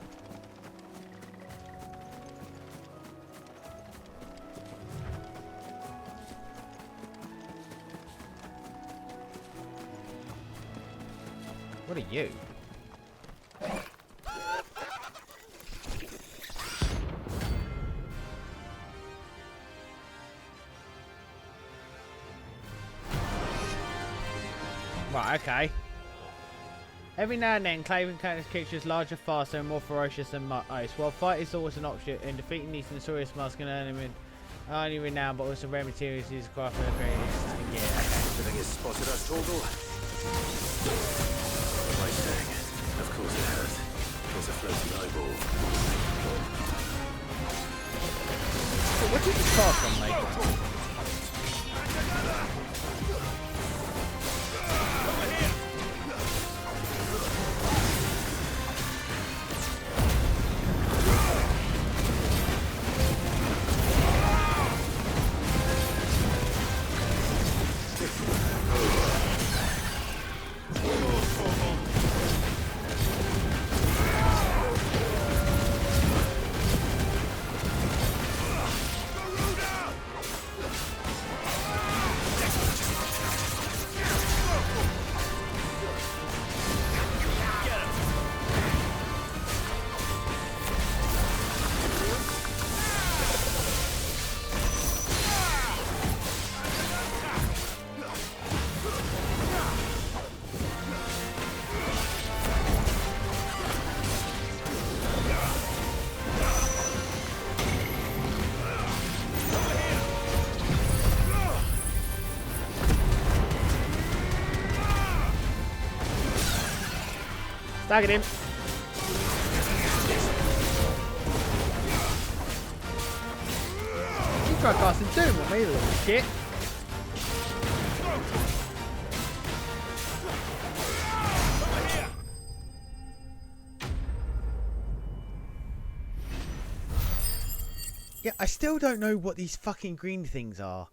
What are you? Right, okay. Every now and then, Clave encounters creatures larger, faster, and more ferocious than ice. While fight is always an option, in defeating these notorious masks can earn him only renown, but also rare materials is craft for the greatest in gear. Okay. The thing has spotted us, Torgal. What am I saying? Of course it has. There's a floating eyeball. So what did you cast on me? Staggered him. You tried casting Doom on me, little shit. Yeah, I still don't know what these fucking green things are.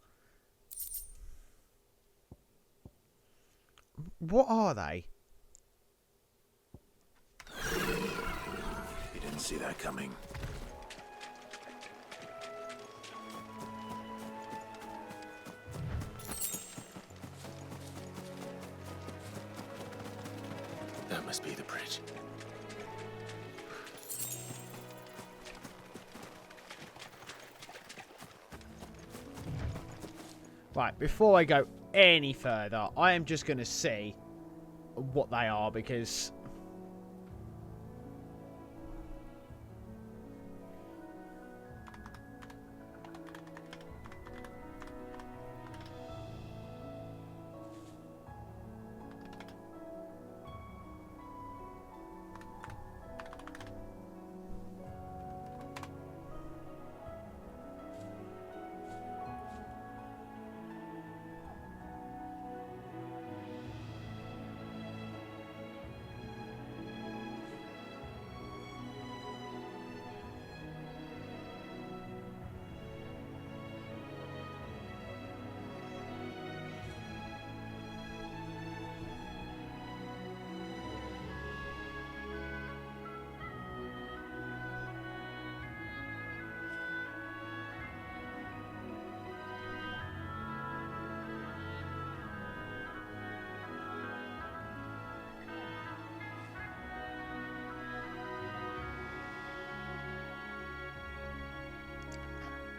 What are they? You didn't see that coming. That must be the bridge. Right, before I go any further, I am just going to see what they are because...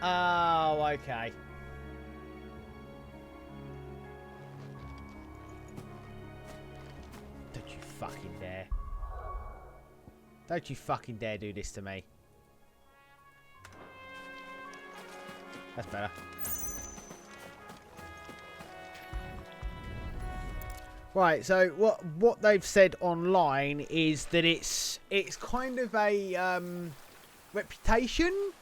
Oh, okay. Don't you fucking dare. Don't you fucking dare do this to me. That's better. Right, so what they've said online is that it's kind of a reputation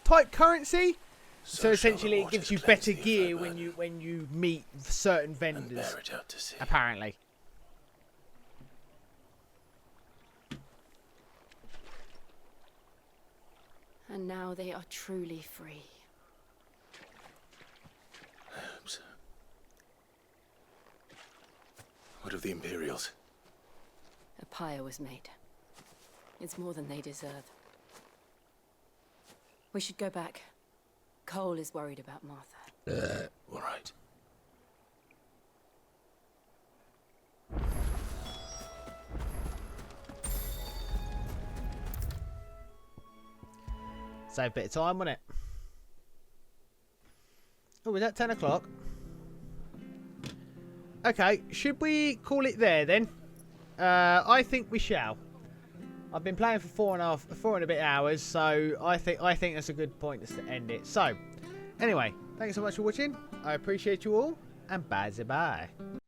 type currency. So essentially it gives you better gear when you meet certain vendors. Apparently. And now they are truly free. I hope so. What of the Imperials? A pyre was made. It's more than they deserve. We should go back. Cole is worried about Martha. All right. Save a bit of time, wasn't it? Oh, was that 10 o'clock? Okay, should we call it there then? I think we shall. I've been playing for four and a bit hours, so I think that's a good point to end it. So, anyway, thanks so much for watching. I appreciate you all, and bye-bye.